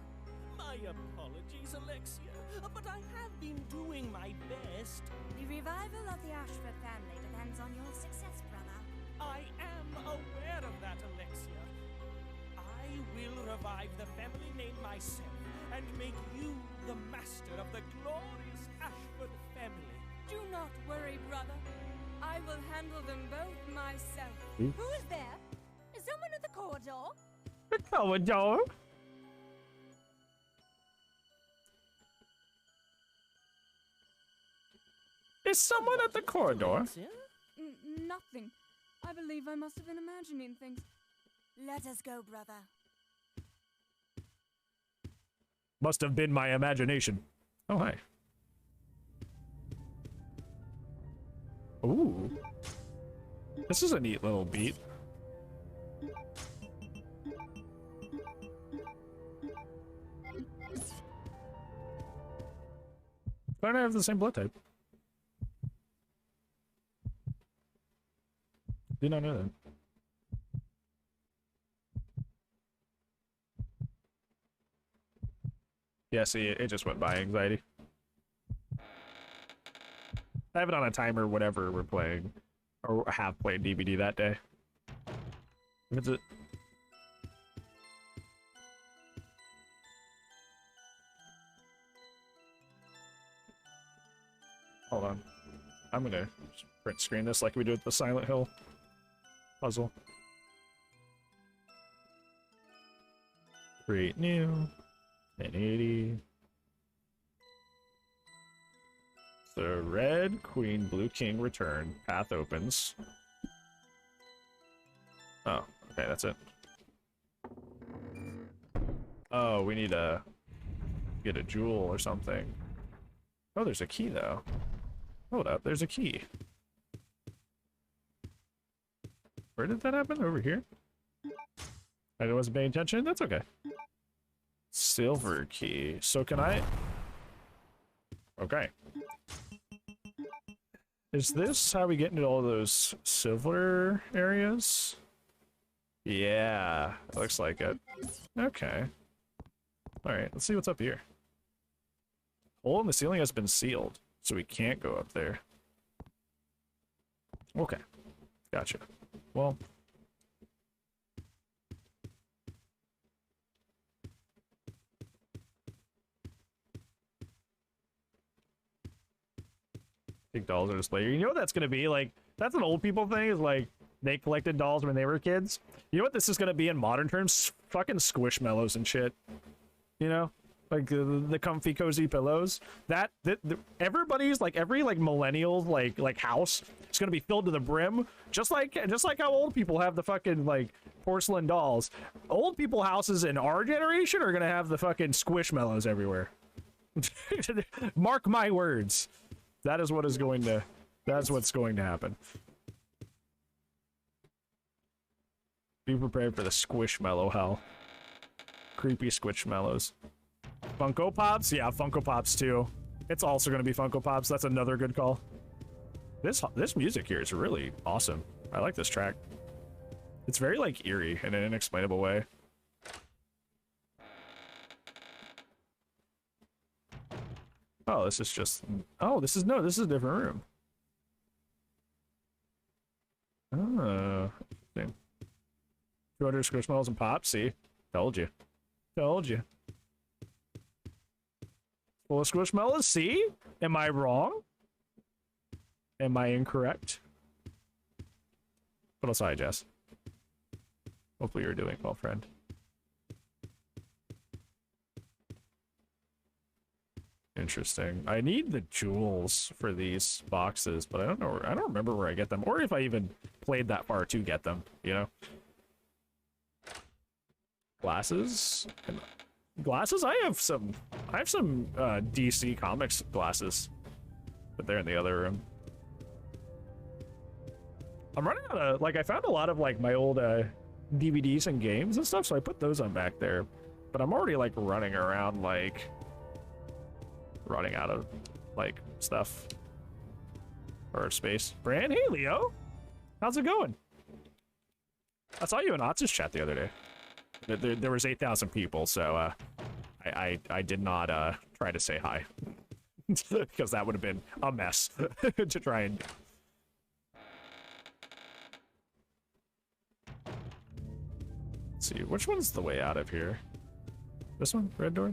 I: My apologies, Alexia, but I have been doing my best.
E: The revival of the Ashford family depends on your success, brother.
I: I am aware of that, Alexia. I will revive the family name myself and make you the master of the glorious Ashford family.
E: Do not worry, brother. I will handle them both myself.
A: Hmm?
E: Who is there? Is someone at the corridor?
A: The corridor? Is someone at the corridor?
E: Nothing. I believe I must have been imagining things. Let us go, brother.
A: Must have been my imagination. Oh, hi. Ooh. This is a neat little beat. Why don't I have the same blood type? Did not know that. Yeah, see, it just went by anxiety. I have it on a timer whenever we're playing, or have played DVD that day. If it's a... Hold on. I'm gonna print screen this like we did with the Silent Hill puzzle. Create new. 1080. So red, queen, blue, king, return. Path opens. Oh, okay, that's it. Oh, we need to get a jewel or something. Oh, there's a key though. Hold up, there's a key. Where did that happen? Over here? I wasn't paying attention. That's okay. Silver key. So can I... Okay. Is this how we get into all those silver areas? Yeah, it looks like it. Okay. Alright, let's see what's up here. Hole in the ceiling has been sealed, so we can't go up there. Okay. Gotcha. Well... Big dolls are display. You know what that's gonna be? Like, that's an old people thing, is like, they collected dolls when they were kids. You know what this is gonna be in modern terms? Fucking squishmallows and shit. You know? Like, the comfy, cozy pillows. Everybody's, like, every, like, millennial, like, house is gonna be filled to the brim. Just like how old people have the fucking, like, porcelain dolls. Old people houses in our generation are gonna have the fucking squishmallows everywhere. Mark my words. That is what is going to... That's what's going to happen. Be prepared for the squishmallow hell. Creepy squishmallows. Funko Pops? Yeah, Funko Pops too. It's also going to be Funko Pops. That's another good call. This music here is really awesome. I like this track. It's very, like, eerie in an inexplainable way. Oh, this is just... Oh, this is a different room. Oh, interesting. 200 squishmallows and pops, see? Told you. Told you. Full of squishmallows, see? Am I wrong? Am I incorrect? What else I Jess? Hopefully you're doing well, friend. Interesting. I need the jewels for these boxes, but I don't know. I don't remember where I get them, or if I even played that far to get them. You know. Glasses. Glasses. I have some DC Comics glasses, but they're in the other room. I'm running out of, like, I found a lot of, like, my old DVDs and games and stuff, so I put those on back there. But I'm already, like, running around, like, running out of, like, stuff. Or space. Bran, hey, Leo! How's it going? I saw you in Otz's chat the other day. There was 8,000 people, so, I did not, try to say hi. Because that would have been a mess to try and do. Let's see, which one's the way out of here? This one? Red door?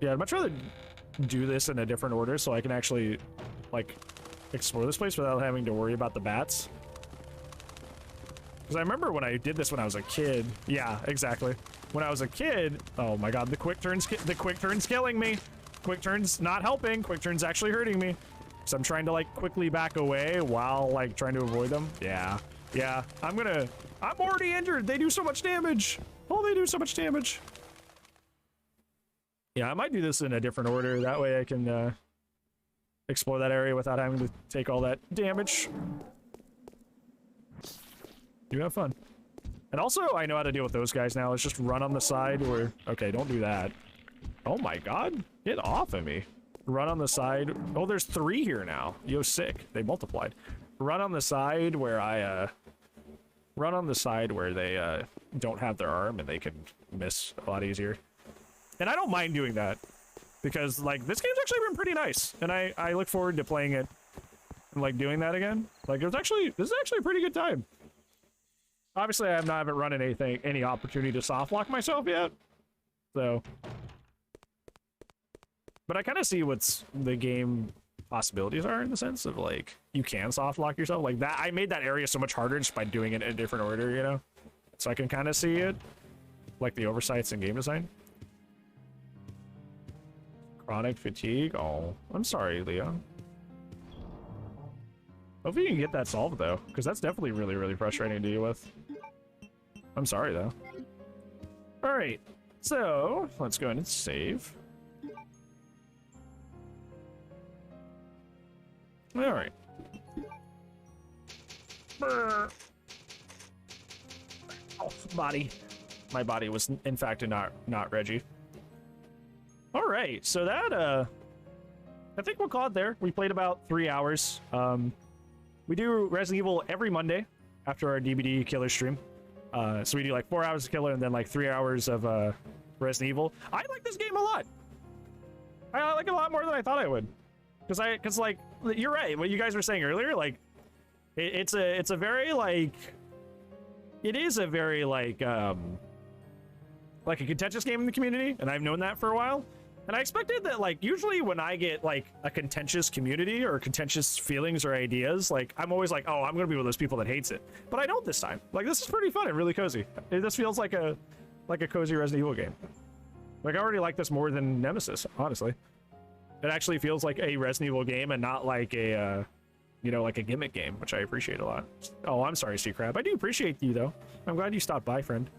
A: Yeah, I'd much rather do this in a different order so I can actually, like, explore this place without having to worry about the bats. Because I remember when I did this when I was a kid. Yeah, exactly. When I was a kid, oh my god, the quick turn's killing me. Quick turn's not helping. Quick turn's actually hurting me. So I'm trying to, like, quickly back away while, like, trying to avoid them. Yeah. Yeah, I'm already injured. They do so much damage. Oh, they do so much damage. Yeah, I might do this in a different order. That way I can explore that area without having to take all that damage. You have fun. And also, I know how to deal with those guys now. Let's just run on the side where... Okay, don't do that. Oh my god. Get off of me. Run on the side. Oh, there's 3 here now. Yo, sick. They multiplied. Run on the side where run on the side where they don't have their arm and they can miss a lot easier. And I don't mind doing that because, like, this game's actually been pretty nice, and I look forward to playing it and, like, doing that again. Like, this is actually a pretty good time. Obviously, I haven't run any opportunity to soft lock myself yet, so. But I kind of see what's the game possibilities are in the sense of, like, you can soft lock yourself like that. I made that area so much harder just by doing it in a different order, you know, so I can kind of see it, like the oversights in game design. Chronic fatigue. Oh, I'm sorry, Leo. Hopefully you can get that solved though, because that's definitely really, really frustrating to deal with. I'm sorry though. All right, so let's go ahead and save. All right. Brr. Oh, body. My body was, in fact, not Reggie. All right, so that I think we'll call it there. We played about 3 hours. We do Resident Evil every Monday after our DVD killer stream. So we do like 4 hours of Killer and then like 3 hours of Resident Evil. I like this game a lot. I like it a lot more than I thought I would. Because like, you're right, what you guys were saying earlier, like, it's a very like, it is a very like a contentious game in the community, and I've known that for a while. And I expected that, like, usually when I get like a contentious community or contentious feelings or ideas, like, I'm always like, oh, I'm gonna be one of those people that hates it. But I don't this time. Like, this is pretty fun and really cozy. This feels like a cozy Resident Evil game. Like, I already like this more than Nemesis, honestly. It actually feels like a Resident Evil game and not like a, you know, like a gimmick game, which I appreciate a lot. Oh, I'm sorry, Sea Crab. I do appreciate you, though. I'm glad you stopped by, friend.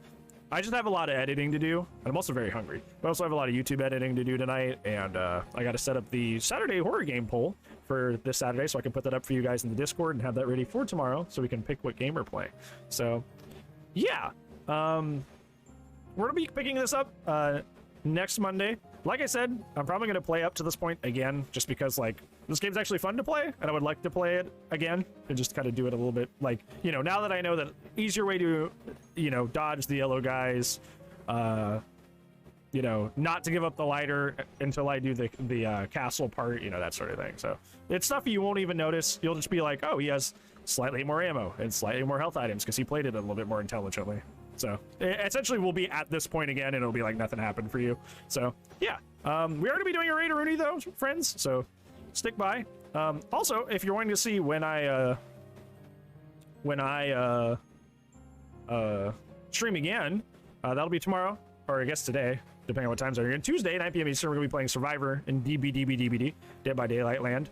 A: I just have a lot of editing to do, and I'm also very hungry. I also have a lot of YouTube editing to do tonight, and I got to set up the Saturday horror game poll for this Saturday, so I can put that up for you guys in the Discord and have that ready for tomorrow, so we can pick what game we're playing. So, yeah. We're going to be picking this up next Monday. Like I said, I'm probably going to play up to this point again, just because, like, this game's actually fun to play, and I would like to play it again, and just kind of do it a little bit, like, you know, now that I know that easier way to, you know, dodge the yellow guys, you know, not to give up the lighter until I do the castle part, you know, that sort of thing. So, it's stuff you won't even notice. You'll just be like, oh, he has slightly more ammo and slightly more health items, because he played it a little bit more intelligently. So essentially we'll be at this point again, and it'll be like nothing happened for you. So yeah, we are going to be doing a raid Rooney though, friends, so stick by. Also, if you're wanting to see when I stream again, that'll be tomorrow, or I guess today, depending on what times are. And Tuesday 9 p.m. Eastern, we're going to be playing Survivor in DBDBDBD, Dead by Daylight Land.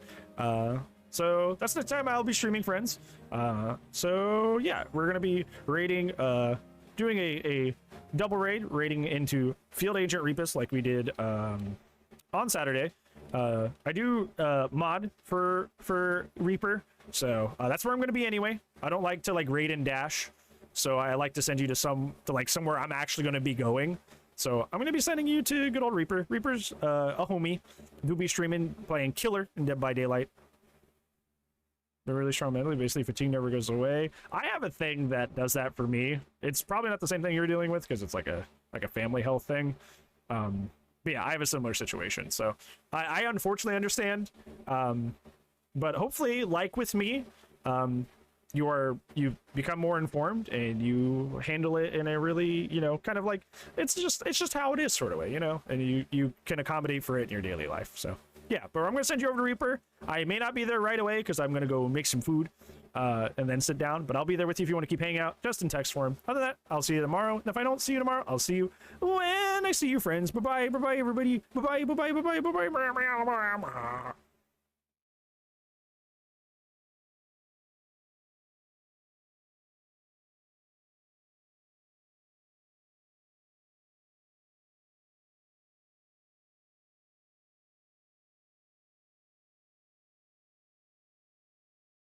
A: So that's the time I'll be streaming, friends. So yeah, we're going to be raiding, doing a double raiding into Field Agent Repus like we did on Saturday. I do mod for Reaper, so that's where I'm going to be anyway. I don't like to like raid and dash, so I like to send you to somewhere I'm actually going to be going. So I'm going to be sending you to good old Reaper. Reaper's a homie who'll be streaming playing Killer in Dead by Daylight. They're really strong mentally. Basically, fatigue never goes away. I have a thing that does that for me. It's probably not the same thing you're dealing with, because it's like a family health thing. But yeah, I have a similar situation. So I unfortunately understand. But hopefully, like with me, you become more informed and you handle it in a really, you know, kind of like it's just how it is sort of way, you know, and you can accommodate for it in your daily life. So. Yeah, but I'm going to send you over to Reaper. I may not be there right away because I'm going to go make some food and then sit down, but I'll be there with you if you want to keep hanging out, just in text form. Other than that, I'll see you tomorrow. And if I don't see you tomorrow, I'll see you when I see you, friends. Bye-bye, bye-bye, everybody. Bye-bye, bye-bye, bye-bye, bye-bye.